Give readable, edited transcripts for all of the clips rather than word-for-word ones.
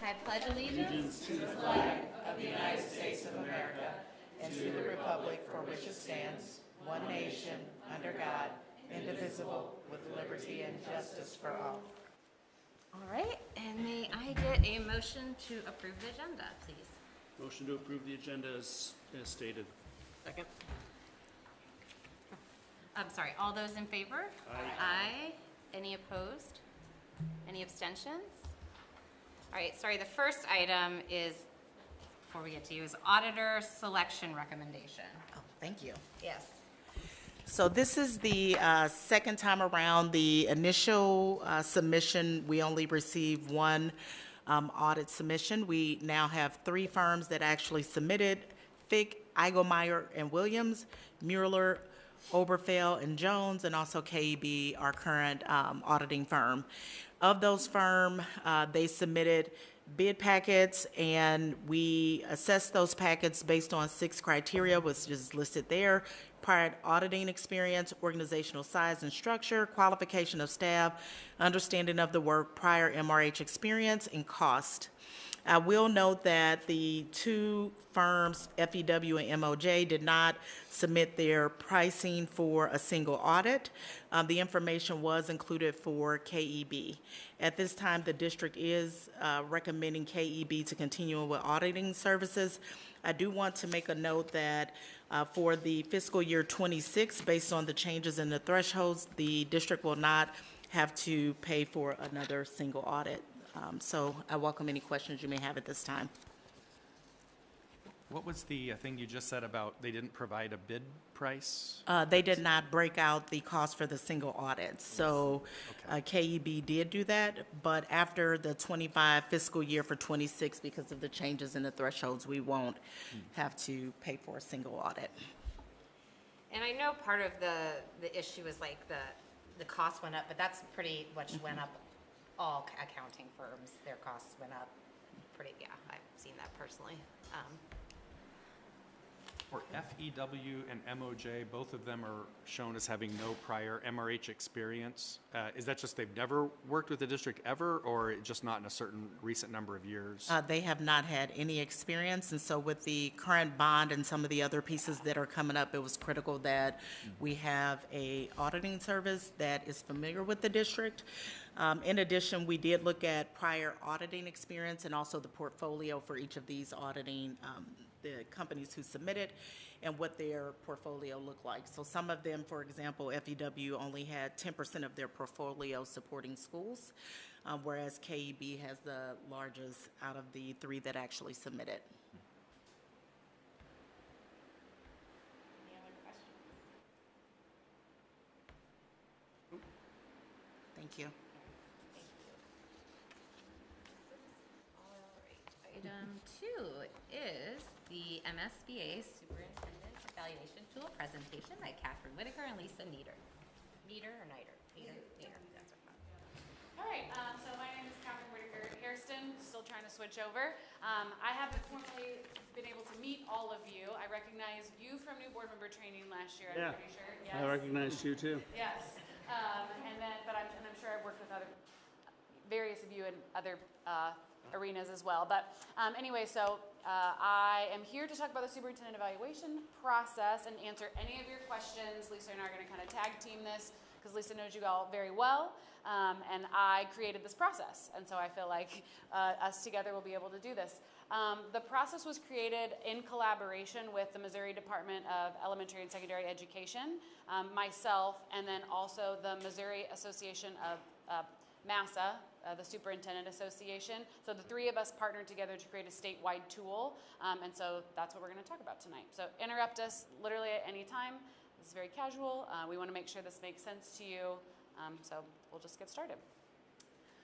I pledge allegiance To the flag of the United States of America and to the republic for which it stands, one nation, under God, indivisible, with liberty and justice for all. All right, and may I get a motion to approve the agenda, please? Motion to approve the agenda as stated. Second. I'm sorry, all those in favor? Aye. Any opposed? Any abstentions? All right, sorry, the first item is, before we get to you, is auditor selection recommendation. Oh, thank you. Yes. So this is the second time around. The initial submission, we only received one audit submission. We now have 3 firms that actually submitted: Fick, Eigelmeyer and Williams, Mueller, Oberfeld and Jones, and also KEB, our current auditing firm. Of those firms, they submitted bid packets, and we assessed those packets based on 6 criteria, which is listed there: prior auditing experience, organizational size and structure, qualification of staff, understanding of the work, prior MRH experience, and cost. I will note that the 2 firms, FEW and MOJ, did not submit their pricing for a single audit. The information was included for KEB. At this time, the district is recommending KEB to continue with auditing services. I do want to make a note that for the fiscal year 26, based on the changes in the thresholds, the district will not have to pay for another single audit. So I welcome any questions you may have at this time. What was the thing you just said about they didn't provide a bid price? They did not break out the cost for the single audits. So KEB did do that, but after the 25 fiscal year for 26, because of the changes in the thresholds, we won't have to pay for a single audit. And I know part of the issue is like the cost went up, but that's pretty much went up. All accounting firms, their costs went up pretty, yeah, I've seen that personally. For FEW and MOJ, both of them are shown as having no prior MRH experience. Is that just they've never worked with the district ever, or just not in a certain recent number of years? They have not had any experience, and so with the current bond and some of the other pieces that are coming up, it was critical that we have a auditing service that is familiar with the district. In addition, we did look at prior auditing experience and also the portfolio for each of these auditing the companies who submitted and what their portfolio looked like. So some of them, for example, FEW only had 10% of their portfolio supporting schools, whereas KEB has the largest out of the 3 that actually submitted. Any other questions? Thank you. Item 2 is the MSBA Superintendent Evaluation Tool presentation by Catherine Whitaker and Lisa Nieder. Nieder or Nieder? Nieder. That's right. All right, so my name is Catherine Whitaker Hairston, still trying to switch over. I haven't formally been able to meet all of you. I recognize you from new board member training last year, I'm pretty sure. Yes. I recognized you too. Yes, but I'm sure I've worked with various of you in other arenas as well. But anyway, so I am here to talk about the superintendent evaluation process and answer any of your questions. Lisa and I are going to kind of tag team this because Lisa knows you all very well, and I created this process, and so I feel like us together will be able to do this. The process was created in collaboration with the Missouri Department of Elementary and Secondary Education, myself, and then also the Missouri Association of MASA, the Superintendent Association. So the 3 of us partnered together to create a statewide tool, and so that's what we're going to talk about tonight. So interrupt us literally at any time. This is very casual. We want to make sure this makes sense to you, so we'll just get started.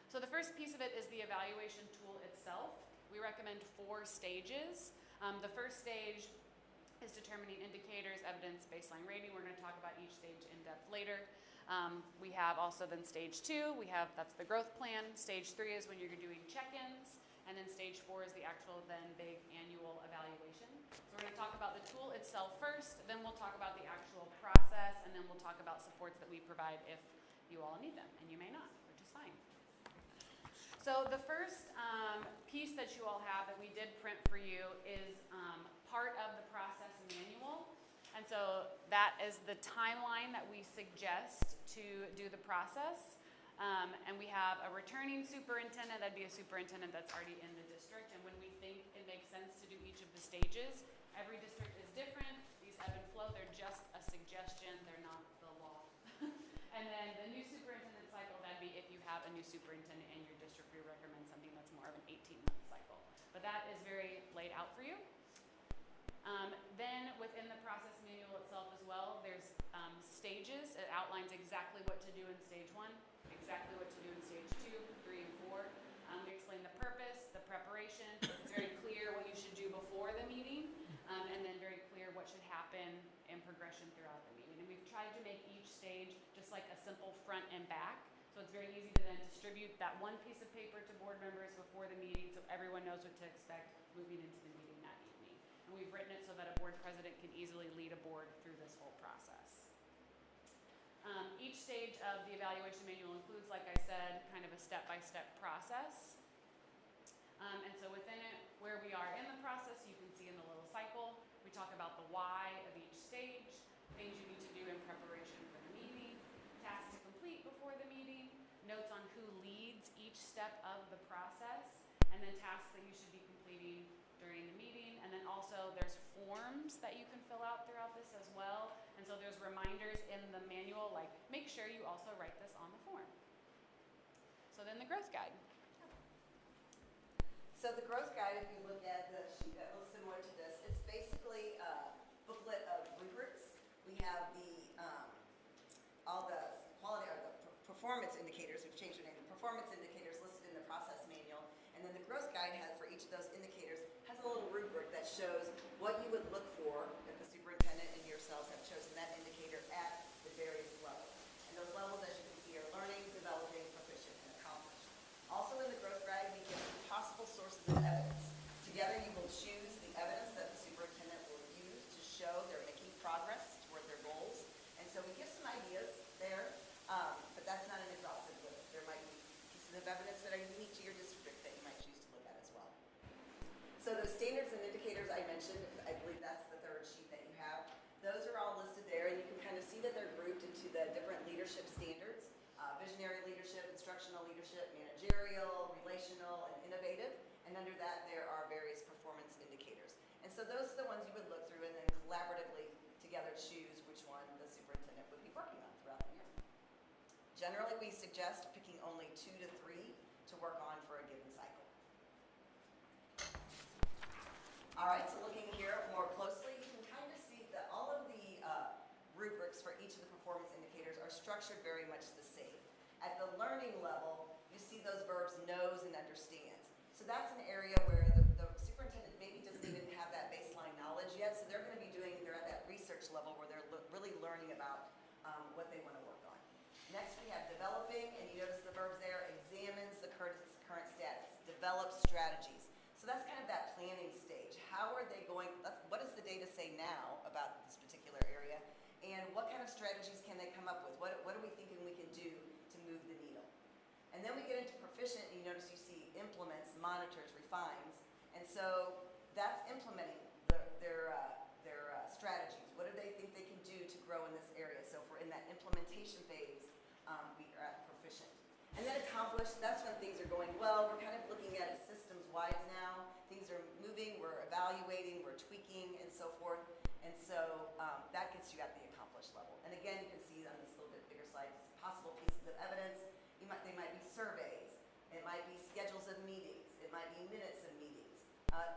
So the first piece of it is the evaluation tool itself. We recommend 4 stages. The first stage is determining indicators, evidence, baseline rating. We're going to talk about each stage in depth later. We have also then stage 2, that's the growth plan. Stage 3 is when you're doing check-ins, and then stage 4 is the actual then big annual evaluation. So we're going to talk about the tool itself first, then we'll talk about the actual process, and then we'll talk about supports that we provide if you all need them, and you may not, which is fine. So the first piece that you all have that we did print for you is part of the process manual. And so that is the timeline that we suggest to do the process. And we have a returning superintendent, that'd be a superintendent that's already in the district. And when we think it makes sense to do each of the stages, every district is different. These ebb and flow, they're just a suggestion, they're not the law. And then the new superintendent cycle, that'd be if you have a new superintendent in your district, we recommend something that's more of an 18-month cycle. But that is very laid out for you. Then within the process manual itself as well, there's stages. It outlines exactly what to do in stage 1, exactly what to do in stage 2, 3, and 4. We explain the purpose, the preparation. It's very clear what you should do before the meeting, and then very clear what should happen in progression throughout the meeting. And we've tried to make each stage just like a simple front and back. So it's very easy to then distribute that one piece of paper to board members before the meeting so everyone knows what to expect moving into the meeting that evening. And we've written it so that a board president can easily lead a board through this whole process. Each stage of the evaluation manual includes, like I said, kind of a step-by-step process. And so within it, where we are in the process, you can see in the little cycle, we talk about the why of each stage, things you need to do in preparation for the meeting, tasks to complete before the meeting, notes on who leads each step of the process, and then tasks that you should be completing during the meeting. And then also there's forms that you can fill out throughout this as well. And so there's reminders in the manual, like make sure you also write this on the form. So then the growth guide. So the growth guide, if you look at the sheet that looks similar to this, it's basically a booklet of rubrics. We have all the quality or the performance indicators. We've changed their name. The performance indicators listed in the process manual, and then the growth guide has for each of those indicators has a little rubric that shows what you would look for if the superintendent and yourselves have chosen that indicator at the various levels. And those levels, as you can see, are learning, developing, proficient, and accomplished. Also in the growth guide, we give some possible sources of evidence. Together, you will choose the evidence that the superintendent will use to show they're making progress toward their goals. And so we give some ideas there, but that's not an exhaustive list. There might be pieces of evidence that are unique to your district that you might choose to look at as well. So those standards and indicators I mentioned, I believe that's the third sheet that you have. Those are all listed there, and you can kind of see that they're grouped into the different leadership standards. Visionary leadership, instructional leadership, managerial, relational, and innovative. And under that, there are various performance indicators. And so those are the ones you would look through and then collaboratively together choose which one the superintendent would be working on throughout the year. Generally, we suggest picking only 2 to 3 to work on for a given cycle. All right, so looking here more closely, you can kind of see that all of the rubrics for each of the performance indicators are structured very much the same. At the learning level, you see those verbs knows and understands. So that's an area where the superintendent maybe doesn't even have that baseline knowledge yet, so they're going to be they're at that research level where they're really learning about what they want to work on. Next we have developing, and you notice the verbs there, examines the current status, develops strategies. So that's kind of that planning stage. How are they going, what does the data say now about this particular area? And what kind of strategies can they come up with? What are we thinking we can do to move the needle? And then we get into proficient, and you notice you see implements, monitors, refines. And so that's implementing their strategies. What do they think they can do to grow in this area? So if we're in that implementation phase, we are at proficient. And then accomplished, that's when things are going well. We're kind of looking at it systems-wise now. Things are moving, we're evaluating, we're tweaking, and so forth. And so that gets you at the accomplished level. And again, you can see on this little bit bigger slide, possible pieces of evidence. They might be surveys. It might be schedules of meetings. It might be minutes of meetings,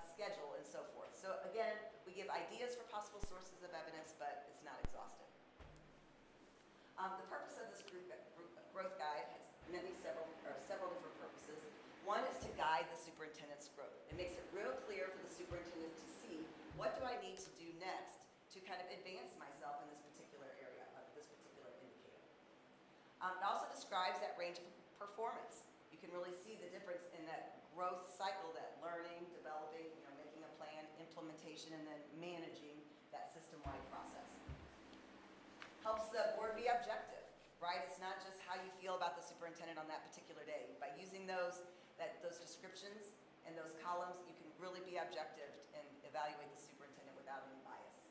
schedule, and so forth. So again, we give ideas for possible sources of evidence, but it's not exhaustive. The purpose of this growth guide has several different purposes. One is to guide the superintendent's growth. It makes it real clear for the superintendent to see what do I need to do next to kind of advance myself in this particular area, this particular indicator. It also describes that range of performance. You can really see the difference in that growth cycle, that learning, developing, making a plan, implementation, and then managing that system-wide process. Helps the board be objective, right? It's not just how you feel about the superintendent on that particular day. By using those, that those descriptions and those columns, you can really be objective and evaluate the superintendent without any bias.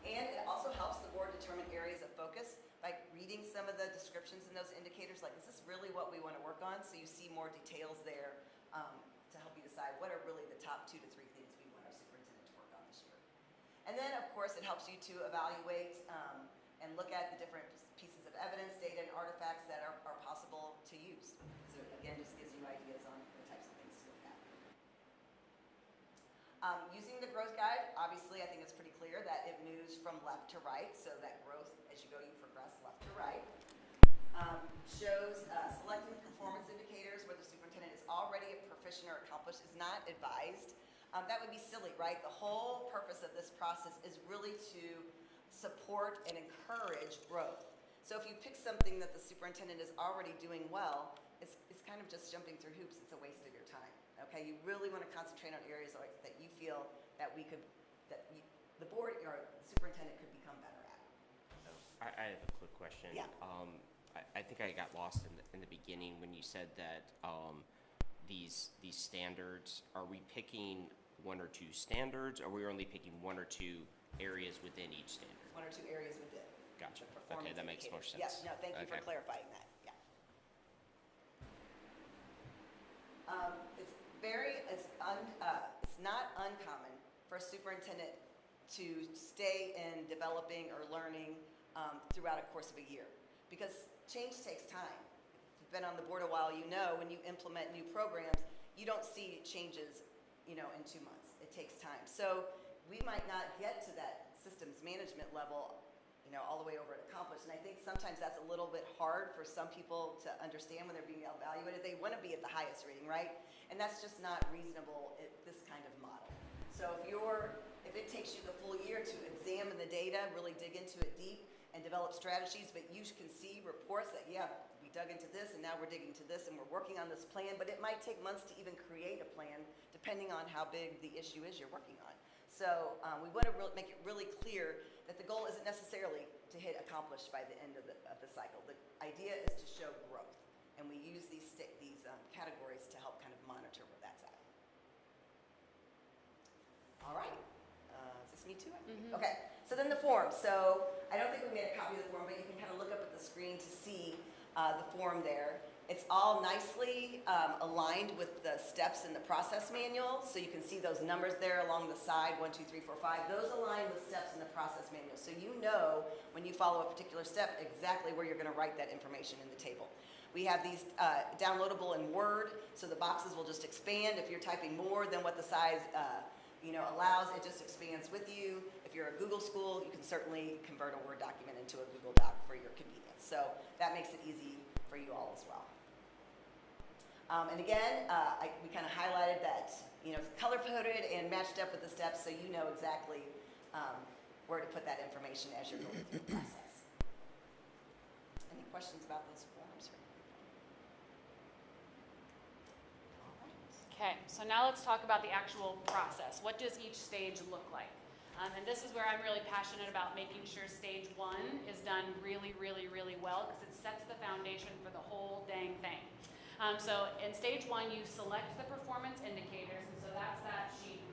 And it also helps the board determine areas of focus by reading some of the descriptions in those indicators, like, is this really what we want to work on? So you see more details there to help you decide what are really the top 2 to 3 things we want our superintendent to work on this year. And then, of course, it helps you to evaluate and look at the different pieces of evidence, data, and artifacts that are possible to use. So again, just gives you ideas on the types of things to look at. Using the growth guide, obviously, I think it's pretty clear that it moves from left to right, so that growth, as you go, you progress left to right. Shows selecting performance indicators where the superintendent is already proficient or accomplished is not advised. That would be silly, right? The whole purpose of this process is really to support and encourage growth. So if you pick something that the superintendent is already doing well, it's kind of just jumping through hoops. It's a waste of your time. Okay, you really want to concentrate on areas that you feel that the board or the superintendent could become better at. I have a quick question. Yeah. I think I got lost in the beginning when you said that these standards, are we picking 1 or 2 standards, or are we only picking 1 or 2 areas within each standard? 1 or 2 areas within. Gotcha. the performance Okay, that makes more indicators. sense. Yes, no, thank you for Okay. clarifying that, yeah. It's not uncommon for a superintendent to stay in developing or learning throughout a course of a year, because change takes time. If you've been on the board a while, you know when you implement new programs, you don't see changes, in 2 months. It takes time. So we might not get to that systems management level, all the way over at accomplished. And I think sometimes that's a little bit hard for some people to understand when they're being evaluated. They want to be at the highest rating, right? And that's just not reasonable at this kind of model. So if it takes you the full year to examine the data, really dig into it deep, and develop strategies, but you can see reports that, yeah, we dug into this, and now we're digging to this, and we're working on this plan, but it might take months to even create a plan, depending on how big the issue is you're working on. So we want to make it really clear that the goal isn't necessarily to hit accomplished by the end of the cycle. The idea is to show growth, and we use these categories to help kind of monitor where that's at. All right. Is this me too? Mm-hmm. Okay. So then the form. So I don't think we made a copy of the form, but you can kind of look up at the screen to see the form there. It's all nicely aligned with the steps in the process manual. So you can see those numbers there along the side, 1, 2, 3, 4, 5. Those align with steps in the process manual. So you know when you follow a particular step exactly where you're going to write that information in the table. We have these downloadable in Word, so the boxes will just expand. If you're typing more than what the size allows, it just expands with you. If you're a Google school, you can certainly convert a Word document into a Google Doc for your convenience. So that makes it easy for you all as well. And again, we kind of highlighted that, it's color-coded and matched up with the steps, so you know exactly where to put that information as you're going through the process. Any questions about those forms? All right. Okay, so now let's talk about the actual process. What does each stage look like? And this is where I'm really passionate about making sure stage 1 is done really, really, really well, because it sets the foundation for the whole dang thing. So in stage 1, you select the performance indicators, and so that's that sheet.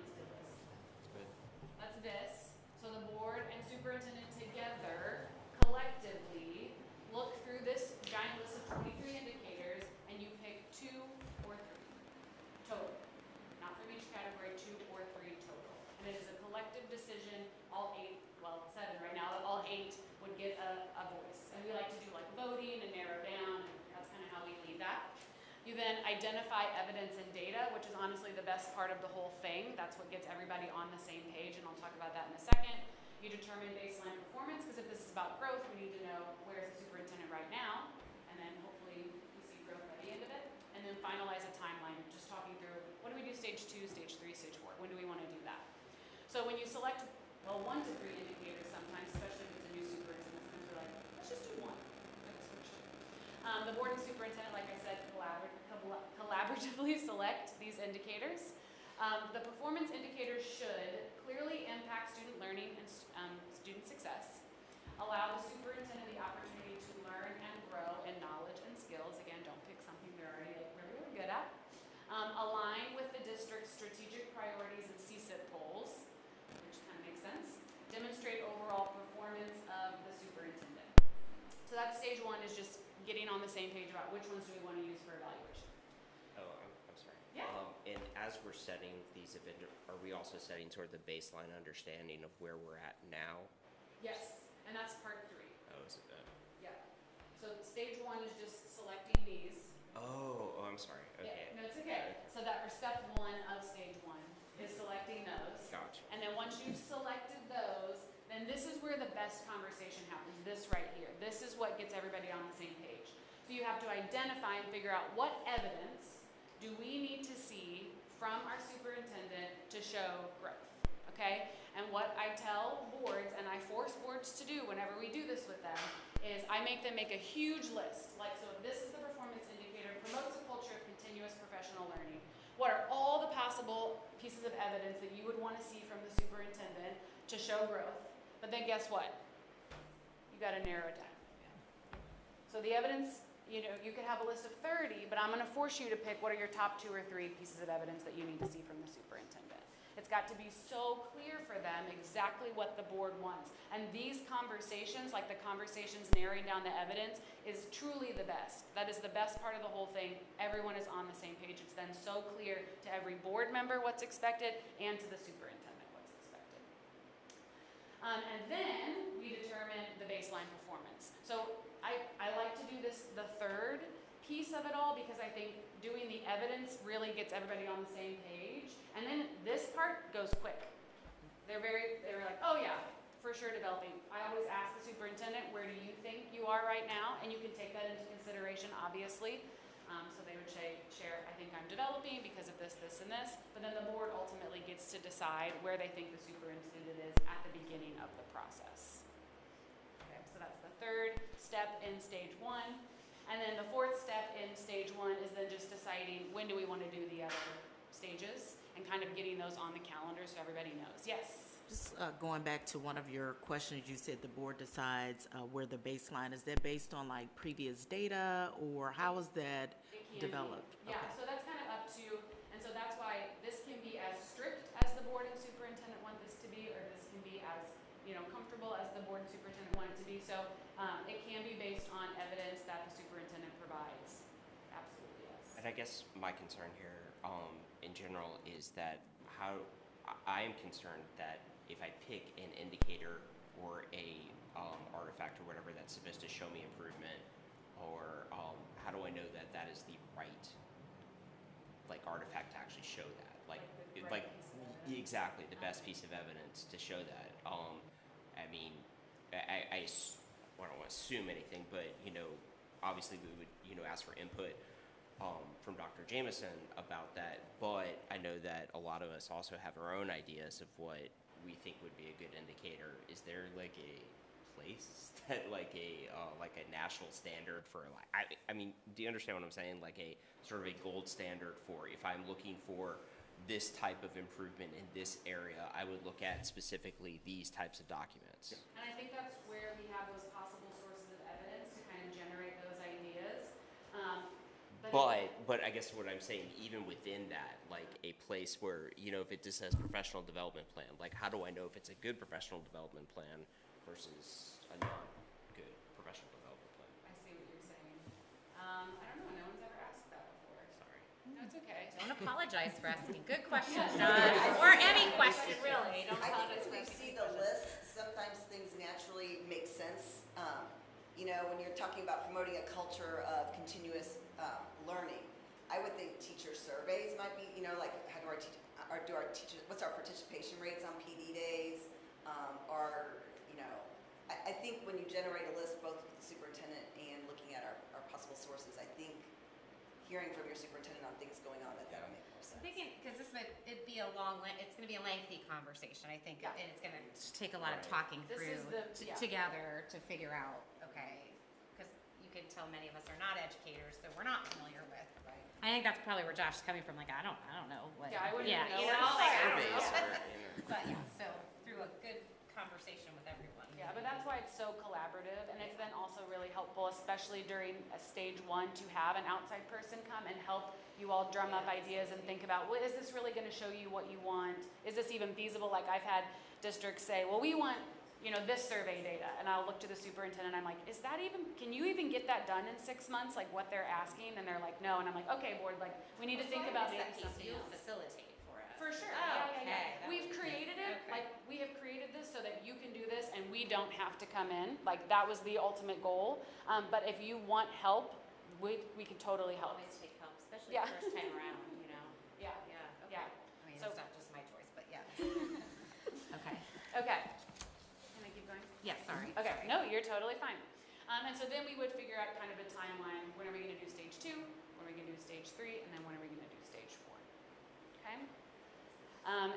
That's this. So the board and superintendent together collectively look through this giant list of 23 indicators, and you pick 2 or 3 total. Not from each category, 2 or 3 total. And it is a collective decision. All 8, well, 7 right now, but all 8 would get a voice. And we like to do like voting and narrow down, and that's kind of how we lead that. You then identify evidence and data, which is honestly the best part of the whole thing. That's what gets everybody on the same page, and I'll talk about that in a second. You determine baseline performance, because if this is about growth, we need to know where's the superintendent right now, and then hopefully we see growth by the end of it. And then finalize a timeline, just talking through what do we do stage 2, stage 3, stage 4. When do we want to do that? So when you select, 1 to 3 indicators sometimes, especially if it's a new superintendent, sometimes we're like, let's just do 1. The board and superintendent, like I said, collaboratively select these indicators. The performance indicators should clearly impact student learning and student success, allow the superintendent the opportunity to learn and grow in knowledge and skills. Again, don't pick something they're already really, really good at. on the same page about which ones do we want to use for evaluation. Oh, I'm sorry. Yeah. And as we're setting these event, are we also setting sort of the baseline understanding of where we're at now? Yes, and that's part 3. Oh, is it that? Yeah. So stage 1 is just selecting these. Oh, I'm sorry. Okay. Yeah, no, it's okay. So that for step 1 of stage 1 is selecting those. Gotcha. And then once you've selected those, then this is where the best conversation happens, this right here. This is what gets everybody on the same page. So you have to identify and figure out what evidence do we need to see from our superintendent to show growth, okay? And what I tell boards, and I force boards to do whenever we do this with them, is I make them make a huge list. Like, so if this is the performance indicator, promotes a culture of continuous professional learning. What are all the possible pieces of evidence that you would want to see from the superintendent to show growth? But then guess what? You got to narrow it down. So the evidence, you know, you could have a list of 30, but I'm going to force you to pick what are your top 2 or 3 pieces of evidence that you need to see from the superintendent. It's got to be so clear for them exactly what the board wants. And these conversations, like the conversations narrowing down the evidence, is truly the best. That is the best part of the whole thing. Everyone is on the same page. It's then so clear to every board member what's expected and to the superintendent what's expected. And then we determine the baseline performance. So I like to do this the third piece of it all because I think doing the evidence really gets everybody on the same page. And then this part goes quick. They're like, oh yeah, for sure developing. I always ask the superintendent, where do you think you are right now? And you can take that into consideration, obviously. So they would share, I think I'm developing because of this, this, and this. But then the board ultimately gets to decide where they think the superintendent is at the beginning of the process. Okay, so that's the third step in stage 1. And then the fourth step in stage 1 is then just deciding when do we want to do the other stages and kind of getting those on the calendar so everybody knows. Yes? Just going back to one of your questions, you said the board decides where the baseline, is that based on like previous data or how is that It can developed? be. Yeah, Okay. so that's kind of up to, and so that's why this can be as strict as the board and superintendent want this to be, or this can be as, you know, comfortable as the board and superintendent want it to be. So it can be based on evidence that the superintendent provides. Absolutely, yes. And I guess my concern here, in general, is that I am concerned that if I pick an indicator or a artifact or whatever that's supposed to show me improvement, or how do I know that that is the right like artifact to actually show that? Exactly the best piece of evidence to show that. I mean, I don't want to assume anything, but you know, obviously we would ask for input from Dr. Jameson about that. But I know that a lot of us also have our own ideas of what we think would be a good indicator. Is there like a place that like a national standard for like I mean, do you understand what I'm saying? Like a sort of a gold standard for if I'm looking for this type of improvement in this area, I would look at specifically these types of documents. And I think that's where we have those possible sources of evidence to kind of generate those ideas. But I guess what I'm saying, even within that, like a place where, you know, if it just says professional development plan, like how do I know if it's a good professional development plan versus a non-good professional development plan? I see what you're saying. I don't know. No one's ever asked that before. Sorry. No, it's okay. Don't apologize for asking. Good question, John. Or any question, really. Don't I apologize think for when you asking. see the list, sometimes things naturally make sense. You know, when you're talking about promoting a culture of continuous learning, I would think teacher surveys might be, you know, like how do our teachers, what's our participation rates on PD days? You know, I think when you generate a list both with the superintendent and looking at our possible sources, I think hearing from your superintendent on things going on, that would make more sense. Thinking, because it'd be it's going to be a lengthy conversation, I think, Yeah. and it's going to take a lot of Right. talking This through is yeah. together to figure out, okay, because you can tell many of us are not educators, so we're not familiar with. Right. I think that's probably where Josh is coming from. Like, I don't know what. Yeah, I wouldn't yeah, even know you where know, to like, I start. don't know. Surveys or, you know. But yeah, so through a good conversation with everyone. Yeah, but that's why it's so collaborative, and it's then also really helpful, especially during a stage 1, to have an outside person come and help you all drum up ideas and think about, well, is this really going to show you what you want? Is this even feasible? Like I've had districts say, well, we want this survey data, and I'll look to the superintendent, I'm like, can you even get that done in 6 months, like what they're asking? And they're like, no, and I'm like, okay, board, like, we need to think about maybe something You'll else. facilitate for us. For sure, Oh, yeah. okay. That We've was- created it, okay. we have created this so that you can do this and we don't have to come in, like, that was the ultimate goal. But if you want help, we can totally help. Always take help, especially Yeah. first time around, Yeah, Yeah, okay. yeah. I mean, So- it's not just my choice, but yeah. Okay. Okay. Can I keep going? Yeah, sorry. Okay, sorry. no, you're totally fine. And so then we would figure out kind of a timeline. When are we going to do stage 2? When are we going to do stage 3? And then when are we going to do stage 4? Okay?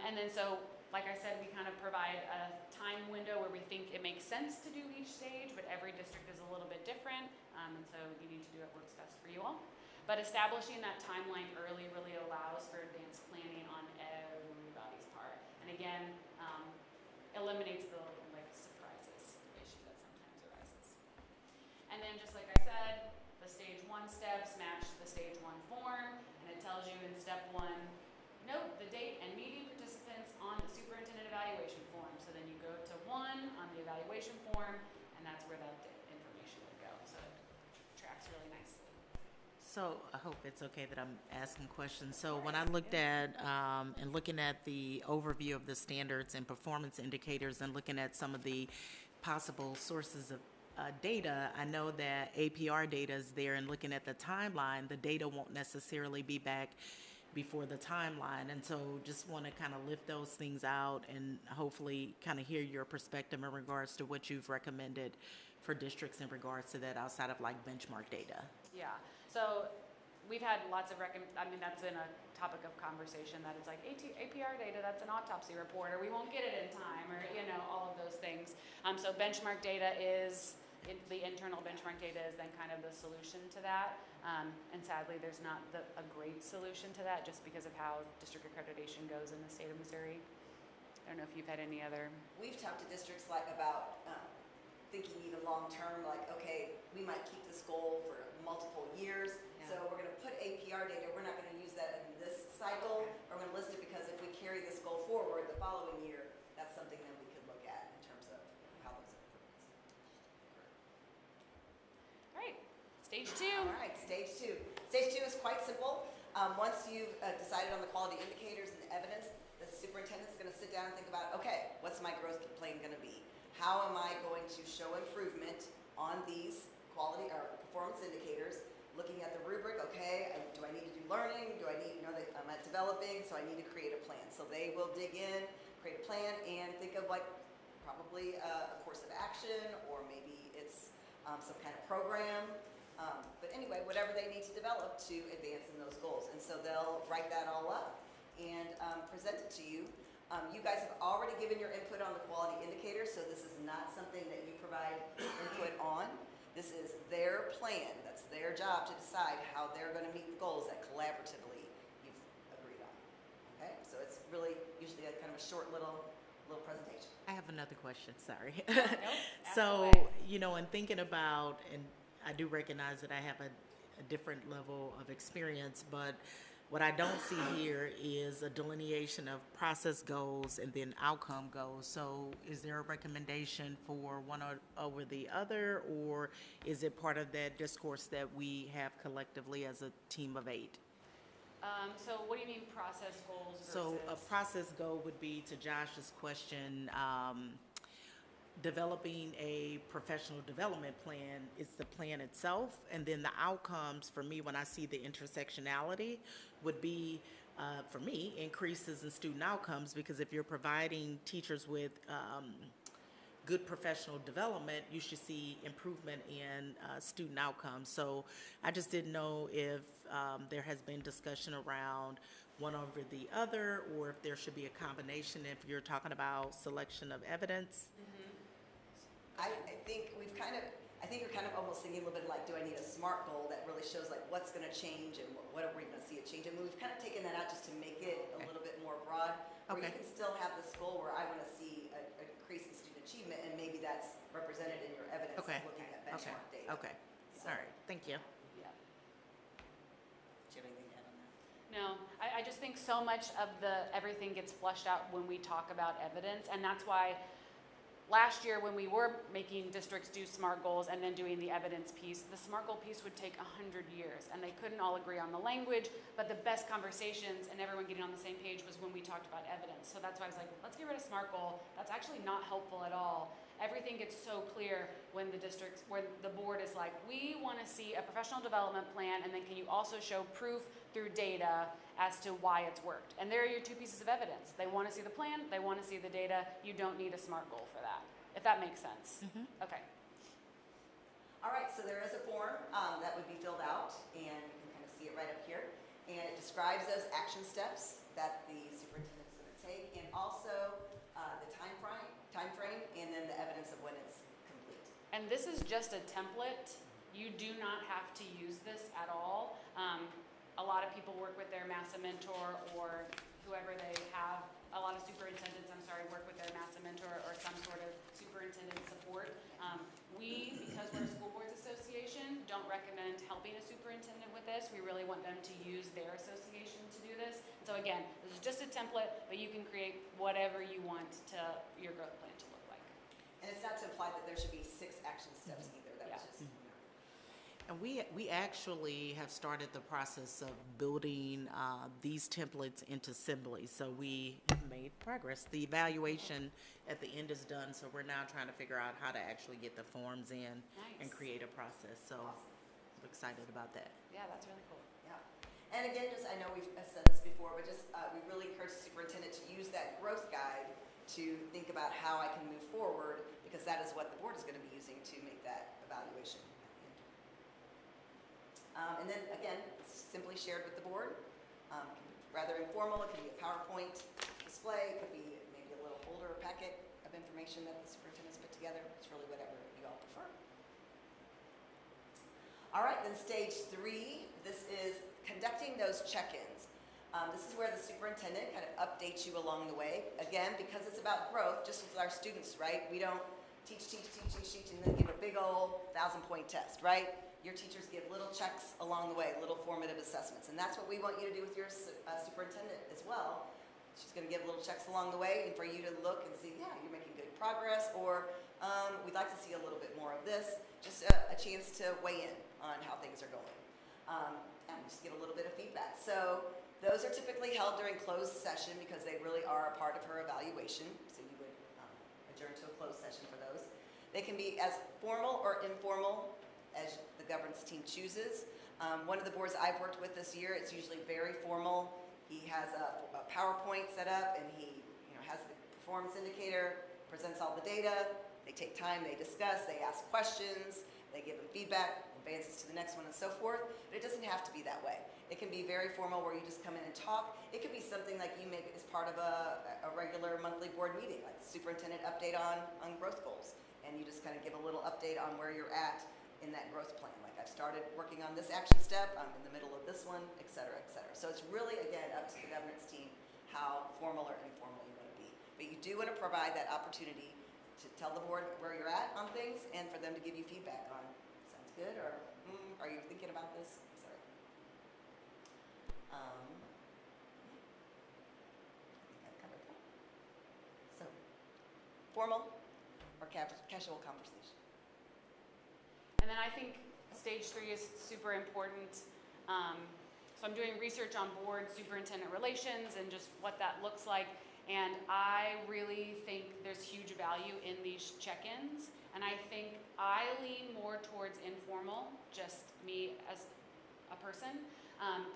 And then so, like I said, we kind of provide a time window where we think it makes sense to do each stage, but every district is a little bit different. And so you need to do what works best for you all. But establishing that timeline early really allows for advanced planning on everybody's part. And again, eliminates the surprises issue that sometimes arises. And then just like I said, the stage 1 steps match the stage 1 form, and it tells you in step 1, note the date and meeting participants on the superintendent evaluation form. So then you go to 1 on the evaluation form, and that's where that information would go. So it tracks really nicely. So I hope it's okay that I'm asking questions. So when I looked at, and looking at the overview of the standards and performance indicators and looking at some of the possible sources of data, I know that APR data is there, and looking at the timeline, the data won't necessarily be back before the timeline. And so just want to kind of lift those things out and hopefully kind of hear your perspective in regards to what you've recommended for districts in regards to that outside of like benchmark data. Yeah, so we've had lots of that's been a topic of conversation, that it's like APR data, that's an autopsy report, or we won't get it in time, or all of those things. So benchmark data is, the internal benchmark data is then kind of the solution to that. And sadly, there's not a great solution to that just because of how district accreditation goes in the state of Missouri. I don't know if you've had any other. We've talked to districts about thinking even long-term, like, okay, we might keep this goal for multiple years, so we're going to put APR data, we're not going to use that in this cycle, or we're going to list it because if we carry this goal forward the following year, that's something that we could look at in terms of how those improvements occur. All right, stage 2. All right, stage 2. Stage 2 is quite simple. Once you've decided on the quality indicators and the evidence, the superintendent's going to sit down and think about, okay, what's my growth plan going to be? How am I going to show improvement on these quality or performance indicators? Looking at the rubric, okay, do I need to do learning? Do I need, that I'm at developing, so I need to create a plan. So they will dig in, create a plan, and think of probably a course of action, or maybe it's some kind of program. But anyway, whatever they need to develop to advance in those goals. And so they'll write that all up and present it to you. You guys have already given your input on the quality indicators, so this is not something that you provide input on. This is their plan. That's their job to decide how they're going to meet the goals that collaboratively you've agreed on. Okay, so it's really usually a kind of a short little presentation. I have another question, sorry. Nope, So, absolutely. in thinking about, and I do recognize that I have a different level of experience, but what I don't see here is a delineation of process goals and then outcome goals. So is there a recommendation for one over the other, or is it part of that discourse that we have collectively as a team of 8? So what do you mean process goals versus? So a process goal would be, to Josh's question, developing a professional development plan is the plan itself, and then the outcomes for me, when I see the intersectionality, would be for me increases in student outcomes, because if you're providing teachers with good professional development, you should see improvement in student outcomes. So I just didn't know if there has been discussion around one over the other, or if there should be a combination if you're talking about selection of evidence. I think we're kind of almost thinking a little bit like, do I need a SMART goal that really shows what's going to change and what are we going to see it change? And we've kind of taken that out just to make it a little bit more broad, where you can still have this goal where I want to see an increase in student achievement, and maybe that's represented in your evidence of looking at benchmark data. Okay. All right. Thank you. Yeah. Do you have anything to add on that? No, I just think so much of everything gets flushed out when we talk about evidence, and that's why last year when we were making districts do SMART goals and then doing the evidence piece, the SMART goal piece would take 100 years, and they couldn't all agree on the language, but the best conversations and everyone getting on the same page was when we talked about evidence. So that's why I was like, let's get rid of SMART goal. That's actually not helpful at all. Everything gets so clear when the districts, where the board is like, we want to see a professional development plan, and then can you also show proof through data as to why it's worked? And there are your two pieces of evidence. They want to see the plan, they want to see the data. You don't need a SMART goal for that, if that makes sense. Okay. All right, so there is a form that would be filled out, and you can kind of see it right up here. And it describes those action steps that the superintendent is going to take, and also the time frame, and then the evidence of when it's complete. And this is just a template. You do not have to use this at all. A lot of people work with their MASA mentor or whoever they have. A lot of superintendents, work with their MASA mentor or some sort of superintendent support. Because we're a school boards association, don't recommend helping a superintendent with this. We really want them to use their association to do this. So again, this is just a template, but you can create whatever you want to your growth plan to look like. And it's not to imply that there should be 6 action steps either. That was just, And we actually have started the process of building these templates into assemblies, so we have made progress. The evaluation at the end is done, so we're now trying to figure out how to actually get the forms in and create a process, so I'm excited about that. Yeah, that's really cool. yeah. And again, just, I know we've said this before, but just, we really encourage the superintendent to use that growth guide to think about how I can move forward, because that is what the board is going to be using to make that evaluation. And then again, it's simply shared with the board. Can be rather informal. It can be a PowerPoint display. It could be maybe a little older packet of information that the superintendent's put together. It's really whatever you all prefer. All right, then stage 3. This is conducting those check-ins. This is where the superintendent kind of updates you along the way. Again, because it's about growth, just with our students, right? We don't teach, and then give a big old 1,000-point test, right? Your teachers give little checks along the way, little formative assessments. And that's what we want you to do with your superintendent as well. She's going to give little checks along the way and for you to look and see, yeah, you're making good progress, or we'd like to see a little bit more of this. Just a chance to weigh in on how things are going. And just get a little bit of feedback. So those are typically held during closed session because they really are a part of her evaluation. So you would adjourn to a closed session for those. They can be as formal or informal as the governance team chooses. One of the boards I've worked with this year, it's usually very formal. He has a PowerPoint set up, and he has the performance indicator, presents all the data. They take time, they discuss, they ask questions, they give him feedback, advances to the next one, and so forth. But it doesn't have to be that way. It can be very formal where you just come in and talk. It could be something like you make as part of a regular monthly board meeting, like the superintendent update on growth goals. And you just kind of give a little update on where you're at in that growth plan. Like, I've started working on this action step, I'm in the middle of this one, et cetera, et cetera. So it's really, again, up to the governance team how formal or informal you want to be. But you do want to provide that opportunity to tell the board where you're at on things and for them to give you feedback on, sounds good, or are you thinking about this, et cetera. I think I covered that. So, formal or casual conversation. And then I think stage 3 is super important. So I'm doing research on board superintendent relations and just what that looks like. And I really think there's huge value in these check-ins. And I think I lean more towards informal, just me as a person,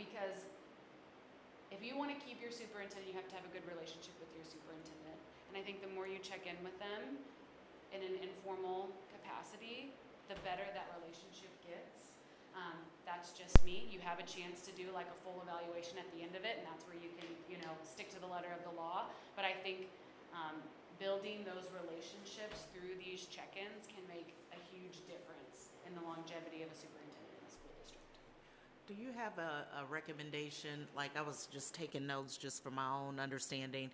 because if you want to keep your superintendent, you have to have a good relationship with your superintendent. And I think the more you check in with them in an informal capacity, the better that relationship gets. That's just me. You have a chance to do like a full evaluation at the end of it, and that's where you can, stick to the letter of the law. But I think building those relationships through these check-ins can make a huge difference in the longevity of a superintendent in a school district. Do you have a recommendation? Like, I was just taking notes just for my own understanding.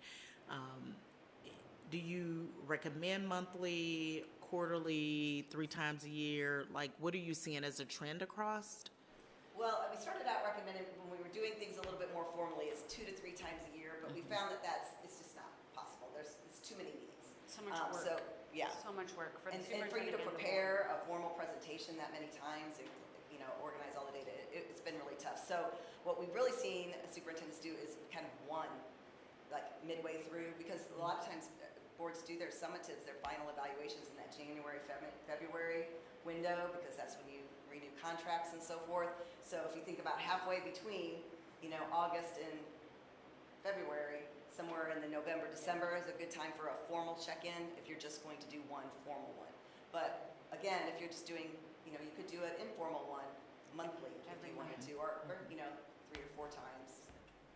Do you recommend monthly, quarterly, 3 times a year? Like, what are you seeing as a trend across? Well, we started out recommending when we were doing things a little bit more formally, it's 2 to 3 times a year, but we found that it's just not possible. It's too many meetings. So much work. So, Yeah. So much work for the And for you superintendent to and the board. prepare a formal presentation that many times and, organize all the data, it's been really tough. So what we've really seen superintendents do is kind of one, like midway through, because a lot of times boards do their summatives, their final evaluations in that January, February window, because that's when you renew contracts and so forth. So if you think about halfway between, August and February, somewhere in the November, December is a good time for a formal check-in if you're just going to do one formal one. But again, if you're just doing, you could do an informal one monthly if you wanted to, or 3 or 4 times.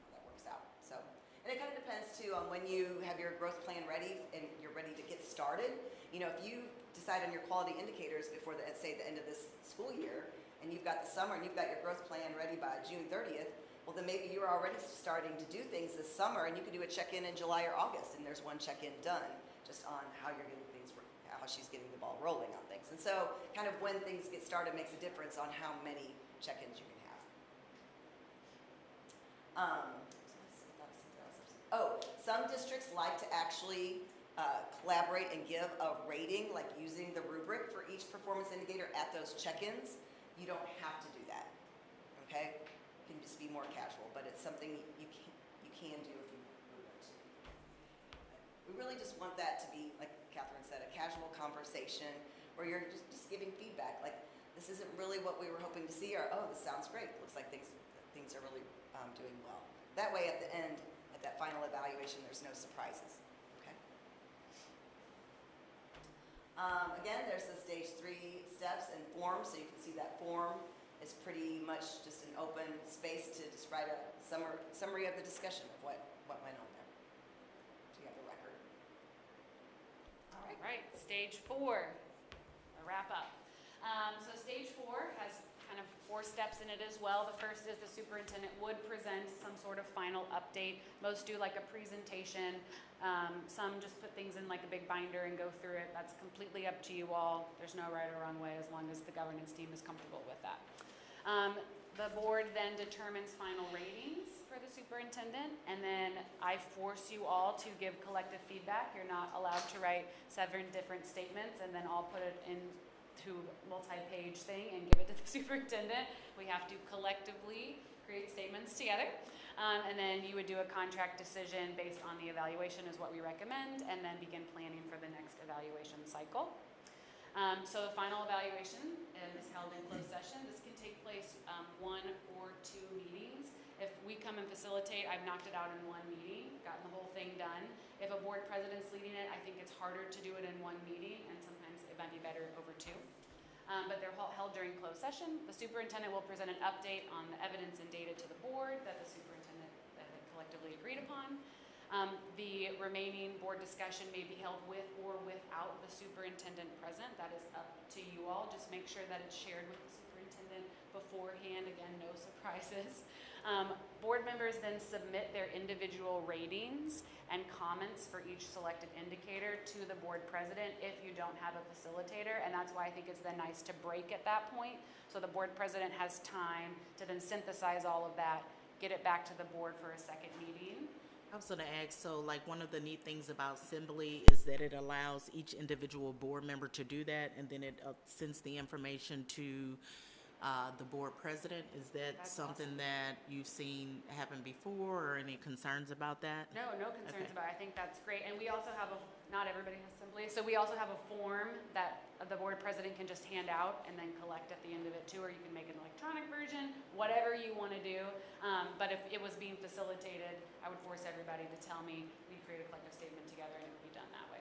How that works out. So, and it kind of depends too on when you have your growth plan ready and you're ready to get started. If you decide on your quality indicators before the end of this school year, and you've got the summer and you've got your growth plan ready by June 30th, well, then maybe you're already starting to do things this summer, and you could do a check-in in July or August, and there's one check-in done just on how you're getting things, how she's getting the ball rolling on things. And so kind of when things get started makes a difference on how many check-ins you can have. Some districts like to actually collaborate and give a rating, like using the rubric for each performance indicator at those check-ins. You don't have to do that, okay? Can just be more casual, but it's something you can do if you want to. We really just want that to be, like Catherine said, a casual conversation where you're just giving feedback. Like, this isn't really what we were hoping to see, or this sounds great. Looks like things are really doing well. That way, at the end, at that final evaluation, there's no surprises. Okay. Again, there's the stage 3 steps and forms, so you can see that form is pretty much just an open space to describe a summary of the discussion of what went on there. So you have the record. All right, stage 4, a wrap up. So stage 4 has kind of 4 steps in it as well. The first is the superintendent would present some sort of final update. Most do like a presentation. Some just put things in like a big binder and go through it. That's completely up to you all. There's no right or wrong way as long as the governance team is comfortable with that. The board then determines final ratings for the superintendent, and then I force you all to give collective feedback. You're not allowed to write 7 different statements and then I'll put it into multi-page thing and give it to the superintendent. We have to collectively create statements together. And then you would do a contract decision based on the evaluation is what we recommend, and then begin planning for the next evaluation cycle. So the final evaluation is held in closed session. This can take place 1 or 2 meetings. If we come and facilitate, I've knocked it out in 1 meeting, gotten the whole thing done. If a board president's leading it, I think it's harder to do it in 1 meeting, and sometimes it might be better over 2. But they're held during closed session. The superintendent will present an update on the evidence and data to the board that the superintendent collectively agreed upon. The remaining board discussion may be held with or without the superintendent present. That is up to you all. Just make sure that it's shared with the superintendent beforehand. Again, no surprises. Board members then submit their individual ratings and comments for each selected indicator to the board president if you don't have a facilitator, and that's why I think it's then nice to break at that point, so the board president has time to then synthesize all of that, get it back to the board for a second meeting. I was going to ask, so like one of the neat things about Assembly is that it allows each individual board member to do that, and then it sends the information to the board president. Is that That's something awesome. that you've seen happen before, or any concerns about that? No concerns Okay. about it. I think that's great. And we also have not everybody has Assembly, so we also have a form that the board president can just hand out and then collect at the end of it too, or you can make an electronic version, whatever you want to do. But if it was being facilitated, I would force everybody to tell me, we create a collective statement together, and it would be done that way.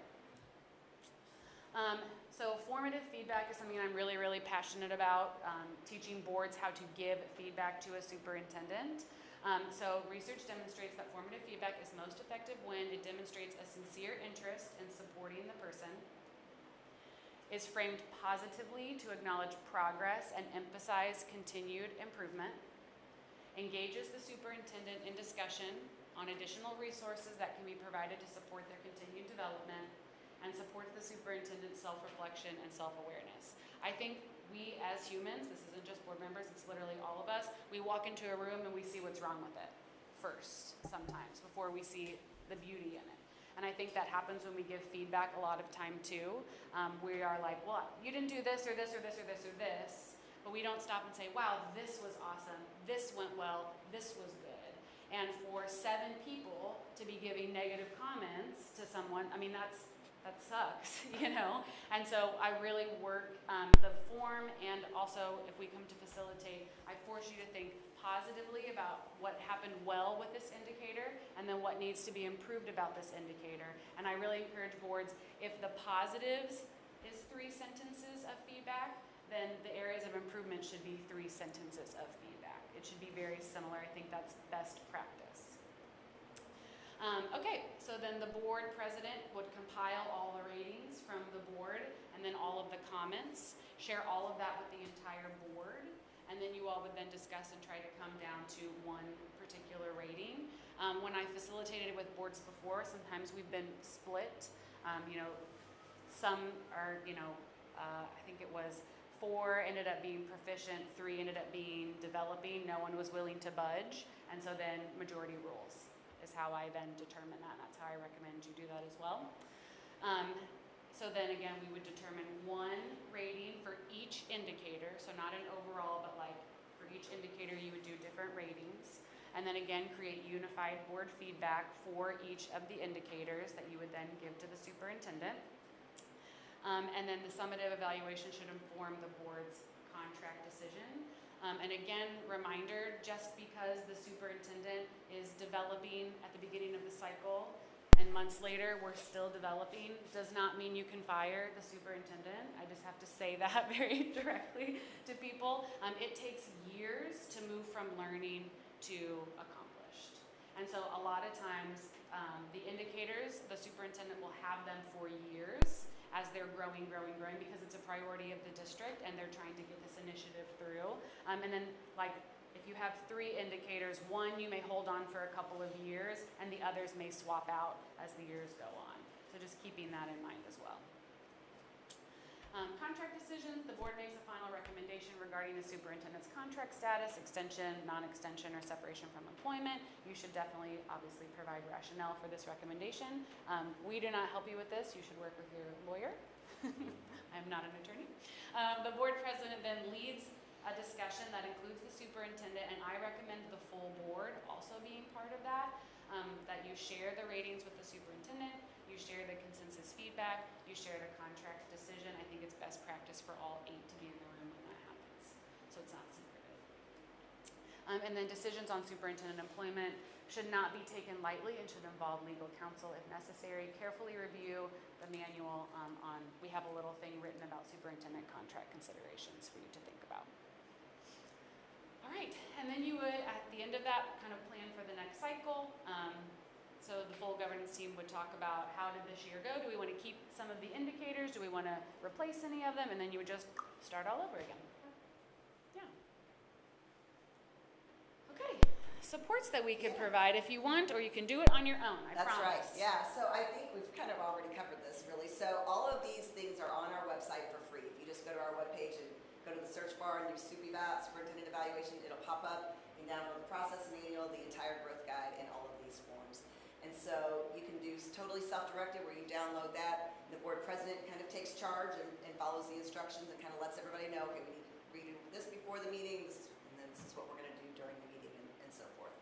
So formative feedback is something I'm really, really passionate about, teaching boards how to give feedback to a superintendent. So research demonstrates that formative feedback is most effective when it demonstrates a sincere interest in supporting the person, is framed positively to acknowledge progress and emphasize continued improvement, engages the superintendent in discussion on additional resources that can be provided to support their continued development, and supports the superintendent's self-reflection and self-awareness. I think we as humans, this isn't just board members, it's literally all of us, we walk into a room and we see what's wrong with it first sometimes before we see the beauty in it. And I think that happens when we give feedback a lot of time too. We are like, well, you didn't do this or this or this or this or this, but we don't stop and say, wow, this was awesome, this went well, this was good. And for 7 people to be giving negative comments to someone, I mean, that sucks, you know? And so I really work the form, and also if we come to facilitate, I force you to think positively about what happened well with this indicator and then what needs to be improved about this indicator. And I really encourage boards, if the positives is 3 sentences of feedback, then the areas of improvement should be 3 sentences of feedback. It should be very similar. I think that's best practice. Okay, so then the board president would compile all the ratings from the board and then all of the comments, share all of that with the entire board, and then you all would then discuss and try to come down to one particular rating. When I facilitated with boards before, sometimes we've been split. You know, some are, you know, I think it was 4 ended up being proficient, 3 ended up being developing, no one was willing to budge, and so then majority rules is how I then determine that. That's how I recommend you do that as well. So then again, we would determine 1 rating for each indicator, so not an overall, but like for each indicator you would do different ratings. And then again, create unified board feedback for each of the indicators that you would then give to the superintendent. And then the summative evaluation should inform the board's contract decision. And again, reminder, just because the superintendent is developing at the beginning of the cycle and months later we're still developing, does not mean you can fire the superintendent. I just have to say that very directly to people. It takes years to move from learning to accomplished. And so a lot of times, the indicators, the superintendent will have them for years as they're growing, because it's a priority of the district and they're trying to get this initiative through. And then, like, if you have 3 indicators, 1 you may hold on for a couple of years and the others may swap out as the years go on. So just keeping that in mind as well. Contract decisions, the board makes a final recommendation regarding the superintendent's contract status, extension, non-extension, or separation from employment. You should definitely, obviously, provide rationale for this recommendation. We do not help you with this. You should work with your lawyer. I'm not an attorney. The board president then leads a discussion that includes the superintendent, and I recommend the full board also being part of that, that you share the ratings with the superintendent, you share the consensus feedback, you share the contract decision. I think it's best practice for all 8 to be in the room when that happens, so it's not secretive. And then decisions on superintendent employment should not be taken lightly and should involve legal counsel if necessary. Carefully review the manual we have a little thing written about superintendent contract considerations for you to think about. All right, and then you would, at the end of that, kind of plan for the next cycle. So the full governance team would talk about how did this year go? Do we want to keep some of the indicators? Do we want to replace any of them? And then you would just start all over again. Yeah. Okay, supports that we could provide if you want, or you can do it on your own, I That's right, promise. yeah, so I think we've kind of already covered this really. So all of these things are on our website for free. If you just go to our webpage and go to the search bar and do SUPEVAT, Superintendent Evaluation, it'll pop up. You can download the process manual, the entire growth guide, and all of these forms. And so you can do totally self-directed where you download that. The board president kind of takes charge and follows the instructions and kind of lets everybody know, okay, we need to read this before the meeting, and then this is what we're going to do during the meeting, and so forth.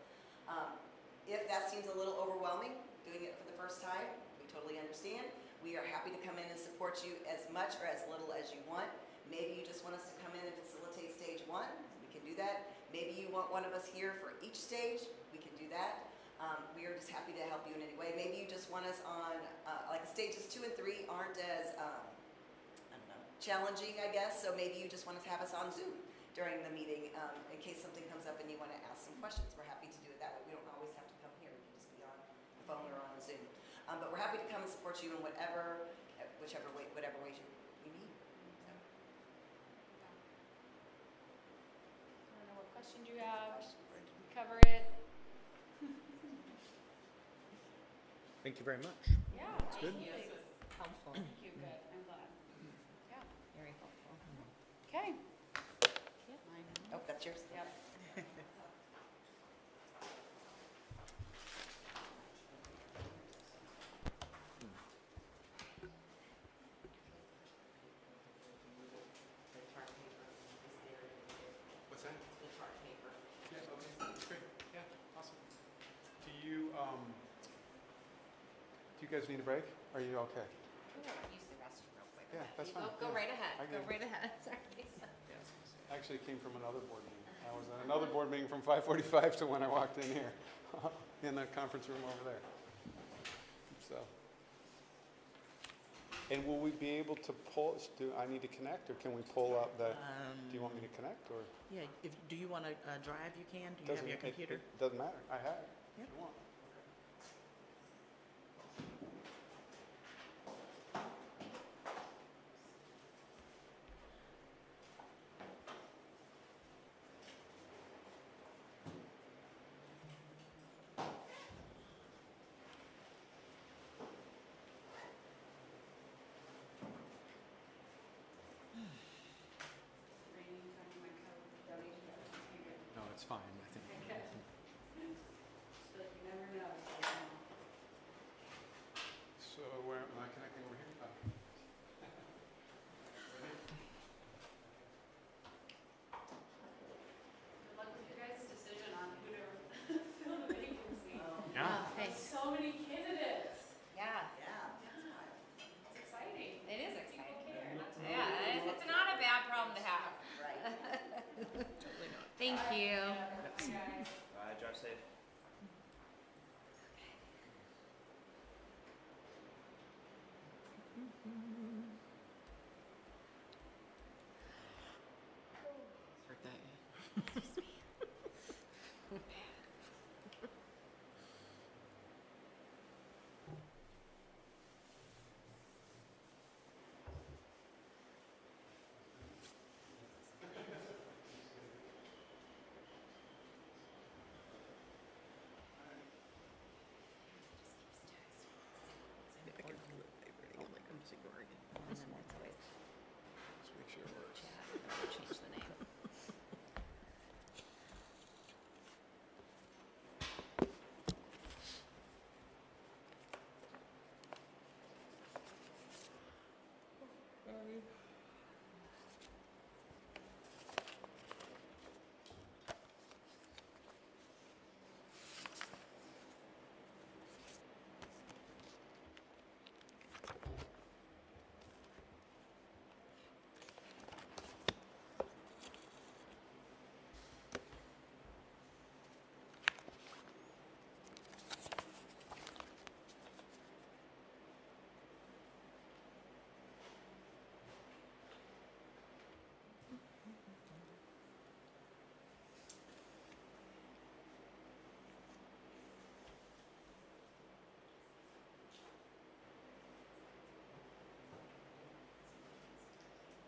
If that seems a little overwhelming, doing it for the first time, we totally understand. We are happy to come in and support you as much or as little as you want. Maybe you just want us to come in and facilitate stage 1, we can do that. Maybe you want one of us here for each stage, we can do that. We are just happy to help you in any way. Maybe you just want us on, like stages 2 and 3 aren't as, I don't know, challenging, I guess. So maybe you just want to have us on Zoom during the meeting in case something comes up and you want to ask some questions. We're happy to do it that way. We don't always have to come here. We can just be on the phone or on Zoom. But we're happy to come and support you in whatever way you need. So. I don't know what questions you have, or did we cover it? Thank you very much. Yeah, good. absolutely. This was helpful. Thank you, good, I'm glad. Yeah, Very helpful. okay. Oh, that's yours. Yep. you guys need a break? Are you okay? Use the restroom real quick. Yeah, that's fine. Go Yeah. right ahead. I Go get it. right ahead. Sorry. Actually, it came from another board meeting. I was at another board meeting from 5:45 to when I walked in here, in the conference room over there. So. And will we be able to pull, do I need to connect, or can we pull up the, do you want me to connect, or? Yeah, do you want to drive, you can? Do you have Doesn't- your computer? It doesn't matter. I have it. If Yep. you want. No, it's fine, I think. So where am I connecting over here? Oh. Good luck with your guys' decision on who to fill the vacancy. Yeah. Thanks. So many candidates. Yeah, Yeah. It's exciting. it is exciting. People care. That's Yeah, it's not a bad problem to have. Right. Thank you. guys. Drive safe. Start that. Just make sure it works. Change the name.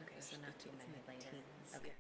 Okay, so not too many later. Okay.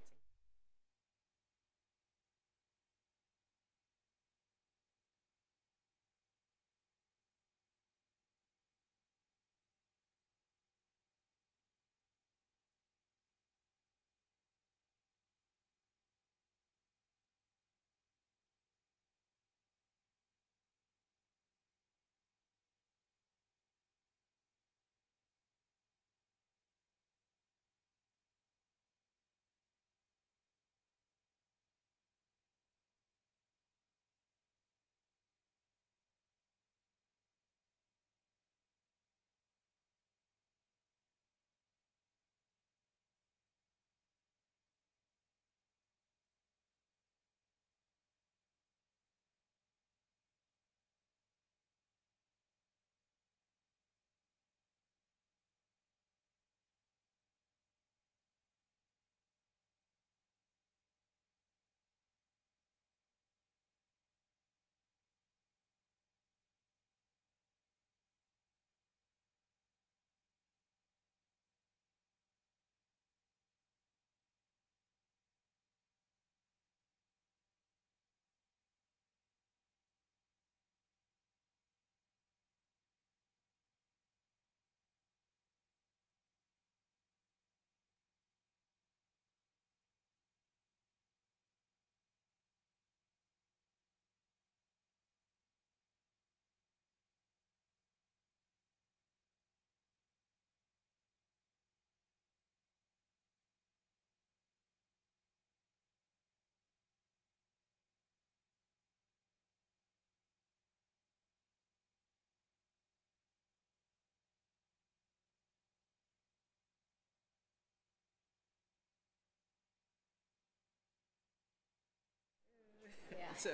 So,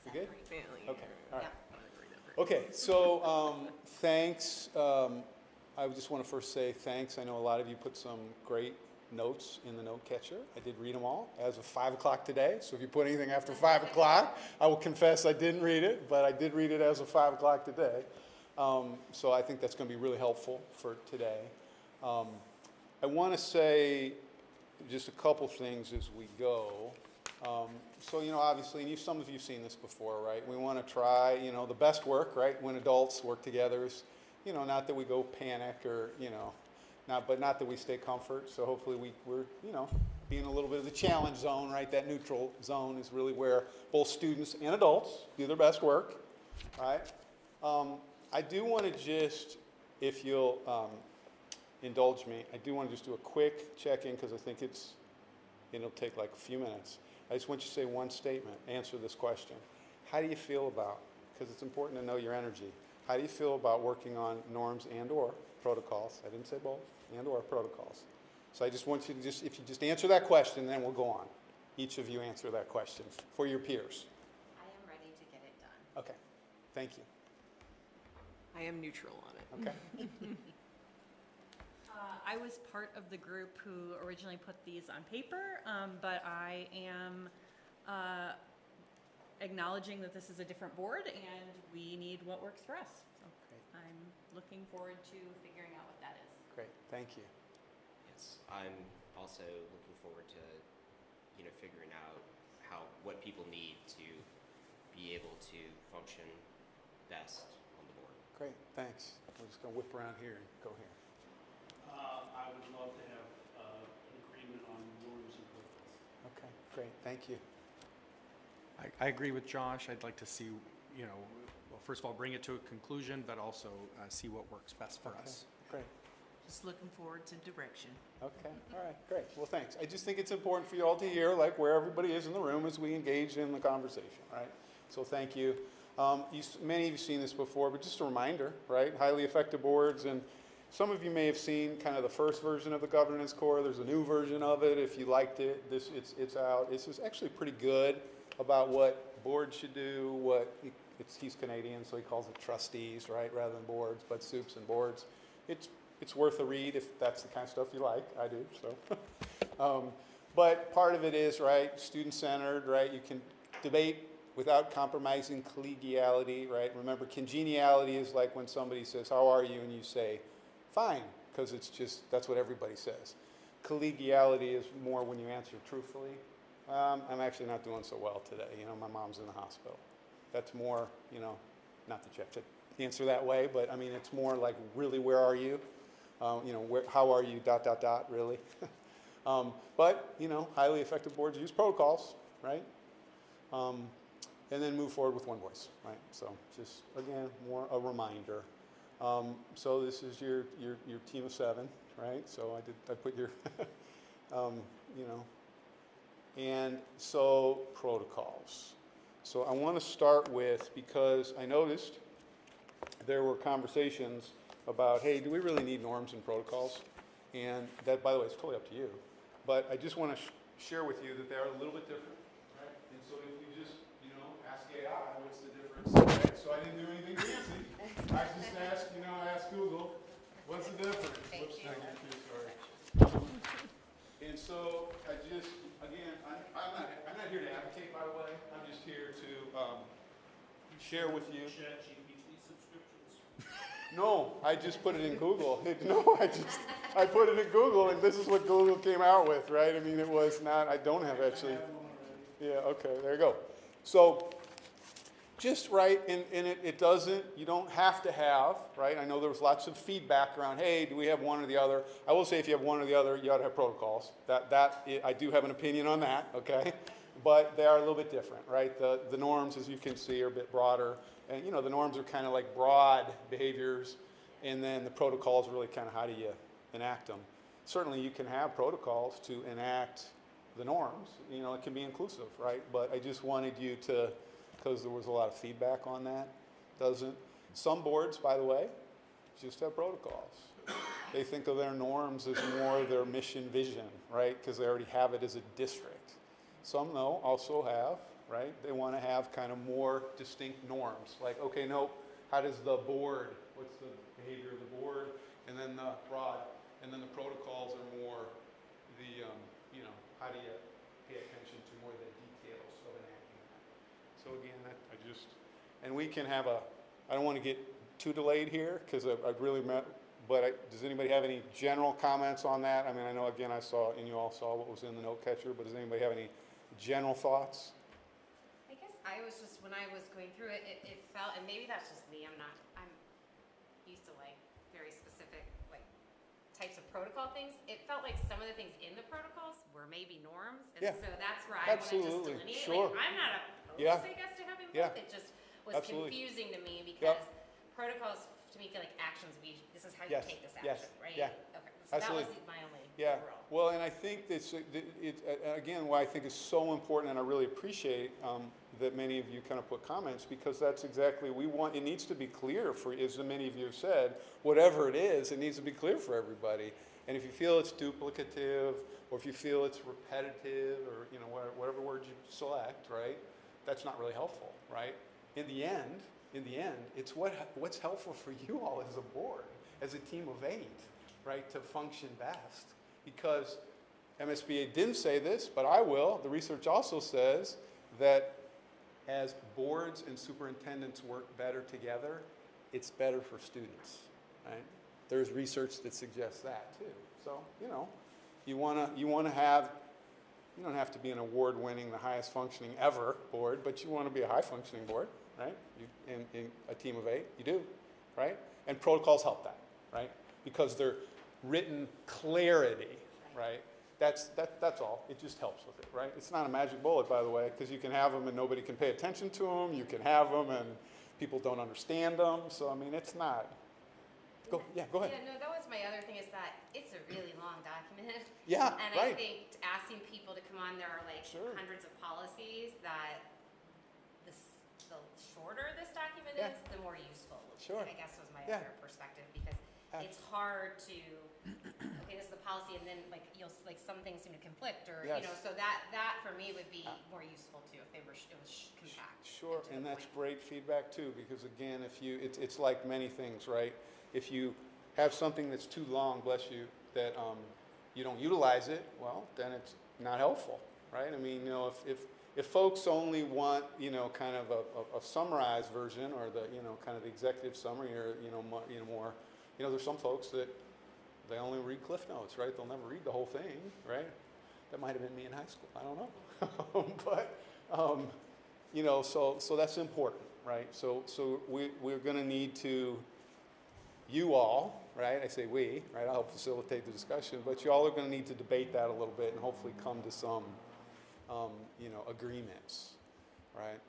You good? family. Okay, all right. Yeah. Okay, so thanks. I just want to first say thanks. I know a lot of you put some great notes in the note catcher. I did read them all as of 5 o'clock today. So if you put anything after 5 o'clock, I will confess I didn't read it, but I did read it as of 5 o'clock today. So I think that's going to be really helpful for today. I want to say just a couple things as we go. So, obviously, and some of you have seen this before, right? We want to try, the best work, right? When adults work together is, not that we go panic or, not that we stay comfort. So hopefully we're, being a little bit of the challenge zone, right? That neutral zone is really where both students and adults do their best work, right? I do want to just, if you'll indulge me, I do want to just do a quick check-in because I think it'll take like a few minutes. I just want you to say one statement, answer this question. How do you feel about, because it's important to know your energy, how do you feel about working on norms and or protocols? I didn't say both, and or protocols. So I just want you to if you just answer that question, then we'll go on. Each of you answer that question for your peers. I am ready to get it done. Okay, thank you. I am neutral on it. Okay, I was part of the group who originally put these on paper, but I am acknowledging that this is a different board and we need what works for us. So I'm looking forward to figuring out what that is. great, thank you. Yes, I'm also looking forward to, figuring out what people need to be able to function best on the board. Great, thanks. We're just going to whip around here and go here. I would love to have an agreement on norms and protocols. Okay, great, thank you. I agree with Josh. I'd like to see, well, first of all, bring it to a conclusion, but also see what works best for Okay, us. great. Just looking forward to direction. Okay, all right, great. Well, thanks. I just think it's important for you all to hear, like, where everybody is in the room as we engage in the conversation, right? So thank you. Many of you have seen this before, but just a reminder, right? Highly effective boards, and some of you may have seen kind of the first version of the governance core. There's a new version of it. If you liked it, it's out. It's actually pretty good about what boards should do, he's Canadian, so he calls it trustees, right, rather than boards, but soups and boards. It's worth a read if that's the kind of stuff you like. I do, so. But part of it is, right, student-centered, right? You can debate without compromising collegiality, right? Remember, congeniality is like when somebody says, how are you? And you say, fine, because that's what everybody says. Collegiality is more when you answer truthfully. I'm actually not doing so well today. My mom's in the hospital. That's more, not that you have to answer that way, but I mean, it's more like, really, where are you? How are you, ... really? But, highly effective boards use protocols, right? And then move forward with one voice, right? So just, again, more a reminder. So this is your team of 7, right? So I put your, and so protocols. So I want to start with, because I noticed there were conversations about, hey, do we really need norms and protocols? And that, by the way, is totally up to you. But I just want to share with you that they are a little bit different, right? And so if you just, ask AI, what's the difference? Right? So I didn't do anything fancy. I just asked Google, what's the difference? Whoops, I got too sorry. And so I just, again, I'm not here to advocate, by the way. I'm just here to share with you. ChatGPT subscriptions. No, I just put it in Google. I put it in Google, and this is what Google came out with, right? I mean, it was not, I don't have actually. Yeah, okay, there you go. So, just right, and it doesn't, you don't have to have, right? I know there was lots of feedback around, hey, do we have one or the other? I will say if you have one or the other, you ought to have protocols. I do have an opinion on that, okay? But they are a little bit different, right? The norms, as you can see, are a bit broader. And, the norms are kind of like broad behaviors. And then the protocols are really kind of how do you enact them. Certainly, you can have protocols to enact the norms. It can be inclusive, right? But I just wanted you to, because there was a lot of feedback on that. Doesn't. Some boards, by the way, just have protocols. They think of their norms as more their mission vision, right? Because they already have it as a district. Some, though, also have, right? They want to have kind of more distinct norms. Like, okay, no, how does the board, what's the behavior of the board? And then the protocols are more the, how do you pay attention to more the details of enacting that? So again, and we can have I don't want to get too delayed here because I've really does anybody have any general comments on that? I mean, I know, again, I saw, and you all saw what was in the note catcher, but does anybody have any general thoughts? I guess I was just, when I was going through it, it felt, and maybe that's just me, I'm used to like very specific like types of protocol things. It felt like some of the things in the protocols were maybe norms, and Yeah. so that's where I want to just delineate. Sure. Like, I'm not opposed, Yeah. I guess, to having both. Yeah. It just was Absolutely. confusing to me because protocols to me feel like actions. This is how you Yes. take this Yes. action, right? Yeah. Okay. So Absolutely. that was my only Yeah, overall. well, and I think that's, again, why I think is so important, and I really appreciate that many of you kind of put comments, because that's exactly, it needs to be clear for, as many of you have said, whatever it is, it needs to be clear for everybody. And if you feel it's duplicative, or if you feel it's repetitive, or, whatever word you select, right, that's not really helpful, right? In the end, it's what's helpful for you all as a board, as a team of 8, right, to function best. Because MSBA didn't say this, but I will. The research also says that as boards and superintendents work better together, it's better for students, right? There's research that suggests that too. So, you want to have, you don't have to be an award-winning, the highest functioning ever board, but you want to be a high-functioning board, right? In a team of 8, you do, right? And protocols help that, right? Because they're written clarity, right? That's all. It just helps with it, right? It's not a magic bullet, by the way, because you can have them and nobody can pay attention to them. You can have them and people don't understand them. So, I mean, it's not. Go ahead. Yeah, no, that was my other thing, is that it's a really long document. Yeah, and right. I think asking people to come on, there are like hundreds of policies that the shorter this document is, the more useful. Sure. I guess was my other perspective, because it's hard to, okay, this is the policy, and then like some things seem to conflict, or so that for me would be more useful too if it was compact. Sure, and that's great feedback too, because again, it's like many things, right? If you have something that's too long, bless you, that you don't utilize it, well, then it's not helpful, right? I mean, if folks only want, kind of a summarized version, or the, kind of the executive summary, or, more, there's some folks that they only read Cliff Notes, right? They'll never read the whole thing, right? That might have been me in high school. I don't know. But, so that's important, right? So we're going to need to, you all, right? I say we, right? I'll help facilitate the discussion, but you all are going to need to debate that a little bit and hopefully come to some, agreements, right?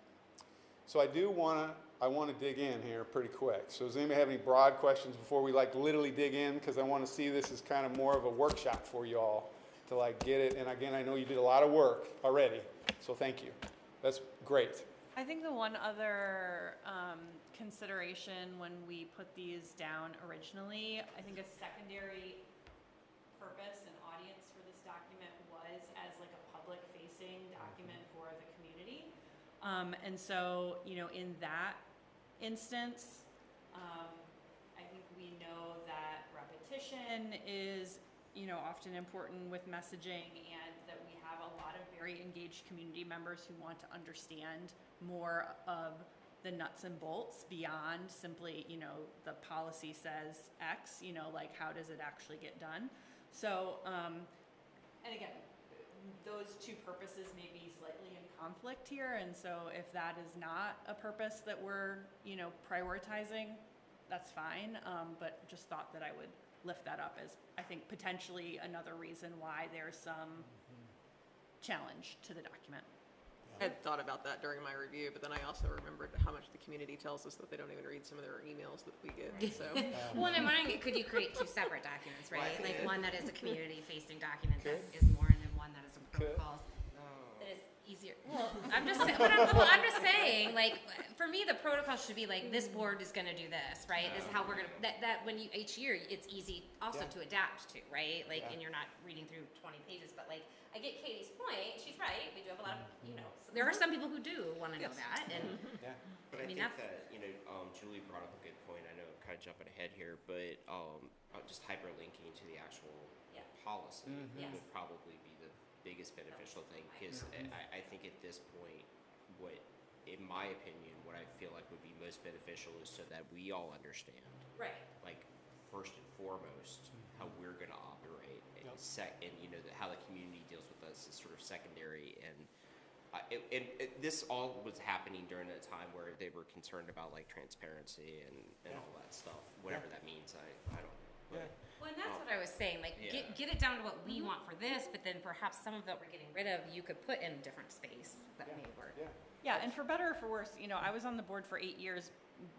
So I want to dig in here pretty quick. So does anybody have any broad questions before we literally dig in? Because I want to see this as kind of more of a workshop for you all to get it. And again, I know you did a lot of work already, so thank you. That's great. I think the one other consideration when we put these down originally, I think a secondary purpose and audience for this document was as a public-facing document for the community. And so, in that instance, I think we know that repetition is, often important with messaging, and that we have a lot of very engaged community members who want to understand more of the nuts and bolts beyond simply, the policy says X, how does it actually get done? So, and again, those two purposes may be slightly in conflict here, and so if that is not a purpose that we're, prioritizing, that's fine, but just thought that I would lift that up as, I think, potentially another reason why there's some challenge to the document. I had thought about that during my review, but then I also remembered how much the community tells us that they don't even read some of their emails that we get, so. Well, and I'm wondering, could you create two separate documents, right? Right. One that is a community-facing document that is more, and then one that is a protocols. That is easier. Well, I'm just saying, saying, like, for me, the protocol should be like, this board is gonna do this, right? This is how we're gonna, that when you, each year, it's easy also to adapt to, right? Like, and you're not reading through 20 pages, but like, I get Katie's point, she's right, we do have a lot of, you know, there are some people who do wanna know that, and, Yeah. But I I mean, think that's- that, Julie brought up a good point. I know I'm kind of jumping ahead here, but just hyperlinking to the actual Yeah. policy Yes. would probably be the biggest beneficial thing, because I think at this point, what, in my opinion, what I feel like would be most beneficial is so that we all understand, right, like, first and foremost, how we're gonna operate, and and how the community deals with us is sort of secondary, and this all was happening during a time where they were concerned about like transparency and all that stuff, whatever that means. I don't know. But, well, and that's what I was saying, like, get it down to what we want for this, but then perhaps some of what we're getting rid of, you could put in a different space that may work. Yeah, and for better or for worse, I was on the board for 8 years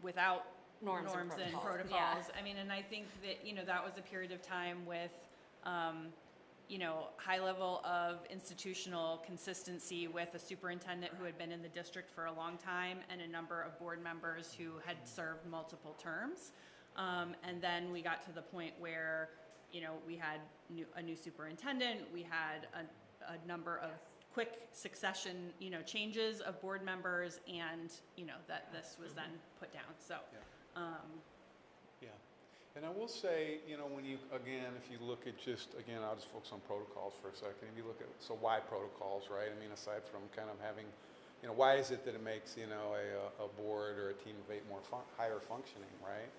without Norms and and protocols. protocols. I mean, and I think that, that was a period of time with, high level of institutional consistency with a superintendent who had been in the district for a long time and a number of board members who had served multiple terms. And then we got to the point where, we had a new superintendent, we had a number of quick succession, changes of board members, and, that this was then put down, so. Yeah. And I will say, when you, again, if you look at just, again, I'll just focus on protocols for a second. If you look at, so why protocols, right? I mean, aside from kind of having, why is it that it makes, a board or a team of 8 more higher functioning, right?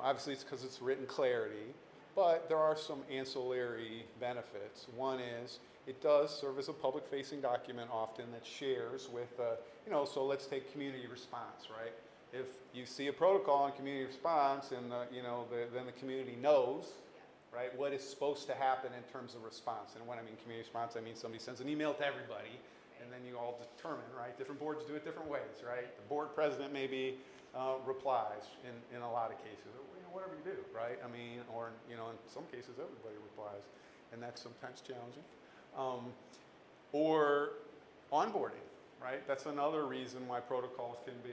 Obviously it's because it's written clarity, but there are some ancillary benefits. One is it does serve as a public-facing document often that shares with, so let's take community response, right? If you see a protocol on community response and, then the community knows, right, what is supposed to happen in terms of response. And when I mean community response, I mean somebody sends an email to everybody, and then you all determine, right? Different boards do it different ways, right? The board president maybe replies in a lot of cases, whatever you do, right? I mean, or, in some cases everybody replies, and that's sometimes challenging. Or onboarding. Right, that's another reason why protocols can be,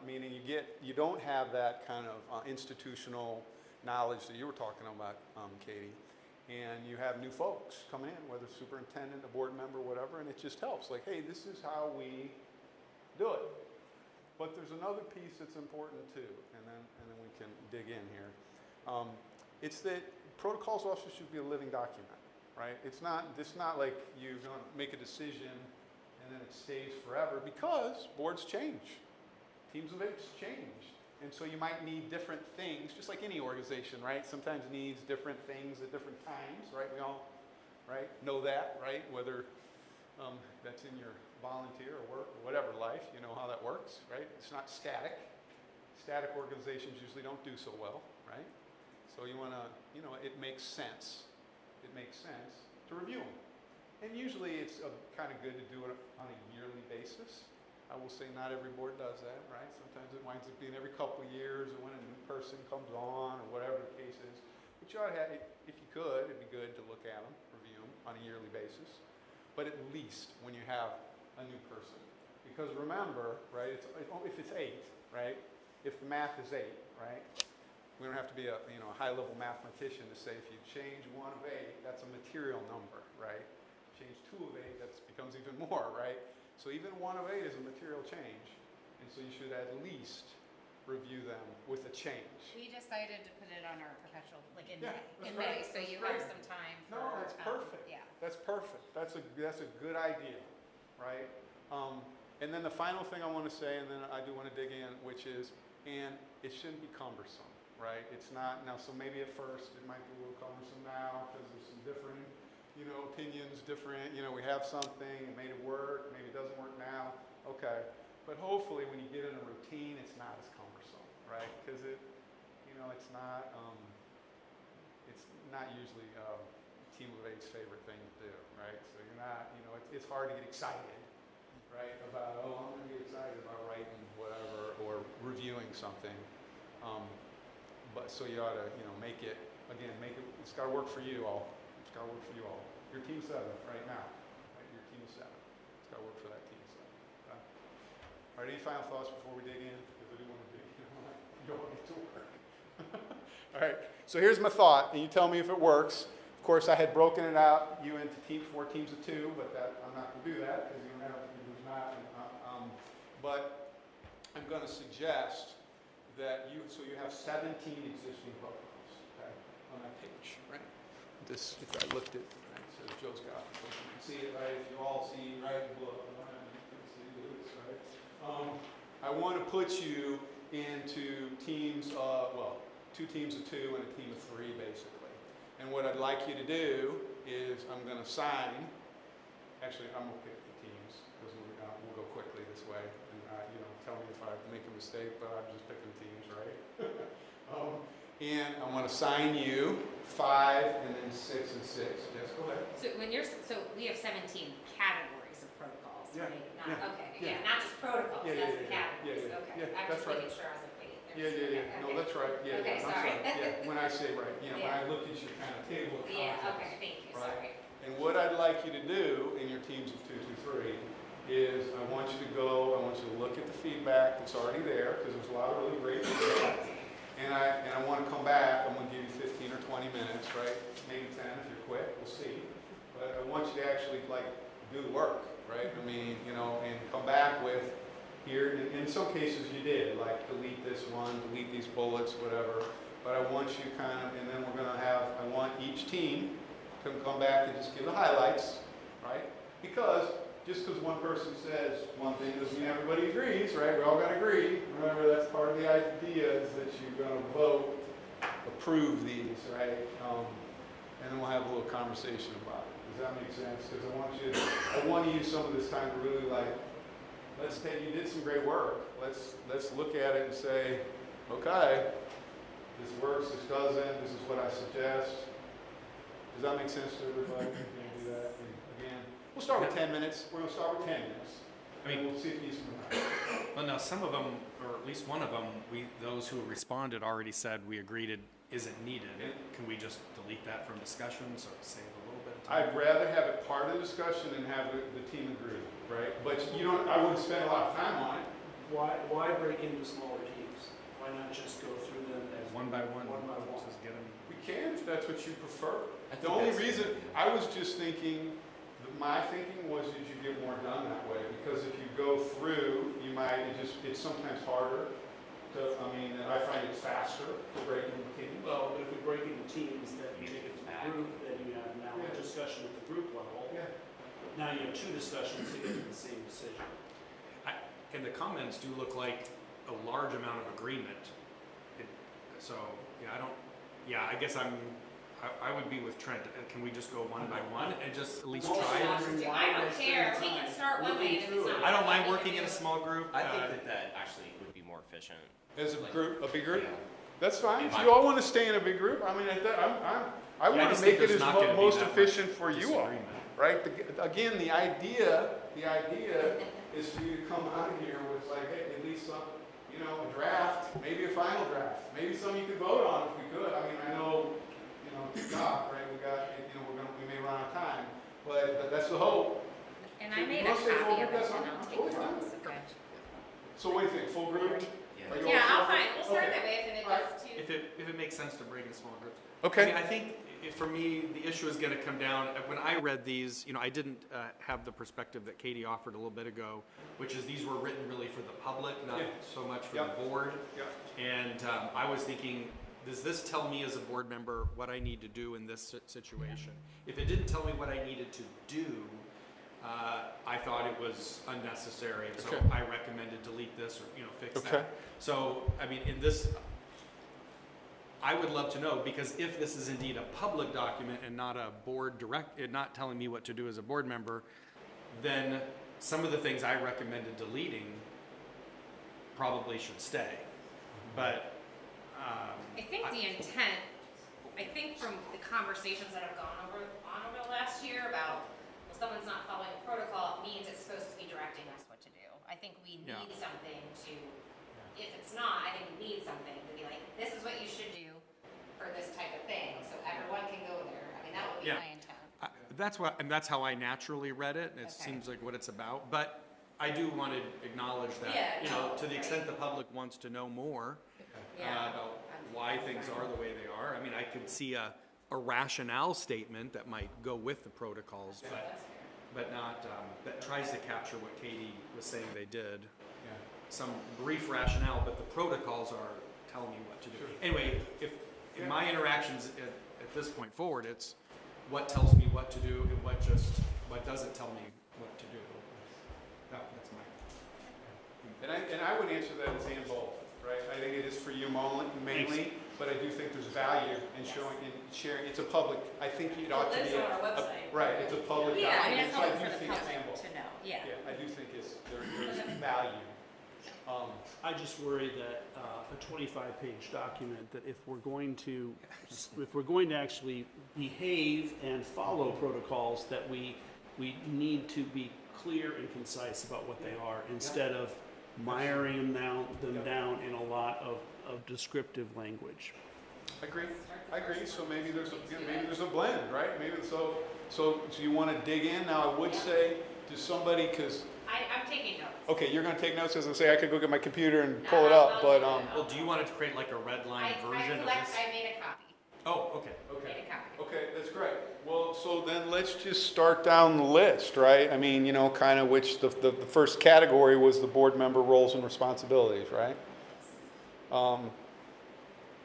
meaning you don't have that kind of institutional knowledge that you were talking about, Katie, and you have new folks coming in, whether superintendent, a board member, whatever, and it just helps. Like, hey, this is how we do it. But there's another piece that's important too, and then we can dig in here. It's that protocols also should be a living document, right? It's not like you're going to make a decision and then it stays forever, because boards change. Teams of 8s change. And so you might need different things, just like any organization, right? Sometimes needs different things at different times, right? We all, right, know that, right? Whether that's in your volunteer or work or whatever life, you know how that works, right? It's not static. Static organizations usually don't do so well, right? So you want to, it makes sense. It makes sense to review them. And usually it's kind of good to do it on a yearly basis. I will say not every board does that, right? Sometimes it winds up being every couple of years or when a new person comes on or whatever the case is. But you ought to have, if you could, it'd be good to look at them, review them on a yearly basis. But at least when you have a new person. Because remember, right, if it's 8, right? If the math is 8, right? We don't have to be a high-level mathematician to say if you change 1 of 8, that's a material number, right? Change 2 of 8, that becomes even more, right? So even 1 of 8 is a material change, and so you should at least review them with a change. We decided to put it on our perpetual, like in that's May, great. so That's you great. have some time for. No, that's perfect. Yeah. That's perfect. That's a good idea, right? And then the final thing I want to say, and then I do want to dig in, which is, and it shouldn't be cumbersome, right? It's not now. So maybe at first it might be a little cumbersome now because there's some different, opinions, different. We have something, it made it work, maybe it doesn't work now. Okay, but hopefully when you get in a routine, it's not as cumbersome, right? Because it's not usually Team of 8's favorite thing to do, right? So you're not, it's hard to get excited, right? About, I'm going to get excited about writing whatever or reviewing something. But so you ought to, make it, it's got to work for you all. It's got to work for you all. Your team 7 right now, right? Your team of 7. It's got to work for that team of 7. Okay? All right, All right, any final thoughts before we dig in? Because I do want to dig in. You don't want to get to work. All right, so here's my thought, and you tell me if it works. Of course, I had broken it out, you into 4 teams of 2, but I'm not going to do that because you don't have who's not. But I'm going to suggest that you have 17 existing protocols, okay, on that page, right? This, if I lift it, right, it says Joe's got it. So you can see it, right? If you all see, right, look, you can see this, right? I want to put you into teams, 2 teams of 2 and a team of 3, basically. And what I'd like you to do is I'm going to sign. Actually, I'm going to pick the teams because we'll go quickly this way. And tell me if I make a mistake, but I'm just picking teams, right? And I'm going to sign you 5 and then 6 and 6. Yes, go ahead. So we have 17 categories of protocols, Yeah, right? yeah, Okay, yeah. not just protocols, Yeah, that's yeah, the yeah, categories, yeah, okay. yeah, I'm that's just right. making sure I was like, wait. Yeah. No, Okay. that's right. Yeah, Okay, I'm sorry. Yeah, when I say right, when Yeah. I look at your kind of table of Yeah, contents. okay, thank you, Right. sorry. And what I'd like you to do in your teams of 2, 2, 3 is I want you to look at the feedback that's already there, because there's a lot of really great feedback. And I want to come back, I'm going to give you 15 or 20 minutes, right? Maybe 10 if you're quick, we'll see. But I want you to actually do the work, right? I mean, and come back with here, in some cases you did, like delete this one, delete these bullets, whatever. But I want you and then I want each team to come back and just give the highlights, right? Just because one person says one thing doesn't mean everybody agrees, right? We all got to agree. Remember, that's part of the idea is that you're going to approve these, right? And then we'll have a little conversation about it. Does that make sense? Because I want to use some of this time to really let's say you did some great work. Let's look at it and say, okay, this works, this doesn't, this is what I suggest. Does that make sense to everybody? Can you do that? And again, we'll start with 10 minutes. We're going to start with 10 minutes. We'll see if you need some time. Well, now, some of them, or at least one of them, those who responded already said we agreed it isn't needed. Can we just delete that from discussion, so save a little bit of time? I'd rather have it part of the discussion and have the team agree, right? But I wouldn't spend a lot of time on it. Why break into smaller teams? Why not just go through them as One by one. One by one. Just get them. We can if that's what you prefer. I The think only that's- reason, I was just thinking, my thinking was that you get more done that way, because if you go through, it's sometimes harder to, I find it's faster to break into teams. Well, but if we break into teams, then you take it to the group, then you have now a discussion at the group level. Yeah. Now you have 2 discussions to get to the same decision. And the comments do look like a large amount of agreement. I guess I would be with Trent. Can we just go one by one and just at least try it? I don't care, we can start one way and if it's not. I don't mind working in a small group. I think that actually would be more efficient. As a group, a big group? Yeah. That's fine. In If my- you all want to stay in a big group, I want to just make think it as there's not gonna be most that much efficient for you all, disagreement. right? Again, the idea is for you to come out of here with hey, at least some, a draft, maybe a final draft, maybe some you could vote on if we could. I know, God, right? We may run out of time, but that's the hope. And I made a Unless they copy forward of it this, and I'm I'll take totally fine notes, with it. okay? So what do you think? Full group? Are you all Yeah, I'll set? find, we'll start Okay. that way if it All right. gets too. If it makes sense to break into small groups. Okay. I think for me, the issue is going to come down, when I read these, I didn't have the perspective that Katie offered a little bit ago, which is these were written really for the public, not Yeah. so much for Yeah. the board. Yeah. And I was thinking, does this tell me as a board member what I need to do in this situation? If it didn't tell me what I needed to do, I thought it was unnecessary, and so Okay. I recommended delete this or, fix Okay. that. So, in this, I would love to know, because if this is indeed a public document and not a board not telling me what to do as a board member, then some of the things I recommended deleting probably should stay. But, I think the intent, from the conversations that have gone over the last year about, well, someone's not following a protocol, it means it's supposed to be directing us what to do. I think we need Yeah. something to, if it's not, I think we need something to be like, this is what you should do for this type of thing, so everyone can go there. That would be Yeah. my intent. that's how I naturally read it, and it Okay. seems like what it's about. But I do want to acknowledge that, Yeah, you know, no, to the right. extent the public wants to know more Yeah. about why things are the way they are. I mean, I could see a rationale statement that might go with the protocols, but not, that tries to capture what Katie was saying they did. Some brief rationale, but the protocols are telling me what to do. Anyway, if in my interactions at this point forward, it's what tells me what to do and what doesn't tell me what to do. That's my. And I would answer that as and both, right? I think it is for you mainly, but I do think there's value in showing and sharing. It's a public. I think it ought to be. It lives on our website. Right. It's a public Yeah, I mean, document. it's So I helpful do for the think it's and public both. to know, yeah. Yeah, I do think there's value. I just worry that a 25-page document, that if we're going to actually behave and follow protocols, that we need to be clear and concise about what they are, instead of miring them down in a lot of descriptive language. I agree. So maybe there's a blend, right? Maybe so you want to dig in. Now I would say to somebody, because I'm taking notes. okay, you're going to take notes, as I say. I could go get my computer and pull it up, but Well, do you want it to create like a red line version of this? I made a copy. Oh, okay. Made a copy. okay, that's great. Well, so then let's just start down the list, right? I mean, you know, kind of which the first category was the board member roles and responsibilities, right?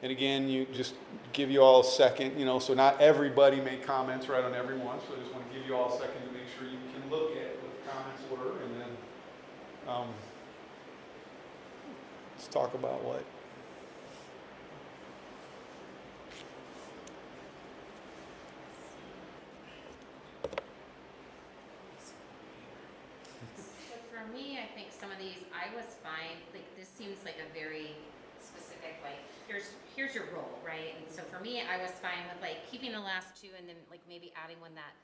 And again, you just give you all a second, you know, so not everybody made comments right on every one, so I just want to give you all a second to make sure you can look at what the comments were, and then let's talk about what. So for me, I think some of these, I was fine, like, this seems like a very specific, like, here's your role, right? And so for me, I was fine with like keeping the last two and then like maybe adding one that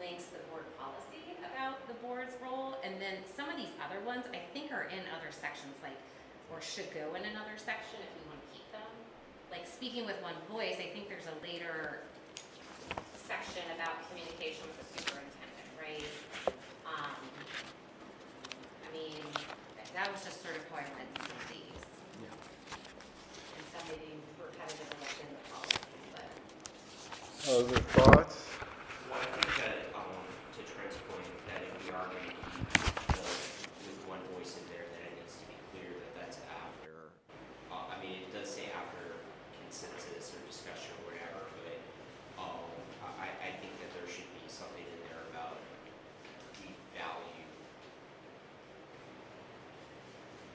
links the board policy about the board's role. And then some of these other ones, I think are in other sections, like, or should go in another section if you want to keep them. Like speaking with one voice, I think there's a later section about communication with the superintendent, right? I mean, that was just sort of how I read some of these. And some maybe repetitive enough in the policy, but. Other thoughts? Well, I think that, to Trent's point, that if we are going to keep with one voice in there, then it needs to be clear that that's after, I mean, it does say after consensus or discussion or whatever, but I think that there should be something in there about we value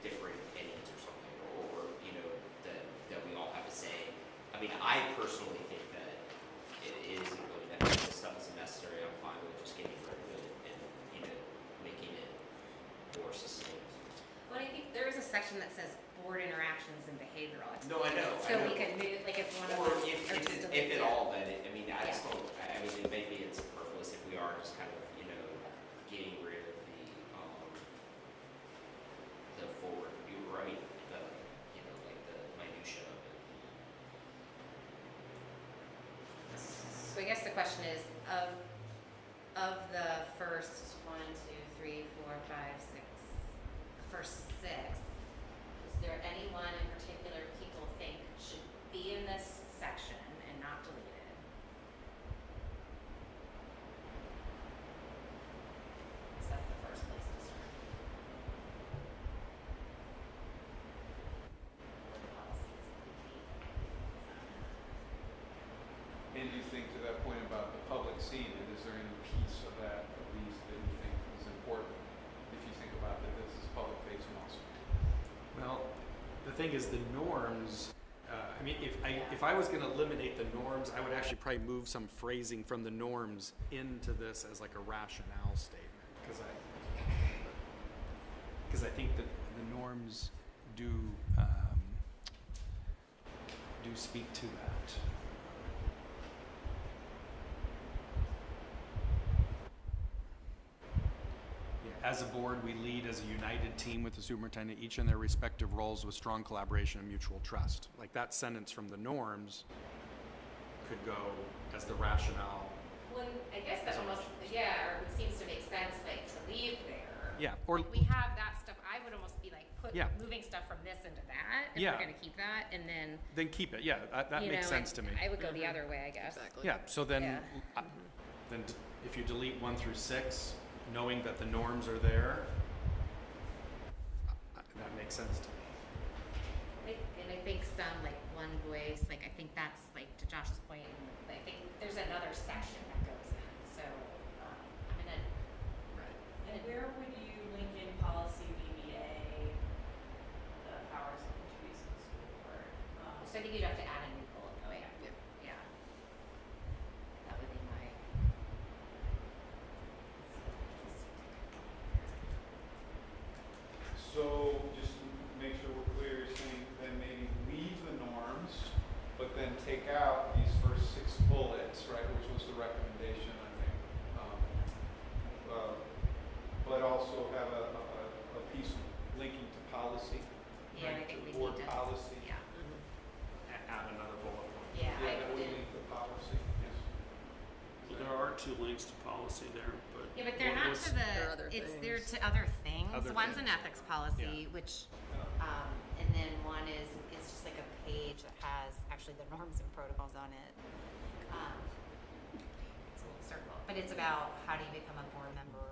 different opinions or something, or you know, that we all have a say. I mean, I personally think that it isn't really that much. This stuff isn't necessary. I'm fine with just getting rid of it and, you know, making it more succinct. Well, I think there is a section that says board interactions and behavioral. No, I know. So we could move, like if one of Or them. if at all, then I mean, I just Yeah. don't. I mean, maybe it's superfluous if we are just kind of, you know, getting rid of the forward view, or I mean, the, you know, like the minutia of it. So I guess the question is, of the first 1, 2, 3, 4, 5, 6, first 6, is there anyone in particular people think should be in this section and not deleted? So that's the first place to start. Board policies complete. And you think to that point about the public seeing it, is there any piece of that, of these, that you think is important? If you think about that this is public facing also. Well, the thing is, the norms. I mean, if I was going to eliminate the norms, I would actually probably move some phrasing from the norms into this as like a rationale statement, because I think that the norms do speak to that. As a board, we lead as a united team with the superintendent, each in their respective roles with strong collaboration and mutual trust. Like that sentence from the norms could go as the rationale. Well, I guess that almost, yeah, or it seems to make sense, like, to leave there, Yeah, or, Like, we have that stuff, I would almost be like, Yeah. moving stuff from this into that, if Yeah. we're gonna keep that, and then, then keep it, yeah, that you makes know, sense to and me. I would go the other way, I guess. Exactly. Yeah, so then, Yeah. then if you delete 1 through 6, knowing that the norms are there, that makes sense to me. And I think some, like, one voice, like, I think that's, like, to Josh's point, I think there's another section that goes in, so, I'm gonna. And where would you link in policy BBA, the powers and duties of the school board? So I think you'd have to add a new bullet point. Yeah. Yeah. That would be my. So just to make sure we're clear, you're saying then maybe leave the norms, but then take out these first 6 bullets, right, which was the recommendation, I think. But also have a piece linking to policy. Yeah, right, I think to we board need to. policy. Yeah. Add another bullet point. Yeah, Yeah, I that would. would link the policy, yes. Well, there are 2 links to policy there, but. Yeah, but they're what not was- to There are other the, it's, they're things. to other things. Other One's an things. ethics policy, which, and then one is just like a page that has actually the norms and protocols on it. It's a little circle, but it's about how do you become a board member?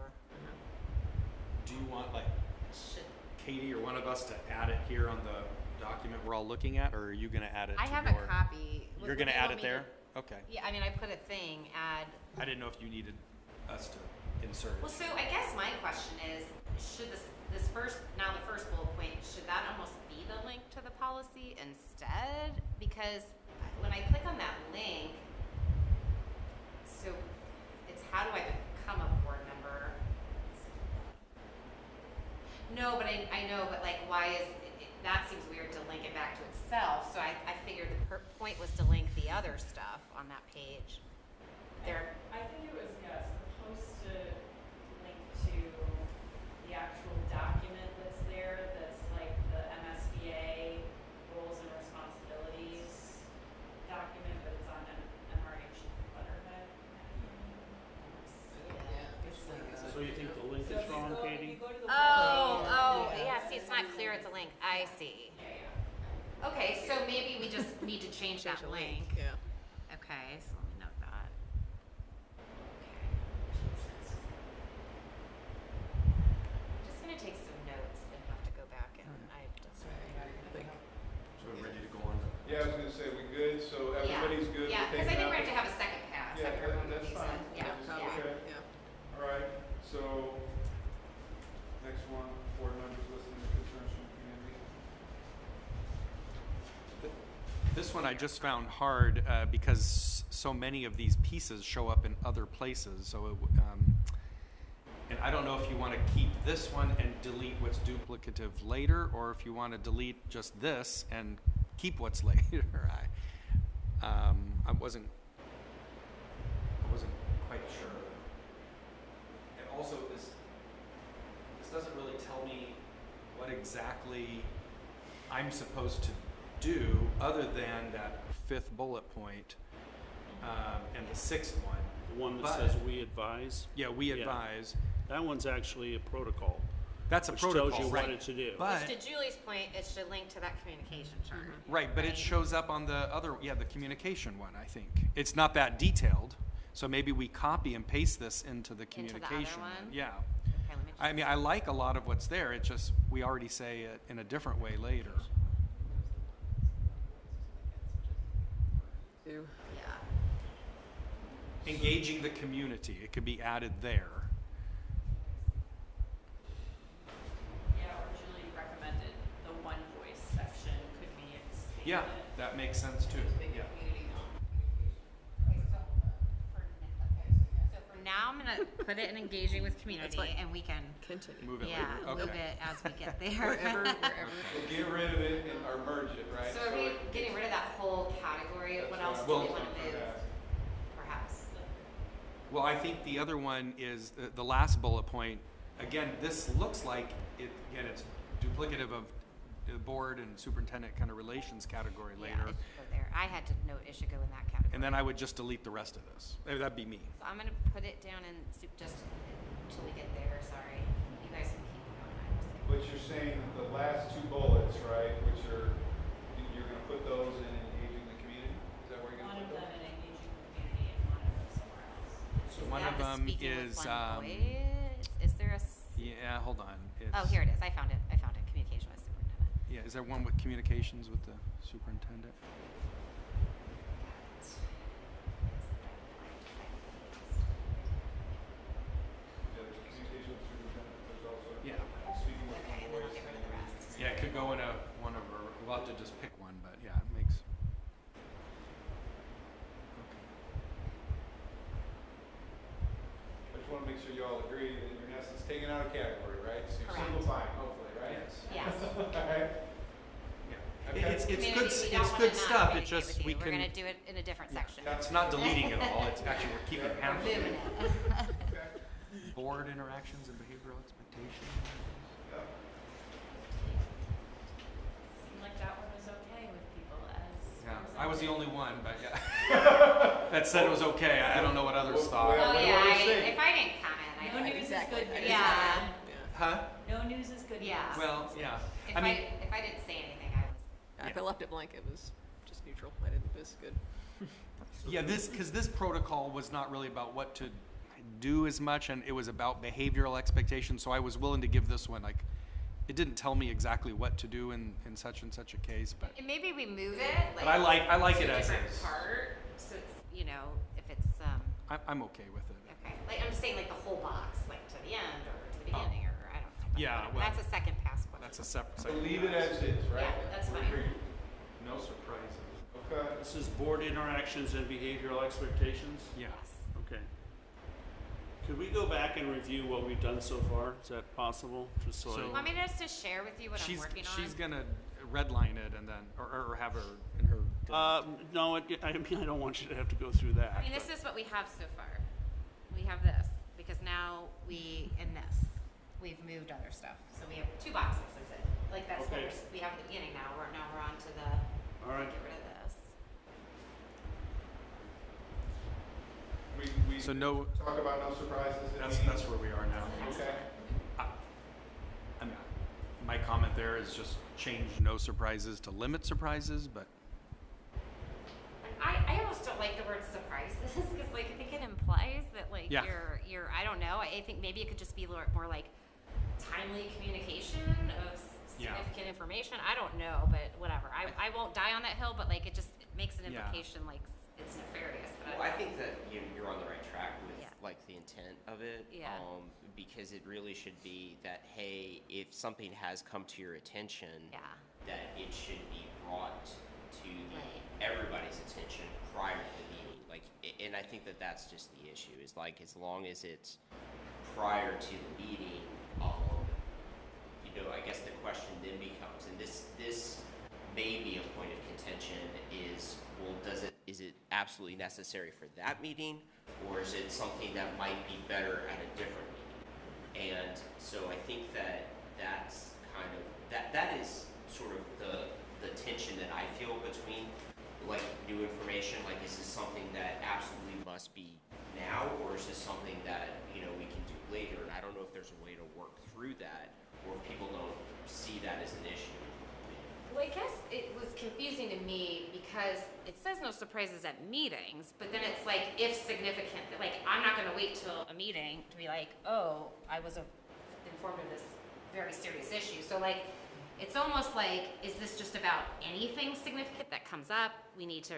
Do you want, like, Should, Katie or one of us to add it here on the document we're all looking at, or are you gonna add it to I your? have a copy. Would- You're would gonna you add want it me to- there? Okay. Yeah, I mean, I put a thing, add. I didn't know if you needed us to insert Well, it. so I guess my question is, should this first, now the first bullet point, should that almost be the link to the policy instead? Because when I click on that link, so it's how do I become a board member? No, but I know, but like, why is, that seems weird to link it back to itself, so I figured the point was to link the other stuff on that page. There, I think it was, supposed to link to the actual document that's there, that's like the MSBA roles and responsibilities document, but it's on MRH letterhead. So you think the link is wrong, Katie? oh, yeah, see, it's not clear it's a link, I see. Okay, so maybe we just need to change that Change the link. Yeah. Okay, so let me note that. Just gonna take some notes and have to go back and I just. I think. So we're ready to go on. Yeah, I was gonna say, we good, so everybody's good? Yeah, We're because I taking think we're out- going to have a second pass Yeah, after everyone that's reviews fine. it. Yeah, Probably, Okay. yeah. All right, so, next one, board members listening to concerns from the community. This one I just found hard because so many of these pieces show up in other places. So, and I don't know if you want to keep this one and delete what's duplicative later, or if you want to delete just this and keep what's later. I wasn't quite sure. And also, this doesn't really tell me what exactly I'm supposed to do other than that 5th bullet point, and the 6th one. The one that But- says we advise, Yeah, we Yeah. advise. that one's actually a protocol, That's a which protocol, tells you right? what it's to do. But To Julie's point, it should link to that communication chart. right, but it Right. shows up on the other, the communication one. I think it's not that detailed, so maybe we copy and paste this into the Into the other communication one? Yeah. Okay, let me just. I mean, I like a lot of what's there. It's just we already say it in a different way later. Do. Yeah. Engaging the community. It could be added there. Yeah, or Julie recommended the one voice section could be expanded. Yeah, that makes sense too. Yeah. Okay, so for now, I'm gonna put it in engaging with community, fine. and we can, Continue. Move it yeah, later. move Okay. it as we get there. Wherever. So get rid of it and, or merge it, right? So are we getting rid of that whole category? What else do we Well- want to move? Perhaps. Well, I think the other one is the last bullet point. Again, this looks like it. Again, it's duplicative of the board and superintendent kind of relations category Yeah, later. it should go there. I had to note it should go in that category. And then I would just delete the rest of this. That'd be me. So I'm gonna put it down in just until we get there. Sorry, you guys can keep going. But you're saying that the last two bullets, right, which are, you're gonna put those in engaging the community? Is that where you're One gonna of put them those? in engaging the community and one of them somewhere else. So one of That the them speaking with is, one voice? Is there a? yeah, hold on. Oh, here it is. I found it. Communication with superintendent. Yeah, is there one with communications with the superintendent? Yeah, the communication with superintendent, there's also Yeah. speaking with Okay, and then one I'll voice. get rid of the rest. Yeah, it could go in one of our, we'll have to just pick one, but yeah, it makes. I just wanna make sure you all agree that you're in essence taking out a category, right? So you're Correct. simplifying, hopefully, right? Yes. Alright. Yeah. It's good, Community, we don't it's wanna good not stuff, communicate it's just, with you. we We're gonna can, do it in a different section. it's not deleting it all, it's actually, we're keeping We're half of moving it. it. Board interactions and behavioral expectations. Seemed like that one was okay with people as. Yeah, presented. I was the only one, but yeah. That said it was okay, I don't know what others thought. Oh, What do yeah, I say? if I didn't comment, I No would. news Exactly. is good news. Yeah. Huh? No news is good news. Yeah. Well, yeah, If I mean, if I didn't say anything, I was. If I left it blank, it was just neutral. I didn't, it was good. yeah, because this protocol was not really about what to do as much, and it was about behavioral expectations, so I was willing to give this one, like, it didn't tell me exactly what to do in such and such a case, but, And maybe we move it, like. but I like to it a as different is. part, so it's, you know, if it's, I'm okay with it. okay, like, I'm just saying like the whole box, like to the end, or to the Oh. beginning, or I don't know. Yeah, Whatever. well, That's a second pass question. That's a separate. So leave it as is, right? Yeah, that's We fine. agree. No surprises. Okay. This is board interactions and behavioral expectations? Yeah. Yes. Okay. Could we go back and review what we've done so far? Is that possible? Just so So- Want me just to share with you what I'm working on? She's gonna redline it and then, or have her in her. No, I mean, I don't want you to have to go through that. I mean, this is what we have so far. We have this, because now in this, we've moved other stuff. So we have 2 boxes, that's it. Like, that's what Okay. we have at the beginning now, now we're on to the, All right. get rid of this. We So no, talk about no surprises. in that's meetings? where we are now. Okay. I mean, my comment there is just change no surprises to limit surprises, but I almost don't like the word surprises, because like, I think it implies that like, Yeah. you're, I don't know, I think maybe it could just be more like timely communication of Yeah. significant information. I don't know, but whatever. I won't die on that hill, but like, it makes an Yeah. implication like it's nefarious, but Well, I think that you're on the right track with Yeah. like the intent of it. Yeah. Because it really should be that, hey, if something has come to your attention, yeah, that it should be brought to Right. everybody's attention prior to the meeting. Like, and I think that that's just the issue, is like, as long as it's prior to the meeting, you know, I guess the question then becomes, and this may be a point of contention, is, well, is it absolutely necessary for that meeting, or is it something that might be better at a different meeting? And so I think that that's kind of, that is sort of the tension that I feel between, like, new information, like, is this something that absolutely must be now, or is this something that, you know, we can do later? And I don't know if there's a way to work through that, or if people don't see that as an issue. Well, I guess it was confusing to me because it says no surprises at meetings, but then it's like, if significant, like, I'm not gonna wait till a meeting to be like, oh, I was informed of this very serious issue. So like, it's almost like, is this just about anything significant that comes up? We need to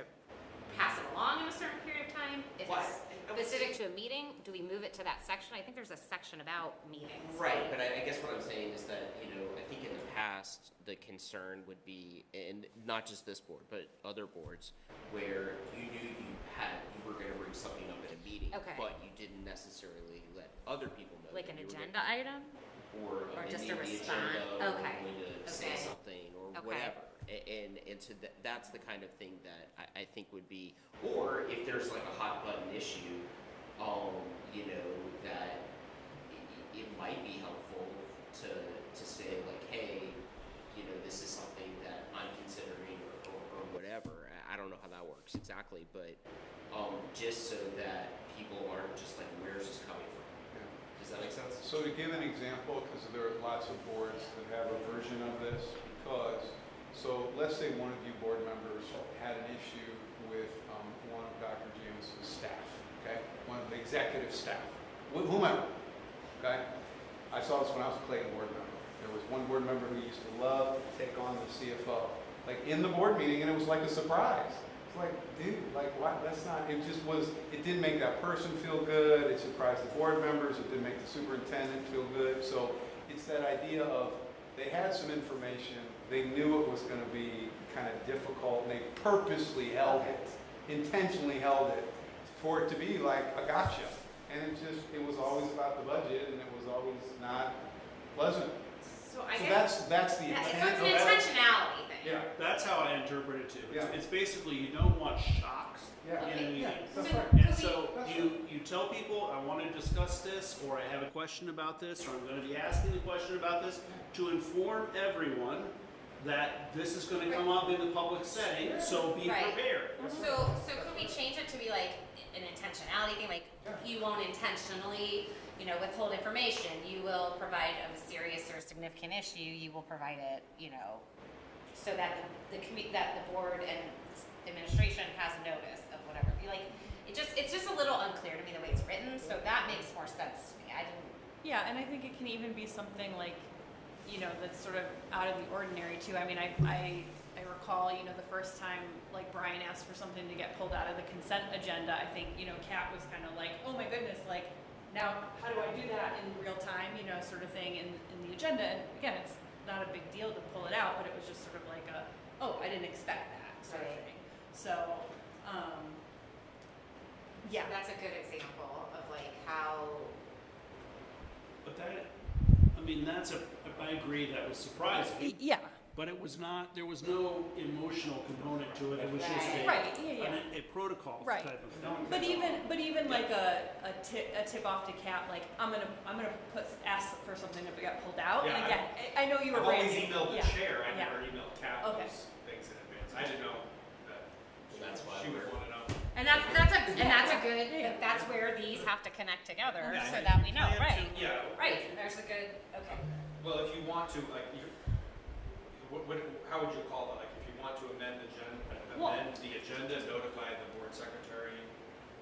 pass it along in a certain period of time? If Well, it's specific to a meeting, do we move it to that section? I think there's a section about meetings. Right, but I guess what I'm saying is that, you know, I think in the past, the concern would be, and not just this board, but other boards, where you knew you were gonna bring something up at a meeting, Okay. but you didn't necessarily let other people know. Like that an you were agenda item? Or just a amending the response? agenda, or Okay. going to say Okay. something, or Okay. whatever. And so that's the kind of thing that I think would be, or if there's like a hot button issue, you know, that it might be helpful to say like, hey, you know, this is something that I'm considering, or whatever. I don't know how that works exactly, but just so that people aren't just like, where's this coming from? Does Does that make sense? So to give an example, because there are lots of boards that have a version of this, so let's say one of you board members had an issue with one of Dr. James's staff, okay? One of the executive staff, whomever, okay? I saw this when I was a Clayton board member. There was one board member who used to love to take on the CFO, like in the board meeting, and it was like a surprise. It's like, dude, like what? That's not, it just was, it didn't make that person feel good. It surprised the board members. It didn't make the superintendent feel good. So it's that idea of they had some information. They knew it was going to be kind of difficult, and they purposely held it, intentionally held it, for it to be like a gotcha. And it was always about the budget, and it was always not pleasant. So I So guess. that's the Yeah, intent. so it's an intentionality thing. Yeah. That's how I interpret it too. Yeah. It's basically you don't want shocks Yeah. in a Okay. meeting. Yeah, that's So- right. And Could so That's you tell people, I want to discuss this, or I have a question about this, or I'm going to be asking a question about this, to inform everyone that this is going to come up in the public setting, so be Right. prepared. So could we change it to be like an intentionality thing, like you won't intentionally, withhold information, you will provide of a serious or significant issue, you will provide it, so that that the board and administration has notice of whatever, it's just a little unclear to me the way it's written, so that makes more sense to me, I didn't. Yeah, and I think it can even be something like, that's sort of out of the ordinary too. I mean, I recall, the first time like Brian asked for something to get pulled out of the consent agenda, I think, Kat was kind of like, oh my goodness, like now how do I do that in real time, sort of thing in the agenda. And again, it's not a big deal to pull it out, but it was just sort of like oh, I didn't expect that sort of thing. So, yeah. So that's a good example of like how. But I agree, that was surprising. Yeah. But it was not, there was no emotional component to it. It was just Right, yeah. a protocol Right. type of thing. But even like a tip off to Kat, like I'm gonna ask for something that got pulled out. Yeah, And again, I know you were I've always raising. emailed the yeah, chair, I yeah. never emailed Kat Okay. those things in advance. I didn't know that That's why she would we're- want to know. And that's a good, that's where these have to connect together, Yeah, so and that if we you know, plan right? to- Yeah. Right, there's a good, okay. Well, if you want to, like, how would you call that? Like, if you want to amend the agenda, notify the board secretary,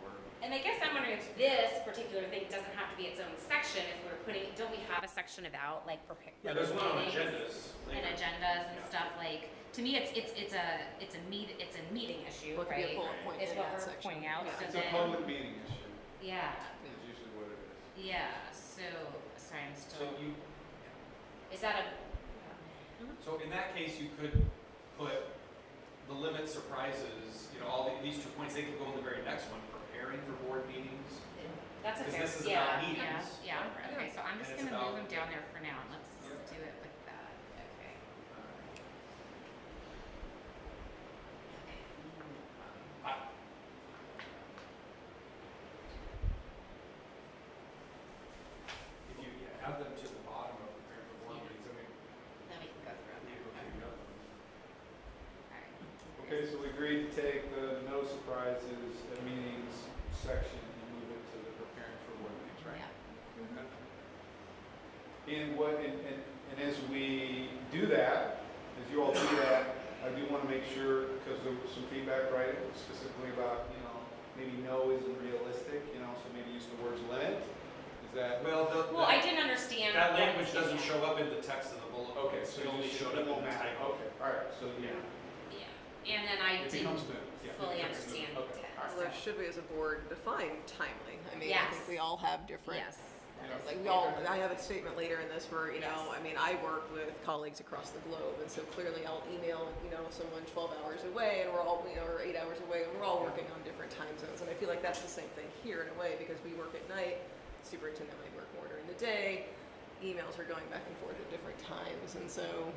or? And I guess I'm wondering if this particular thing doesn't have to be its own section, if we're don't we have a section about like prepare? Yeah, there's one on meetings agendas. And later. agendas and Yeah. stuff, like, to me, it's a meeting issue, Well, it could be a right? bullet point Is in what that we're section. pointing out, Yeah. so It's a then, public meeting issue, yeah, is usually what it is. yeah, sorry, I'm So still, you, is that a, so in that case, you could put the limit surprises, these 2 points, they could go in the very next one, preparing for board meetings. that's a Because fair, this is yeah, about meetings. yeah, okay, so I'm just And it's gonna move about- them down there for now, and let's Yeah. do it like that, okay. If you add them to the bottom of preparing for board meetings, I mean, Then we can go through you them. go through the other ones. Alright. Okay, so we agreed to take the no surprises at meetings section and move it to the preparing for board meetings, right? Yeah. And as we do that, as you all do that, I do want to make sure, because there was some feedback, right, specifically about, maybe no isn't realistic, so maybe use the words limit. Is that? Well, I didn't understand. that what language was in doesn't there. show up in the text of the bullet Okay, points. so It only just- showed up in won't the matter. typo. Okay, all right, so yeah. Yeah, and then I It didn't becomes moot. Yeah, fully it becomes understand moot. the Okay, text. all Well, right. should we as a board define timely? I mean, I Yes. think we all have different. Yes. that Yeah. is Like clear. I have a statement later in this where, Yes. I mean, I work with colleagues across the globe, and so clearly I'll email, someone 12 hours away, and we're all, or 8 hours away, and we're all working on different time zones. And I feel like that's the same thing here in a way, because we work at night, superintendent might work more during the day, emails are going back and forth at different times, and so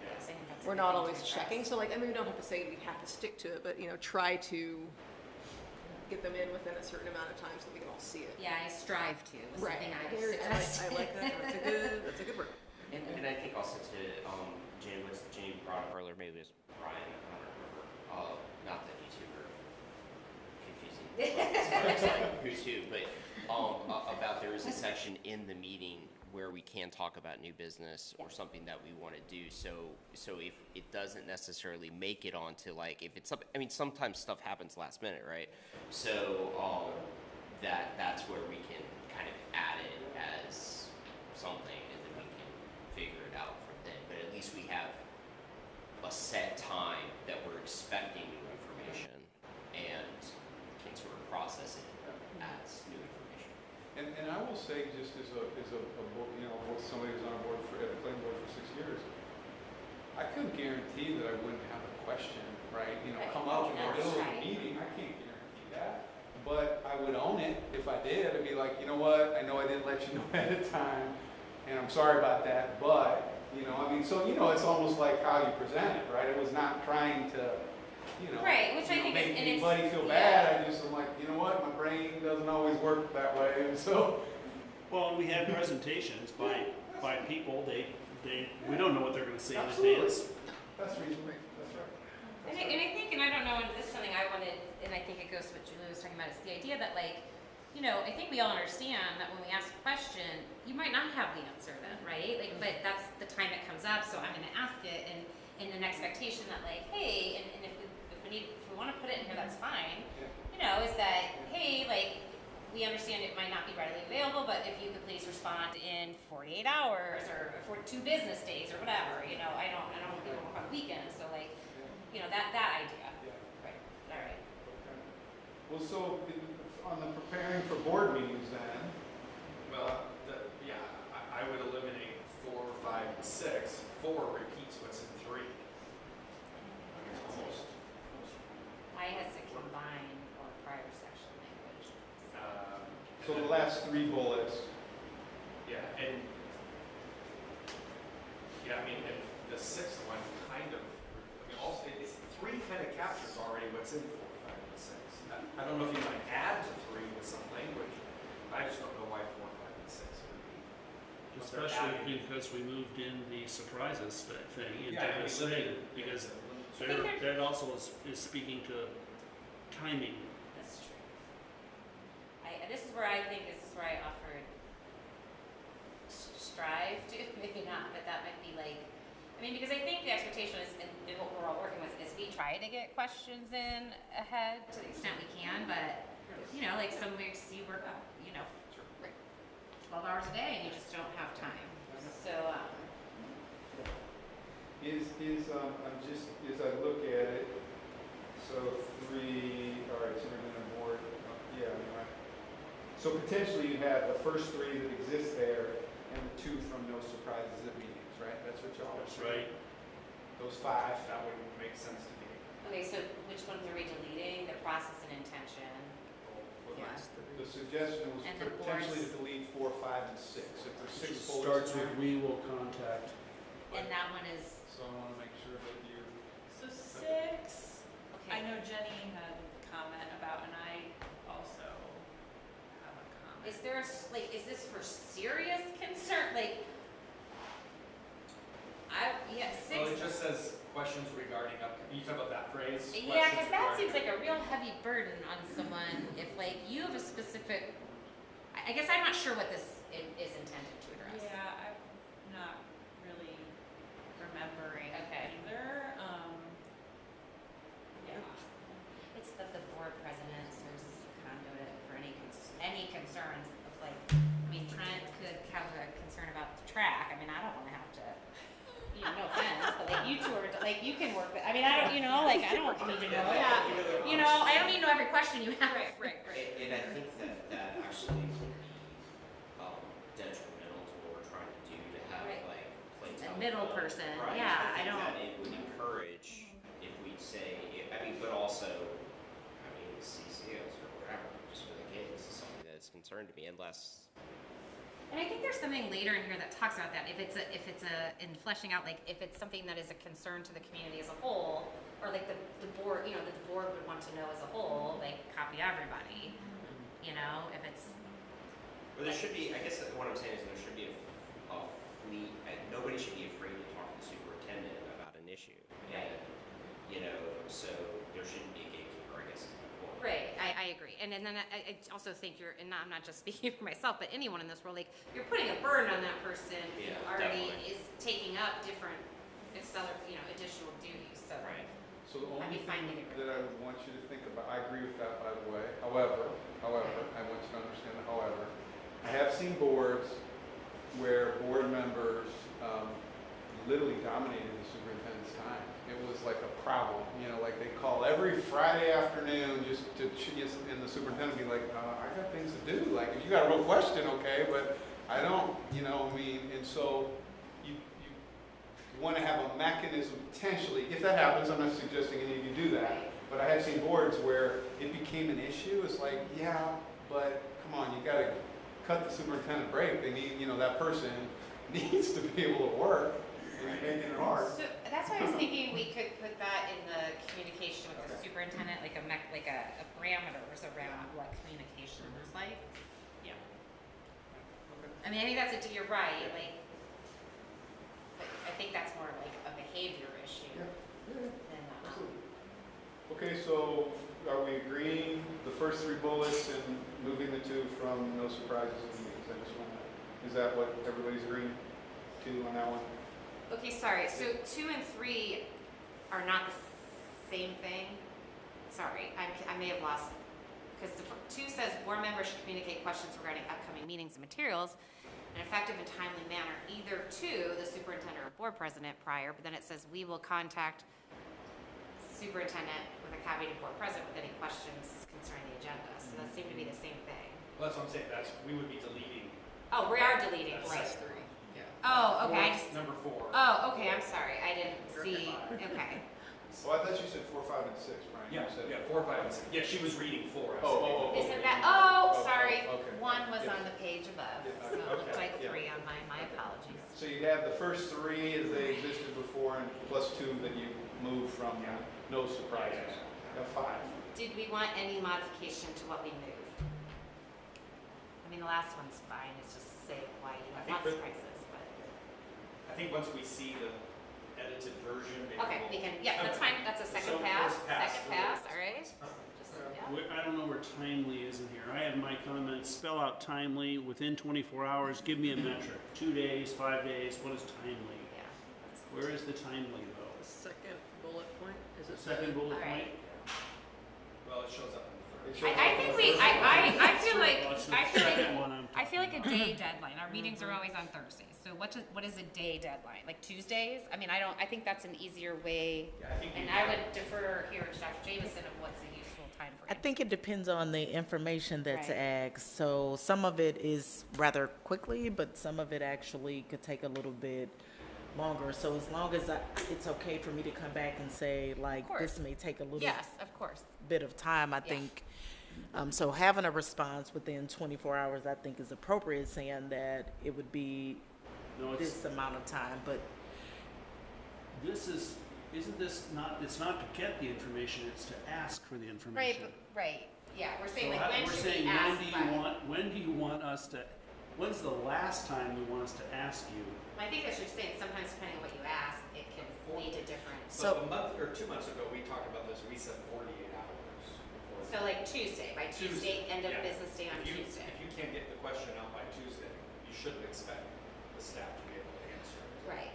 Yes, I think that's a we're good not thing to always address. checking. So like, I mean, we don't have to say we have to stick to it, but, try to get them in within a certain amount of time so that we can all see it. Yeah, I strive to, is Right. something I I suggest. like that. That's a good word. And I think also to, Jane brought up earlier, maybe it was Brian, I don't remember, not that you two were confusing as far as like who's who, but about there is a section in the meeting where we can talk about new business or something that we want to do. So if it doesn't necessarily make it onto like if it's I mean sometimes stuff happens last minute, right? So that's where we can kind of add it as something, and then we can figure it out from then. But at least we have a set time that we're expecting new information and can sort of process it as new information. And I will say, just as a you know, with somebody who's on a board at the planning board for 6 years, I couldn't guarantee that I wouldn't have a question, right? You know, come up in the middle of the meeting. I can't guarantee that. But I would own it if I did. I'd be like, you know what? I know I didn't let you know ahead of time, and I'm sorry about that. But, you know, I mean, so, you know, it's almost like how you present it, right? It was not trying to, you know, Right, which I think make is, and anybody feel bad. I just am like, you know what? My brain doesn't always work that way, and so. Well, we had presentations by people, we don't know what they're gonna say in Absolutely. advance. That's reasonable. That's right. And I think, and I don't know, and this is something I wanted, and I think it goes to what Julie was talking about, is the idea that like, you know, I think we all understand that when we ask a question, you might not have the answer then, right? Like, but that's the time it comes up, so I'm gonna ask it, and in an expectation that like, hey, and if we wanna put it in here, that's fine. You know, is that, hey, like, we understand it might not be readily available, but if you could please respond in 48 hours or for 2 business days or whatever, you know, I don't want people to work on weekends, so like, you know, that idea. Right, all right. Well, so on the preparing for board meetings then, Well, I would eliminate 4, 5, and 6. 4 repeats what's in 3. I mean, almost. I had to combine or prior section language. so the last 3 bullets. Yeah, and I mean, and the 6th one kind of, I mean, also it's 3 kind of captures already what's in 4, 5, and 6. I don't know if you might add to 3 with some language. I just don't know why 4, 5, and 6 would be. Especially because we moved in the surprises thing and Yeah, that was we saying, limited- because think that also is speaking to timing. That's true. This is where I think, this is where I offered strive to, maybe not, but that might be like, I mean, because I think the expectation is, and what we're all working with, is we try to get questions in ahead to the extent we can, but, you know, like some weeks you work up, you know, 12 hours a day and you just don't have time. So, I'm just, as I look at it, so 3, all right, so we're going to board, yeah, I mean, right. So potentially you have the first 3 that exist there and the 2 from no surprises at meetings, right? That's what y'all are That's saying? right. Those 5. That would make sense to me. okay, so which ones are we deleting? The process and intention. What Yeah. lines? The suggestion was And the potentially to boards. delete 4, 5, and 6. If there's 6 It bullets starts in with, there. we will contact. And that one is, So I want to make sure that you. So 6, okay. I know Jenny had a comment about, and I also have a comment. Is there a, is this for serious concern? Like, yeah, 6. Well, it just says questions regarding you talk about that phrase? Yeah, because Questions that regarding- seems like a real heavy burden on someone if like you have a specific, I guess I'm not sure what this is intended to address. Yeah, I'm not really remembering Okay. either. Yeah. It's that the board president serves as a conduit for any concerns of like, I mean, Trent could have a concern about the track. I mean, I don't want to have to, you know, no offense, but like you two are, like you can work with, I mean, I don't, you know, like I don't need to know. You know, I don't need to know every question you have. Right. And I think that actually detrimental to what we're trying to do to have Right. like play A middle person, Right. yeah, I think don't. that it would encourage if we say, I mean, but also, I mean, CCOs or whatever, just for the kids, is something that's concerned to me, unless. And I think there's something later in here that talks about that. If it's in fleshing out, like if it's something that is a concern to the community as a whole, or like the board, you know, that the board would want to know as a whole, like copy everybody. You know, if it's. But there should be, I guess what I'm saying is there should be a fleet, nobody should be afraid to talk to the superintendent about an issue. Right. And, you know, so there shouldn't be a gatekeeper, I guess is my point. Right, I and then I also think you're, and I'm not just speaking for myself, but anyone in this world, like, you're putting a burden on that person who Yeah, already definitely. is taking up different, it's other, additional duties, so. Right. So the I'd only be fine thing getting rid that I would want you to think about, I agree with that, by the way. However, I want you to understand the however. I have seen boards where board members literally dominated the superintendent's time. It was like a problem, like they call every Friday afternoon just to, and the superintendent would be like, I got things to do. Like, if you got a real question, okay, but I don't, and so you want to have a mechanism potentially, if that happens, I'm not suggesting any of you do that, but I have seen boards where it became an issue. It's like, yeah, but come on, you got to cut the superintendent break. They need, that person needs to be able to work and hard. So that's why I was thinking we could put that in the communication with the superintendent, like a parameters around what communication is like. Yeah. I mean, I think that's you're right, like, but I think that's more like a behavior issue than, Okay, so are we agreeing the first 3 bullets and moving the 2 from no surprises in meetings? Is that what everybody's agreeing to on that one? Okay, sorry, so 2 and 3 are not the same thing? Sorry, I may have lost, because 2 says board members should communicate questions regarding upcoming meetings and materials in an effective and timely manner, either to the superintendent or board president prior, but then it says we will contact superintendent with a copy to board president with any questions concerning the agenda, so that seemed to be the same thing. Well, that's what I'm saying, we would be deleting. Oh, we are deleting, That's right. 3. Yeah. Oh, okay, I just, Number 4. oh, okay, I'm sorry, I didn't see, okay. Oh, I thought you said 4, 5, and 6, Brian. Yeah, You said 4, 5, and 6. Yeah, she was reading 4. Isn't that, oh, Oh, sorry, okay. 1 was Yeah. on the page above, Yeah, so it looked okay, like yeah. 3 on my apologies. So you have the first 3 as they existed before, and plus 2 that you moved from no surprises. You have 5. Did we want any modification to what we moved? I mean, the last one's fine, it's just say why you I have think lots of prices, but, I think once we see the edited version, maybe okay, we we'll- can, yeah, that's fine, that's a second So, pass, first pass second through. pass, all right? Just, yeah. I don't know where timely is in here. I have my comments, spell out timely, within 24 hours, give me a metric. 2 days, 5 days, what is timely? Yeah, that's Where is the timely though? The second bullet point, is it? Second bullet All right. point? Well, it shows up in the 3rd. I think I feel like, Well, it's the I feel like, second one I'm I feel like a talking day deadline, our meetings are always on Thursdays, so what is a day deadline, like Tuesdays? I mean, I think that's an easier way, Yeah, I think and we- I would defer here to Dr. Jameson of what's a useful time I frame. think it depends on the information that's Right. asked. So some of it is rather quickly, but some of it actually could take a little bit longer. So as long as it's okay for me to come back and say, like, course. this may take a little Yes, of course. bit of time, I think. So having a response within 24 hours, I think is appropriate, saying that it would be No, this amount of time, but isn't this not, it's not to get the information, it's to ask for the Right, information. right, yeah, we're So saying like, when we're should saying, we ask by? when do you want us to, when's the last time we want us to ask you? I think as you're saying, sometimes depending on what you ask, it can lead to different, So So- a month or 2 months ago, we talked about this, we said 48 hours. before so like Tuesday, by Tuesday, end of yeah. business day on If you- Tuesday. If you can't get the question out by Tuesday, you shouldn't expect the staff to be able to answer it. Right,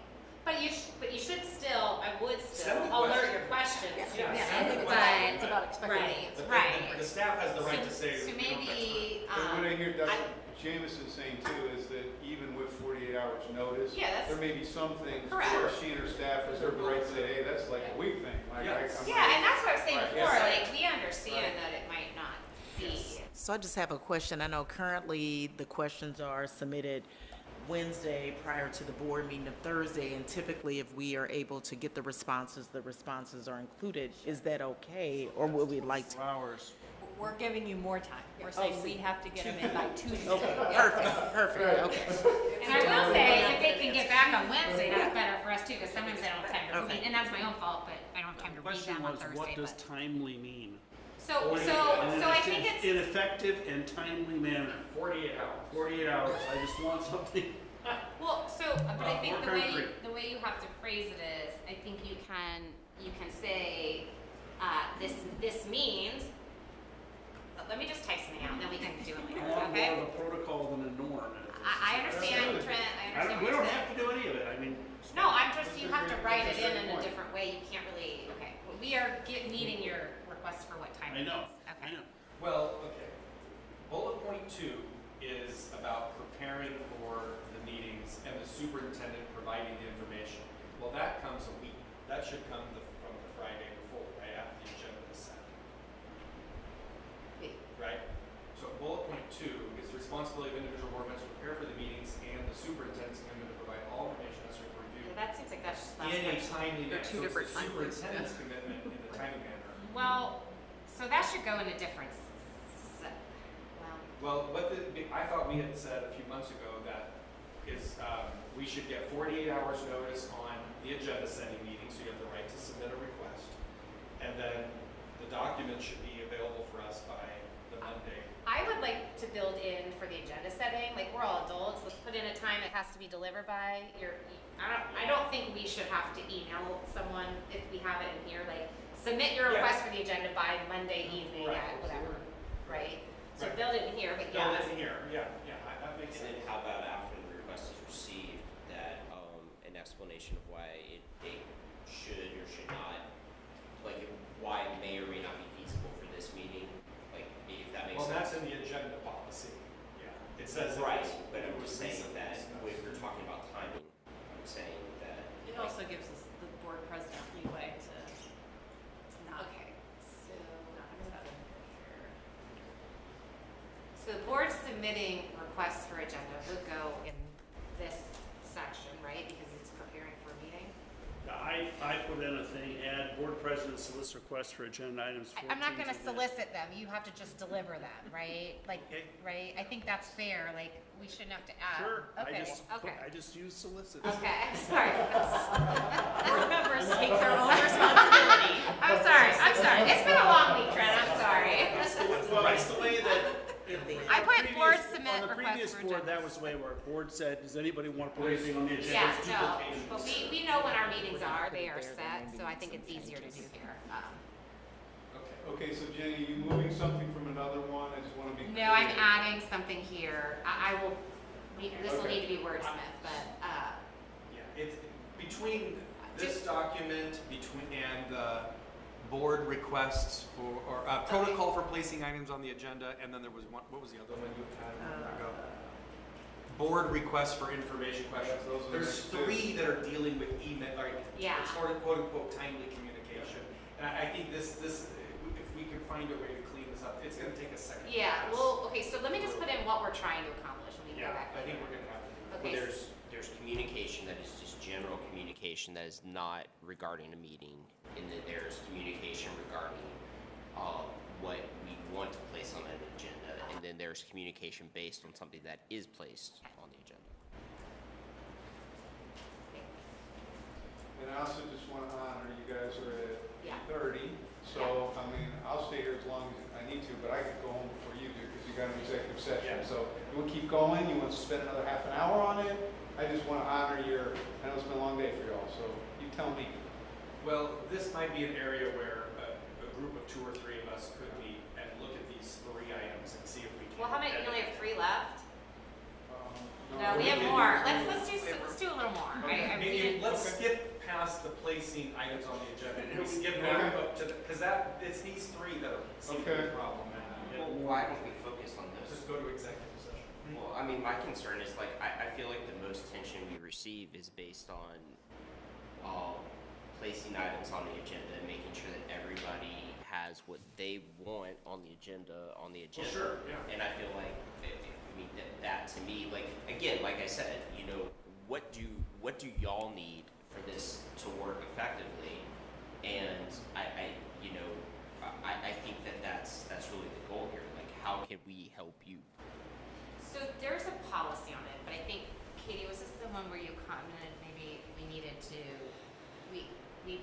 but you should still, I would still Send the alert question. your questions. Yeah, Yeah, send the but- question. It's about expecting an Right, answer. But right. the staff has the right to say. So we don't have time. maybe, But what I hear Dr. I- Jameson saying too is that even with 48 hours notice, Yeah, that's- there may be some things Correct. where she and her staff reserve the right to say, hey, that's like a week thing. Like, Yes. I'm yeah, not- and that's what I was saying Right, before, yes. like, we understand that it might not be. So I just have a question. I know currently the questions are submitted Wednesday prior to the board meeting of Thursday, and typically if we are able to get the responses are included. Is that okay, or would we like to? Hours. We're giving you more time. We're saying we have to get them in by Tuesday. Okay, perfect, okay. And I will say, if they can get back on Wednesday, that's better for us too, because sometimes I don't have time to Okay. read, and that's my own fault, but I don't have time to The read question them on was, Thursday, what does but. timely mean? So And I it's think it's, in effective and timely manner. 48 hours. 48 hours, I just want something. well, but I think More the concrete. way you have to phrase it is, I think you can say, this means, let me just type something out, and then we can do it I later, want okay? more of a protocol than a norm. I understand, Trent, I understand We what you're don't saying. have to do any of it, I mean. No, I'm just, you have to write it That's a in great a point. different way, you can't really, okay. Well, we are needing your request for what time I it know, is. I Okay. know. Well, okay. Bullet point 2 is about preparing for the meetings and the superintendent providing the information. Well, that comes a week. That should come from the Friday before, right after the agenda is set. Right? So bullet point 2 is the responsibility of individual board members to prepare for the meetings and the superintendent's commitment to provide all information necessary for review Yeah, that seems like that's just last in a question. timely They're manner. two So it's different the timelines, superintendent's commitment in a timely manner. Well, so that should go in a different, well, Well, I thought we had said a few months ago that is, we should get 48 hours notice on the agenda setting meeting, so you have the right to submit a request. And then the document should be available for us by the Monday. I would like to build in for the agenda setting, like, we're all adults, let's put in a time it has to be delivered by. I don't think we should have to email someone if we have it in here, like, submit your Yes. request for the agenda by Monday evening Right. at whatever, right? So Right. build it in here, but Build yeah. it in here, that makes And sense. then how about after the request is received, that, an explanation of why it should or should not, like, why it may or may not be feasible for this meeting, like, if that makes Well, sense. that's in the agenda policy, yeah. It says. Right, it but I'm was just saying recently that discussed. if we're talking about timing, I'm saying that. It also gives us the board president leeway to not. Okay, so, Not accept it here. so the board submitting requests for agenda would go in this section, right? Because it's preparing for a meeting. I put in a thing, add board president solicits requests for agenda items. I'm not 14 gonna to that. solicit them, you have to just deliver them, right? Like, Okay. right, I think that's fair, like, we shouldn't have to add. Sure, Okay, okay. I just use solicit. Okay, I'm sorry. Board members take their own responsibility. I'm sorry, it's been a long week, Trent, I'm sorry. Well, it's the way that. I put board submit On the requests previous for board, agendas. that was the way where a board said, does anybody want to put anything on the agenda? Yeah, There's no, duplication. but we know when our meetings are, they are set, so I think it's easier to do here. Okay, so Jenny, you moving something from another one? I just want to be clear. No, I'm adding something here, I will, this will Okay. need to be wordsmith, but, Yeah, it's between this document and the board requests for, or protocol for placing items on the agenda, and then there was one, what was the other one you had a moment ago? Board requests for information questions. those are the There's next two. 3 that are dealing with email, like, Yeah. sort of quote unquote timely communication. And I think this, if we can find a way to clean this up, it's gonna take a second. yeah, pass. well, okay, so let me just put in what we're trying to accomplish, when we go Yeah, back. I think we're gonna have to do that. Okay, There's communication that is just general communication that is not regarding a meeting, and then there's communication regarding what we want to place on an agenda, and then there's communication based on something that is placed on the agenda. And I also just want to honor, you guys are at Yeah. 8:30, so, I mean, I'll stay here as long as I need to, but I could go home before you do, because you got an executive session. Yeah. So, you want to keep going, you want to spend another half an hour on it? I just want to honor I know it's been a long day for y'all, so you tell me. Well, this might be an area where a group of 2 or 3 of us could meet and look at these 3 items and see if we can. well, how many, you only have 3 left? Um, No, we have can more, do- let's do a little more, right? I Maybe mean, let's skip past the placing items on the agenda and we skip back up to the, because it's these 3 that seem to be Okay. a problem. Well, why don't we focus on Let's those? just go to executive session. Well, I mean, my concern is like, I feel like the most attention we receive is based on placing items on the agenda and making sure that everybody has what they want on the agenda. Well, sure, yeah. And I feel like, I mean, that to me, like, again, like I said, you know, what do y'all need for this to work effectively? And I think that's really the goal here. Like, how can we help you? so there's a policy on it, but I think, Katie, was this the one where you commented maybe we needed to, the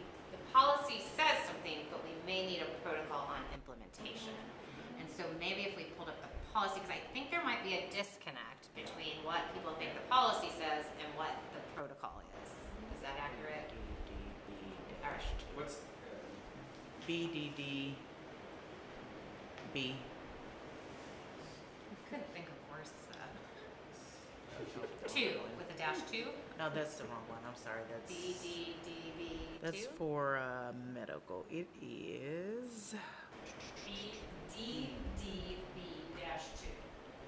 policy says something, but we may need a protocol on implementation. And so maybe if we pulled up the policy, because I think there might be a disconnect between what people think the policy says and what the protocol is. Is that accurate? Or What's, BDD B. couldn't think of worse. 2 with a dash 2. No, that's the wrong one. I'm sorry. That's DDDB2. that's for medical. It is. DDB-2.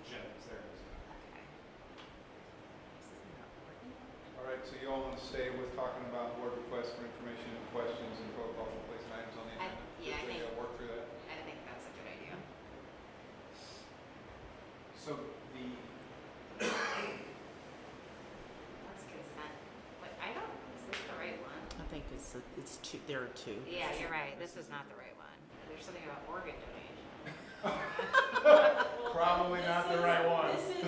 Agendas, there it is. Okay. This is not working. All right, so you all want to stay with talking about board requests for information and questions and protocol for placing items on the agenda? Yeah, I So you think- gotta work through that. I think that's a good idea. So the, What's consent? Wait, I don't, is this the right one? I think it's two. There are two. Yeah, you're right. This is not the right one. There's something about organ donation. Probably not the right one. This is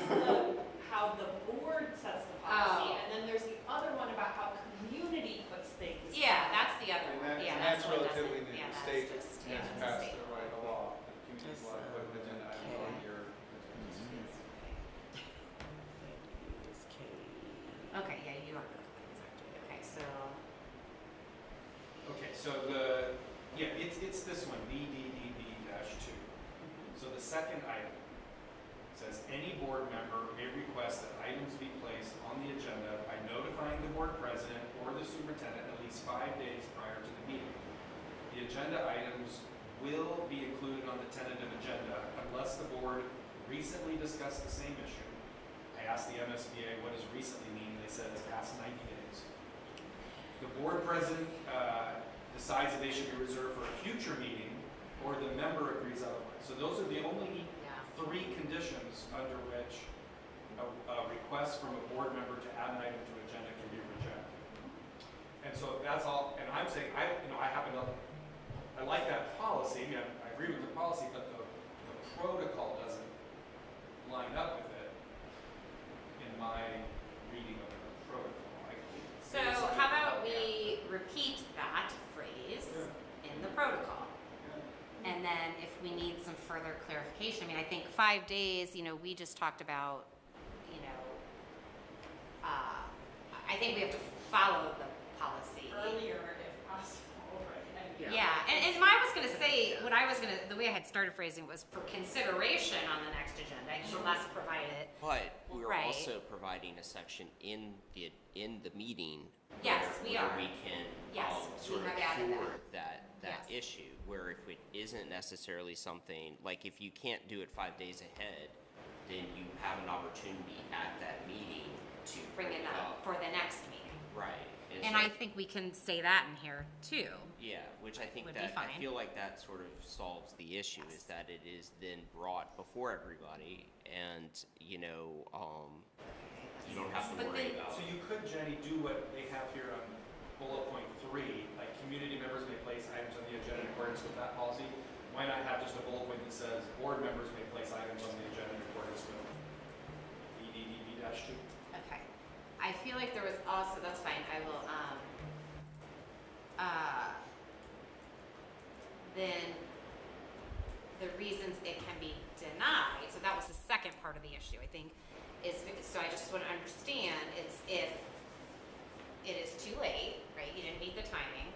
how the board sets the policy, Oh. and then there's the other one about how community puts things. Yeah, that's the other And one. that- Yeah, and that's that's what relatively doesn't. new. Yeah, The that's state just, has yeah, that's a passed state. the right law. The communities will have to put an agenda item on Okay. your. Okay, yeah, you are correct. Exactly. Okay, so, okay, so the, yeah, it's this one, BDDB-2. So the second item says, any board member may request that items be placed on the agenda by notifying the board president or the superintendent at least 5 days prior to the meeting. The agenda items will be included on the tentative agenda unless the board recently discussed the same issue. I asked the MSBA, what does recently mean? They said it's past 90 days. The board president decides that they should be reserved for a future meeting, or the member agrees otherwise. So those are the only yeah. 3 conditions under which a request from a board member to add an item to agenda can be rejected. And so that's all, and I'm saying, I happen to, I like that policy, I agree with the policy, but the protocol doesn't line up with it in my reading of the protocol. So how about we repeat that phrase in the protocol? And then if we need some further clarification, I mean, I think 5 days, we just talked about, I think we have to follow the policy. Earlier, if possible, right? Yeah, and I was gonna say, the way I had started phrasing it was for consideration on the next agenda, unless provided. But we're Right. also providing a section in the meeting. Yes, where- we where are. we can Yes, sort we of have added cure that Yes. issue. Where if it isn't necessarily something, like if you can't do it 5 days ahead, then you have an opportunity at that meeting to Bring it up for the next meeting. Right. And so- I think we can say that in here too. Yeah, which I think Would be that, I fine. feel like that sort of solves the issue, is that it is then brought before everybody, and, you don't have to But worry then- about. So you could, Jenny, do what they have here on bullet point 3, like community members may place items on the agenda in accordance with that policy. Why not have just a bullet point that says board members may place items on the agenda in accordance with BDDB-2? Okay. I feel like there was also, that's fine, I will, then the reasons it can be denied, so that was the second part of the issue, I think, so I just want to understand, it's if it is too late, right, you didn't meet the timing,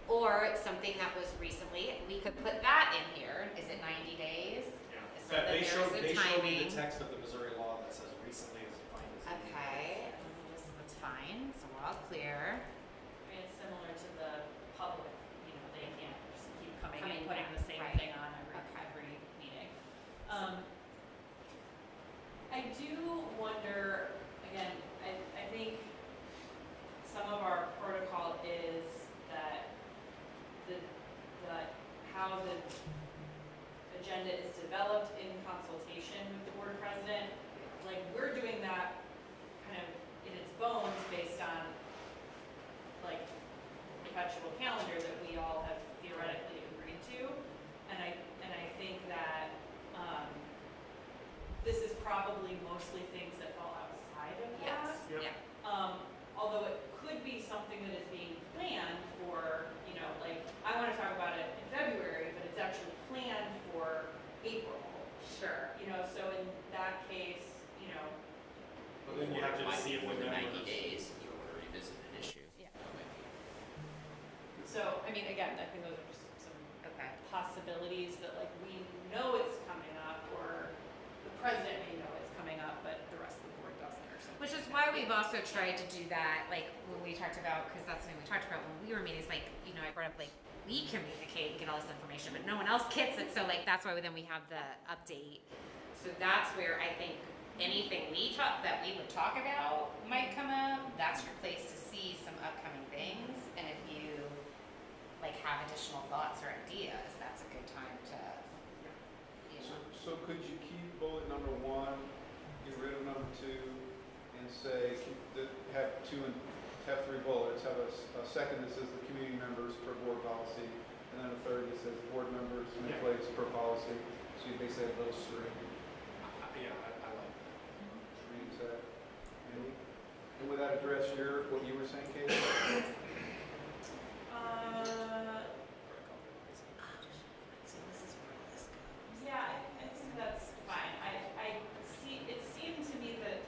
or it's something that was recently, we could put that in here, is it 90 days? So that They there's showed a me timing. the text of the Missouri law that says recently is defined as. Okay, that's fine, so we're all clear. I mean, it's similar to the public, they can't just keep coming Coming and putting back, the same right. thing on Okay. every meeting. I do wonder, again, I think some of our protocol is that how the agenda is developed in consultation with the board president, like, we're doing that kind of in its bones based on, like, perpetual calendar that we all have theoretically agreed to. And I think that, this is probably mostly things that fall outside of that. Yes, Yep. yeah. Although it could be something that is being planned for, like, I want to talk about it in February, but it's actually planned for April. Sure. So in that case, But then you have to Might see if be more the than 90 members. days, if you want to revisit an issue. Yeah. So, I mean, again, I think those are just some Okay. possibilities that, like, we know it's coming up, or president may know it's coming up, but the rest of the board doesn't or something. Which is why we've also tried to do that, like, when we talked about, because that's when we talked about when we were meetings, like, you know, I brought up, like, we communicate and get all this information, but no one else gets it, so, like, that's why then we have the update. So that's where I think anything that we would talk about might come up, that's your place to see some upcoming things, and if you, like, have additional thoughts or ideas, that's a good time to, you know. So could you keep bullet number 1, get rid of number 2, and say, have 2 and have 3 bullets, have a second that says the community members per board policy, and then a third that says board members in place per policy. So you basically have those 3. Yeah, I like that. Reading that. Andy? And would that address what you were saying, Katie? Yeah, I think that's fine. It seemed to me that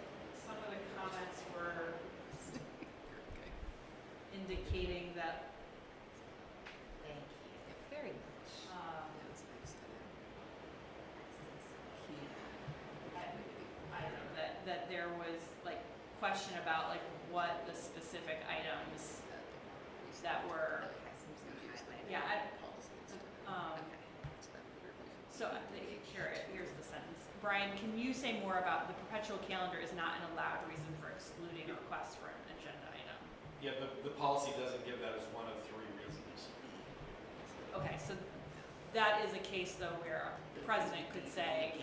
some of the comments were indicating that, Thank you very much. I don't know, that there was like question about like what the specific items that were, yeah, so here's the sentence. Brian, can you say more about the perpetual calendar is not an allowed reason for excluding a request for an agenda item? Yeah, the policy doesn't give that as one of 3 reasons. Okay, so that is a case though where the president could say,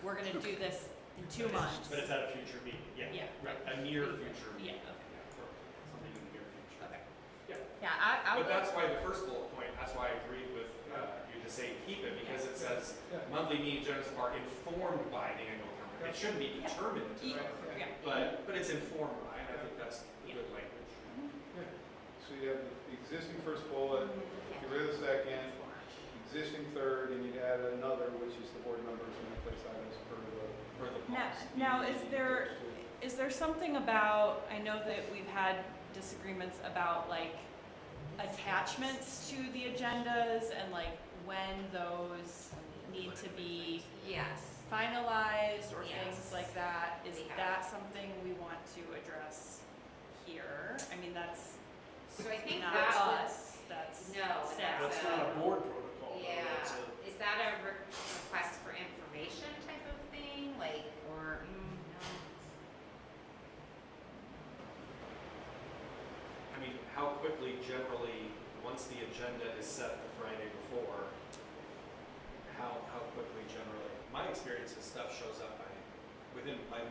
we're gonna do this in 2 months. But it's at a future meeting, yeah. Yeah. Right, a near future meeting. Yeah, okay. Something in the near future. Okay. Yeah. Yeah, I But would. that's why the first bullet point, that's why I agreed with you to say keep it, because it says monthly meeting agendas are informed by the annual calendar. It shouldn't be determined, Yeah. but it's informed by, and I think that's good language. So you have the existing first bullet, get rid of the second, existing third, and you'd add another, which is the board members in place items per the policy. Now, is there something about, I know that we've had disagreements about like attachments to the agendas and like when those need to be Yes. finalized or Yes. things like that. Is We have. that something we want to address here? I mean, that's So I think not that would, us, that's No, staff. That's not a board protocol, though. yeah, That's is that a request for information type of thing, like, or, no? I mean, how quickly generally, once the agenda is set the Friday before, how quickly generally? My experience is stuff shows up by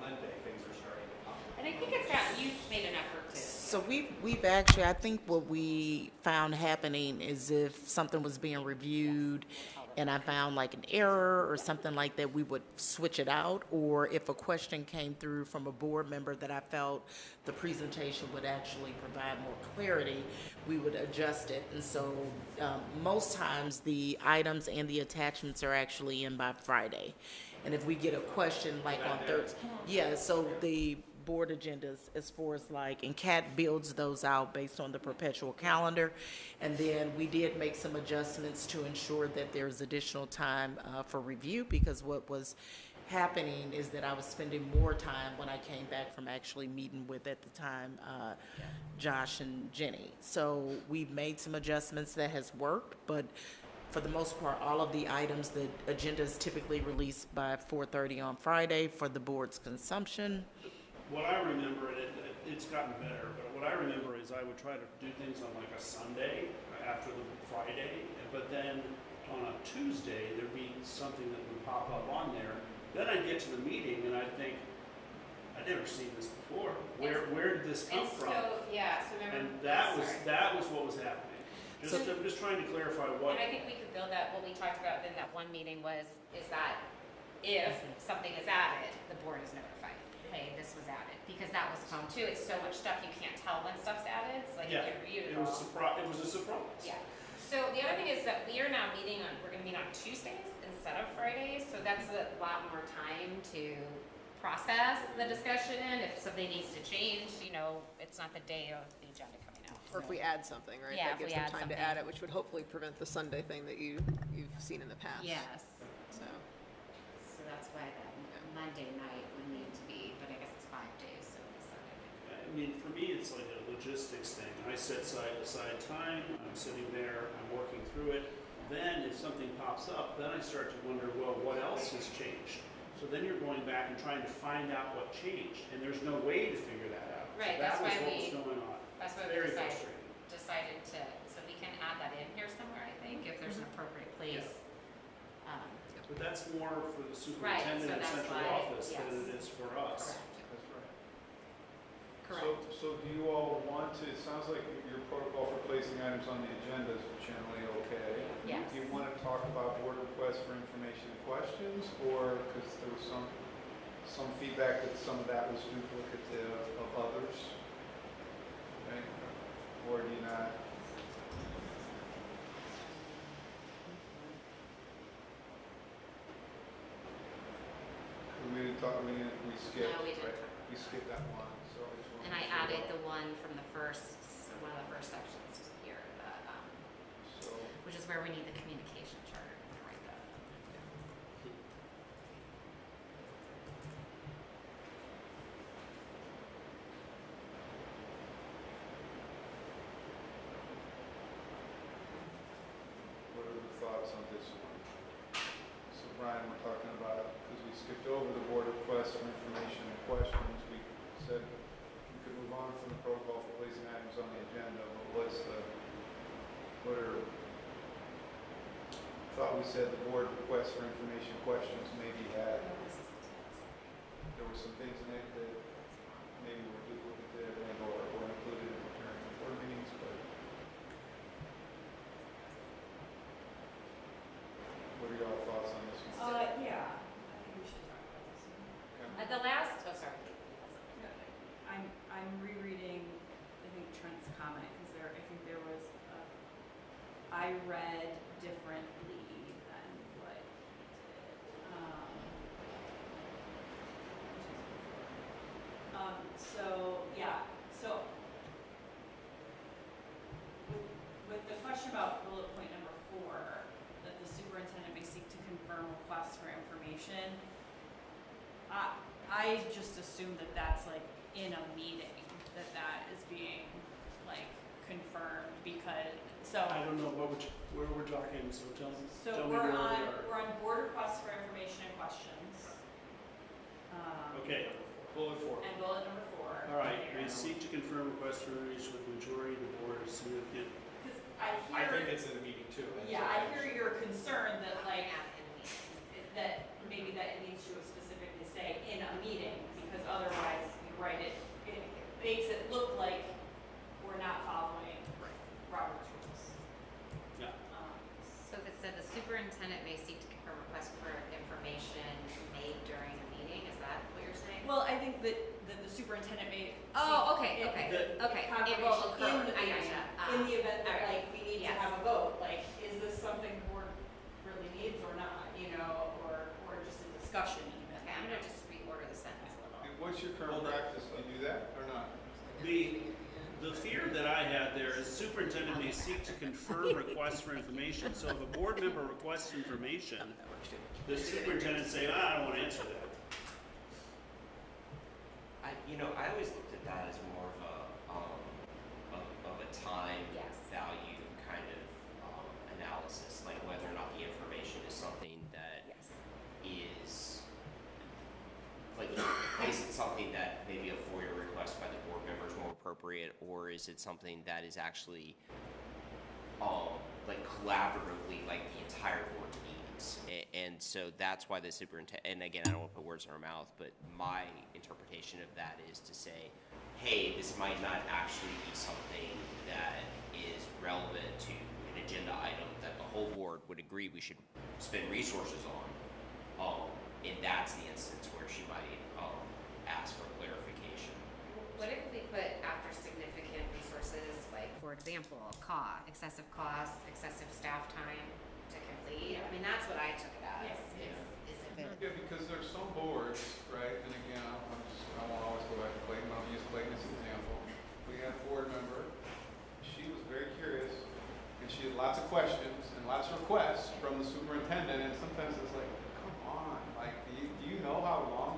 Monday, things are starting to pop. And I think it's got, you've made an effort to. So we've actually, I think what we found happening is if something was being reviewed and I found like an error or something like that, we would switch it out. Or if a question came through from a board member that I felt the presentation would actually provide more clarity, we would adjust it. And so most times the items and the attachments are actually in by Friday. And if we get a question like on Thursday, yeah, so the board agendas as far as like, and Kat builds those out based on the perpetual calendar. And then we did make some adjustments to ensure that there's additional time for review, because what was happening is that I was spending more time when I came back from actually meeting with, at the time, Josh and Jenny. So we've made some adjustments that has worked, but for the most part, all of the items, the agenda is typically released by 4:30 on Friday for the board's consumption. What I remember, and it's gotten better, but what I remember is I would try to do things on like a Sunday after the Friday, but then on a Tuesday, there'd be something that would pop up on there. Then I'd get to the meeting and I'd think, I'd never seen this before. Where did this come And from? so, yeah, so remember. And that sorry. was what was happening. I'm just trying to clarify what. And I think we could build that, what we talked about in that one meeting is that if something is added, the board is notified. Hey, this was added, because that was fun too. It's so much stuff you can't tell when stuff's added. It's like you Yeah, get reviewed it all. was a surprise. Yeah. So the other thing is that we are now meeting on, we're gonna meet on Tuesdays instead of Fridays, so that's a lot more time to process the discussion. If something needs to change, you know, it's not the day of the agenda coming out. Or if we add something, right? Yeah, That if gives we them add time to something. add it, which would hopefully prevent the Sunday thing that you've seen in the past. Yes, So, so that's why that Monday night would need to be, but I guess it's 5 days, so decided. I mean, for me, it's like a logistics thing. I set aside time, I'm sitting there, I'm working through it. Then if something pops up, then I start to wonder, well, what else has changed? So then you're going back and trying to find out what changed, and there's no way to figure that out. So Right, that that's was why what we- was going on. That's why we Very decided frustrating. to, so we can add that in here somewhere, I think, if there's an appropriate place. But that's more for the Right, superintendent so and that's central why- office than yes. it is for us. Correct, That's right. correct. So do you all want to, it sounds like your protocol for placing items on the agenda is generally okay. Yes. Do you want to talk about board requests for information and questions, or, because there was some feedback that some of that was duplicative of others? Okay. Or do you not? We didn't talk, we skipped, No, we didn't right? talk about We skipped that one, so I just wanted And I to say added that. the one from the first, one of the first sections here, So, which is where we need the communication charter to write that up. what are the thoughts on this one? So Brian, we're talking about, because we skipped over the board requests for information and questions, we said we could move on from the protocol for placing items on the agenda, but what are, thought we said the board requests for information questions maybe had, there were some things in it that maybe were duplicative and or included in the current board meetings, but what are y'all thoughts on this one? Yeah, I think we should talk about this one. At the last, oh, sorry. I'm rereading, I think Trent's comment, because I think there was, I read differently than what he did. So, yeah, so with the question about bullet point number 4, that the superintendent may seek to confirm requests for information, I just assume that that's like in a meeting, that is being like confirmed, because, so. I don't know where we're talking, so tell me So where we we're are. on board requests for information and questions. Okay, bullet 4. And bullet number 4. All right, here. we seek to confirm requests for information with majority of the board is significant. 'Cause I I think hear, it's in the meeting too. yeah, I hear your concern that like, Add in a meeting. that maybe that it needs to specifically say in a meeting, because otherwise, you're right, it makes it look like we're not following Robert's rules. Yeah. So if it said the superintendent may seek to confirm requests for information made during a meeting, is that what you're saying? Well, I think that the superintendent may. Oh, seek okay, it- okay, The- okay. It will confirmation occur. in the I meeting, gotcha. in the event that Alright. like we need to Yes. have a vote, like, is this something the board really needs or not, you know, or just a discussion even. Okay, I'm gonna just reorder the sentence a little. What's your current practice? Do you do that or not? The fear that I had there is superintendent may seek to confirm requests for information. So if a board member requests information, the superintendent say, I don't want to answer that. I always looked at that as more of a time Yes. value kind of analysis, like whether or not the information is something that Yes. is, like, is it something that maybe a FOIA request by the board member is more appropriate, or is it something that is actually, like, collaboratively, like the entire board needs? And so that's why the superintendent, and again, I don't want to put words in her mouth, but my interpretation of that is to say, hey, this might not actually be something that is relevant to an agenda item that the whole board would agree we should spend resources on. And that's the instance where she might ask for clarification. What if we put after significant resources, like, for example, excessive cost, excessive staff time to complete? I mean, that's what I took it as. Yes. Is if it, Yeah, because there's some boards, right, and again, I won't always go back to Clayton, but I'll use Clayton as an example. We had a board member, she was very curious, and she had lots of questions and lots of requests from the superintendent, and sometimes it's like, come on, like, do you know how long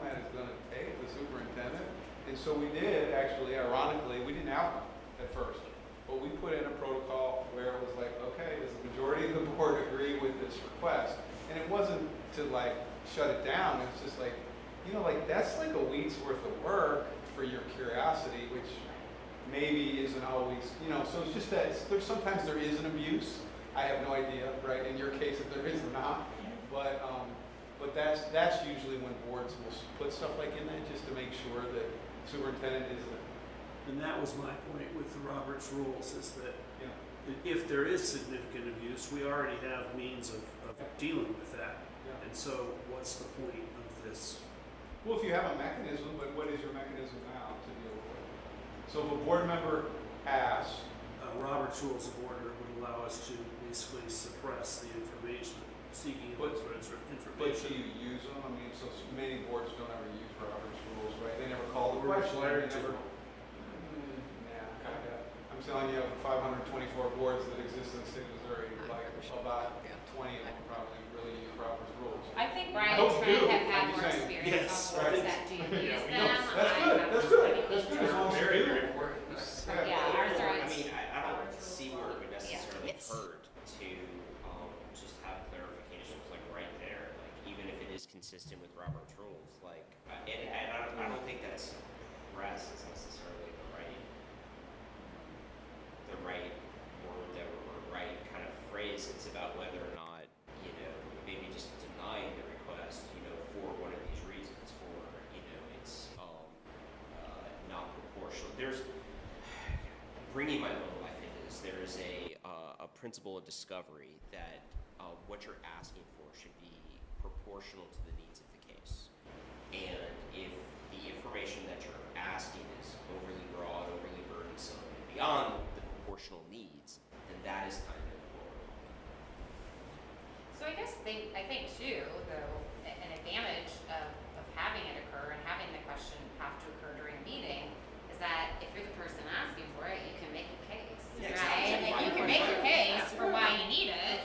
superintendent. And so we did, actually, ironically, we didn't have one at first. But we put in a protocol where it was like, okay, does the majority of the board agree with this request? And it wasn't to like shut it down, it's just like, you know, like that's like a week's worth of work for your curiosity, which maybe isn't always, you know, so it's just that sometimes there is an abuse. I have no idea, right, in your case if there is or not. But that's usually when boards will put stuff like in that just to make sure that superintendent isn't. And that was my point with the Roberts rules, is that Yeah. if there is significant abuse, we already have means of dealing with that. Yeah. And so what's the point of this? Well, if you have a mechanism, but what is your mechanism now to deal with it? So if a board member asks, Robert's Rules of Order would allow us to basically suppress the information, seeking But- but do information. you use them? I mean, so many boards don't ever use Robert's rules, right? They never call the We're question. required They to. never. Yeah, kinda. I'm telling you, of 524 boards that exist in the state of Missouri, like about 20 of them probably really use Robert's rules. I think Brian Those and Trent do, have I'm had just more saying. experience Yes, on boards that do use them. That's I good, have that's not good, really that's good, used as long as them. you Very, do. very important. Yeah, ours are. I mean, I don't see where it would necessarily Yes. hurt to just have clarifications like right there, like even if it is consistent with Robert's rules, like, and I don't think that's press is necessarily the right word that or right kind of phrase. It's about whether or not, you know, maybe just denying the request, you know, for one of these reasons, for, you know, it's not proportional. There's bringing my own life into this. There is a principle of discovery that what you're asking for should be proportional to the needs of the case. And if the information that you're asking is overly broad, overly burdensome, and beyond the proportional needs, then that is kind of horrible. So I think too, though, an advantage of having it occur and having the question have to occur during a meeting is that if you're the person asking for it, you can make your case, Yeah, right? exactly. Like you can make your case for why you need it.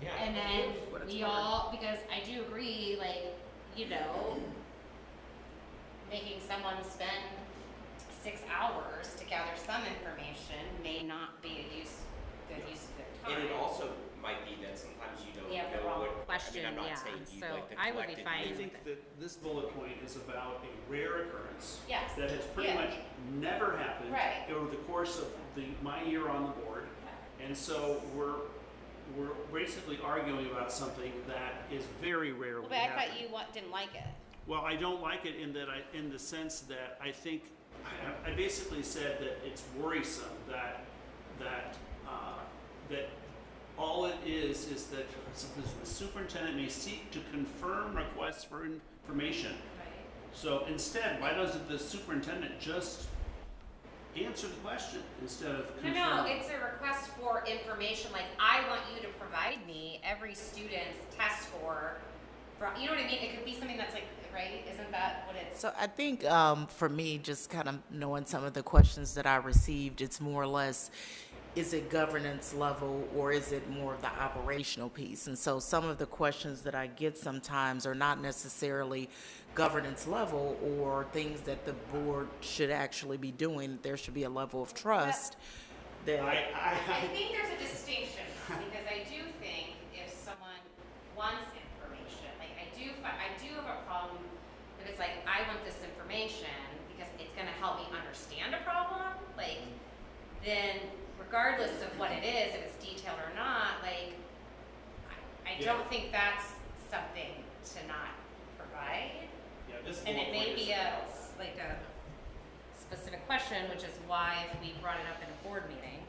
Yeah. And then What it's we all, because I do agree, like, you know, making someone spend 6 hours to gather some information may not be a good use of their time. And it also might be that sometimes you don't We have the know wrong what, question, I mean, I'm yeah. not saying you So like the I would be collective fine I view. think that this bullet point is about a rare occurrence. Yes. That has pretty Yeah. much never happened. Right. Over the course of my year on the board. And so we're basically arguing about something that is very rarely Well, but I happen. thought you didn't like it. Well, I don't like it in the sense that I think, I basically said that it's worrisome that all it is that the superintendent may seek to confirm requests for information. Right. So instead, why doesn't the superintendent just answer the question instead of confirming? No, it's a request for information, like, I want you to provide me every student's test score, you know what I mean? It could be something that's like, right, isn't that what it's? So I think for me, just kind of knowing some of the questions that I received, it's more or less, is it governance level or is it more of the operational piece? And so some of the questions that I get sometimes are not necessarily governance level or things that the board should actually be doing. There should be a level of trust that. I think there's a distinction, because I do think if someone wants information, like I do have a problem if it's like, I want this information because it's gonna help me understand a problem, like, then regardless of what it is, if it's detailed or not, like, I don't think that's something to not provide. Yeah, this And it bullet may point be is a, about- like a specific question, which is why if we brought it up in a board meeting.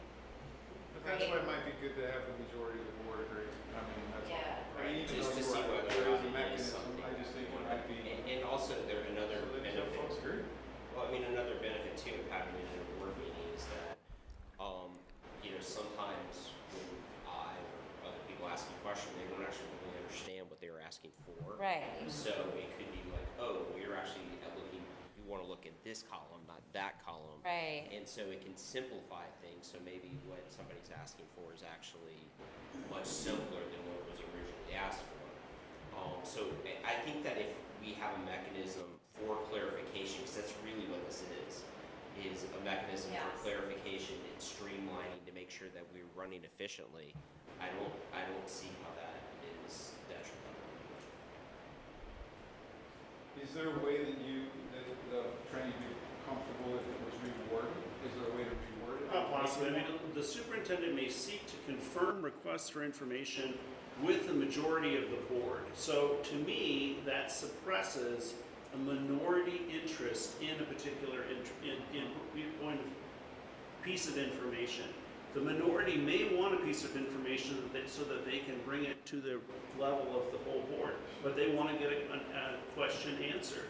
But that's why it might be good to have the majority of the board agree. I mean, that's all. Yeah. I mean, even Just though to you're see right, whether there or is a not it is mechanism, something I just think it you might want. be. And also there another So that benefit. folks agree. Well, I mean, another benefit too of having it in a board meeting is that, you know, sometimes when I or other people ask a question, they don't actually really understand what they were asking for. Right. So it could be like, oh, well, you're actually looking, you want to look at this column, not that column. Right. And so it can simplify things, so maybe what somebody's asking for is actually much simpler than what was originally asked for. So I think that if we have a mechanism for for clarification, because that's really what this is a mechanism Yes. for clarification and streamlining to make sure that we're running efficiently. I don't see how that is detrimental. Is there a way that the training would be comfortable if it was reworded? Is there a way to reword it? Possibly. I mean, the superintendent may seek to confirm requests for information with the majority of the board. So to me, that suppresses a minority interest in a particular point of piece of information. The minority may want a piece of information so that they can bring it to the level of the whole board, but they want to get a question answered.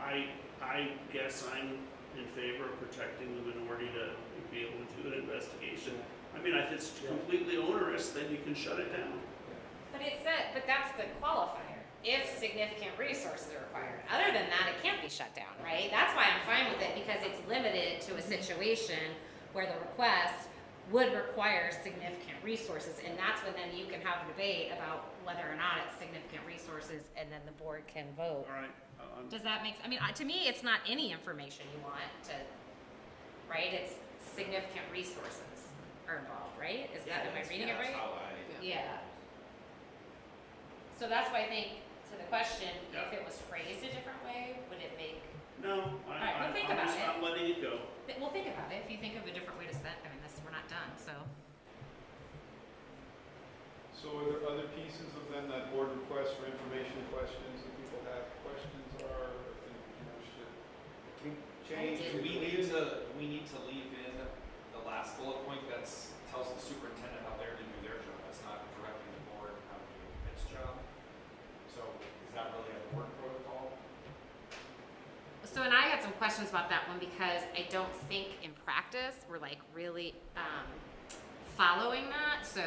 I guess I'm in favor of protecting the minority to be able to do an investigation. I mean, if it's completely onerous, then you can shut it down. But that's the qualifier. If significant resources are required. Other than that, it can't be shut down, right? That's why I'm fine with it, because it's limited to a situation where the request would require significant resources, and that's when then you can have a debate about whether or not it's significant resources, and then the board can vote. All right. Does that make, I mean, to me, it's not any information you want to, right? It's significant resources are involved, right? Is that, am I reading it right? That's how Yeah. So that's why I think, to the question, Yeah. if it was phrased a different way, would it make, No, right, we'll think about it. I'm letting it go. we'll think about it. If you think of a different way to set, I mean, we're not done, so. So are there other pieces of then that board requests for information questions that people have questions are, or think, should change? I Do we need to leave in the last bullet point that's tells the superintendent how they're to do their job? That's not directing the board how to do its job. So is that really a work protocol? So, and I had some questions about that one, because I don't think in practice we're like really following that. So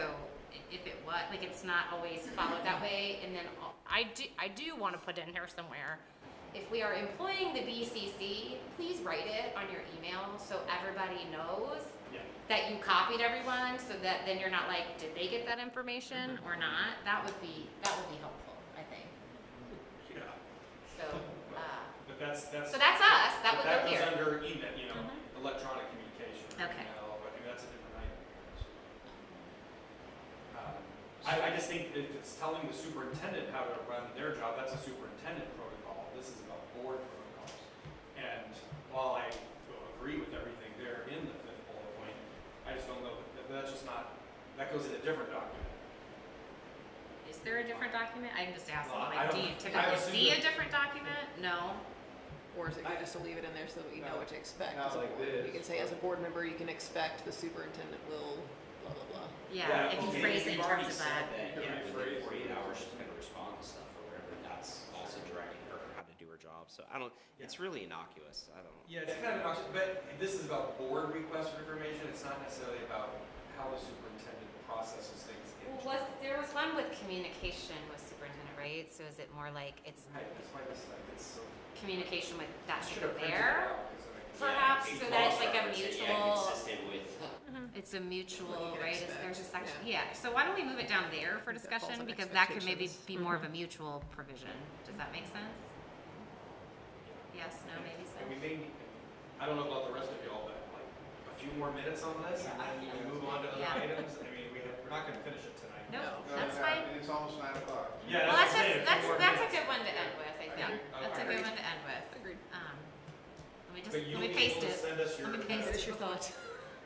if it was, like, it's not always followed that way. And then I do want to put in here somewhere, if we are employing the BCC, please write it on your email so everybody knows that you copied everyone, so that then you're not like, did they get that information or not? That would be helpful, I think. Yeah. So, But that's so that's us. That would go goes here. under email, Mhm. electronic communication. Okay. Email, but I mean, that's a different item. I just think if it's telling the superintendent how to run their job, that's a superintendent protocol. This is about board protocols. And while I agree with everything there in the fifth bullet point, I just don't know that's just not, that goes in a different document. Is there a different document? I'm just asking, Well, like, I do don't- you I typically assume see a that- different document? No? Or is it good just to leave it in there so that we know what to expect? Not as a like board? this. You can say, as a board member, you can expect the superintendent will blah, blah, blah. Yeah, if you okay, phrase it in you've already terms of said that. within 48 hours she's going to respond to stuff or whatever. That's also directing her how to do her job. So I don't. It's really innocuous. I don't. Yeah, it's kind of obnoxious, but this is about board requests for information. It's not necessarily about how the superintendent processes things. There was one with communication with superintendent, right? So is it more like it's Right, that's why this, like, it's so. communication with that Should should have be printed it there? out, 'cause I- Perhaps, Yeah, so that it's like a cross-reference it, mutual, consistent with. it's a mutual, What you can right? expect, There's a section, yeah. yeah. So why don't we move it down there for I think that falls discussion? on Because that could maybe expectations. be more of a mutual provision. Does that make sense? Yes, no, maybe so? And we may, I don't know about the rest of y'all, but like a few more minutes on this and then we move on to other Yeah. items. I mean, we're not gonna finish it tonight. Nope, No, that's yeah, fine. and it's almost 9 o'clock. Yeah, Well, that's that's what I'm saying, just, a few more that's a minutes. good one to end with, I think. Yeah, That's a okay. good one to end with. Agreed. Let me just, But let you'll me be paste able to it. send us your. Let me paste Finish it. your thoughts.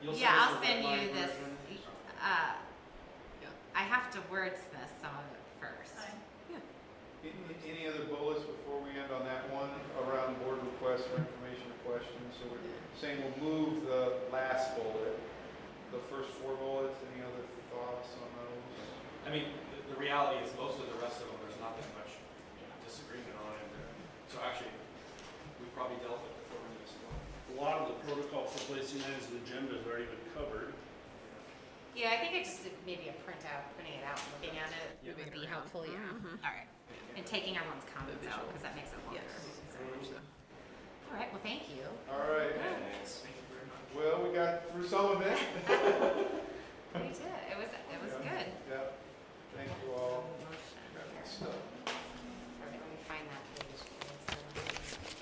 You'll Yeah, I'll us your send red you line this, version? Yeah. I have to wordsmith some of it first. Any other bullets before we end on that one around board requests for information or questions? So we're saying we'll move the last bullet, the first 4 bullets. Any other thoughts on those? I mean, the reality is most of the rest of them, there's not that much disagreement on it. So actually, we probably dealt with before we just one. A lot of the protocol for placing items on the agenda has already been covered. Yeah, I think it just, maybe a printout, printing it out, and looking at it Yeah. would Moving be it around. helpful, yeah. All right. And taking everyone's comments out, because that makes it longer. Yes. All right, well, thank you. All right. Thanks. Thank you very much. Well, we got through some of it. We did, it was Yeah. good. Yep. Thank you all. Motion. Stuff. All right, let me find that page.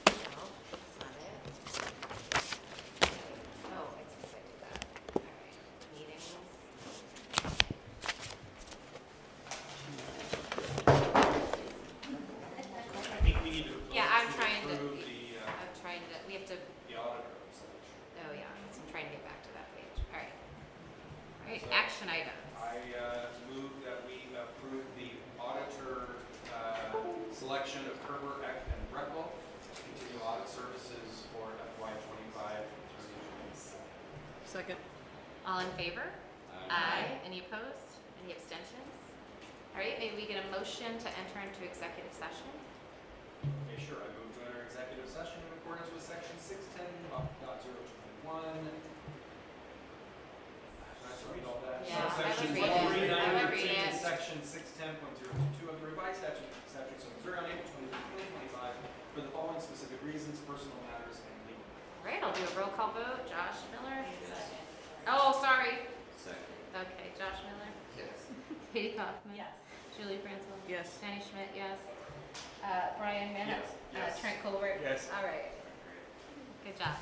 items. I move that we approve the auditor selection of Kerber, Eck, and Reckel to continue audit services for FY '25 through '27. Second. All in favor? Aye. Any opposed? Any abstentions? All right, maybe we get a motion to enter into executive session? Okay, sure. I move to enter executive session in accordance with section 610.021. Can I just read all that? Yeah, I would Sections read it. 139 I would read and it. section 610.022 of the revised statutes of Missouri on April 2025 for the following specific reasons: personal matters and legal. All right, I'll do a roll call vote. Josh Miller? Oh, sorry. Second. Okay, Josh Miller? Yes. Katie Kaufman? Yes. Julie Francois? Yes. Danny Schmidt, yes. Brian Minnis? Yes. Trent Colbert? Yes. All right. Good job.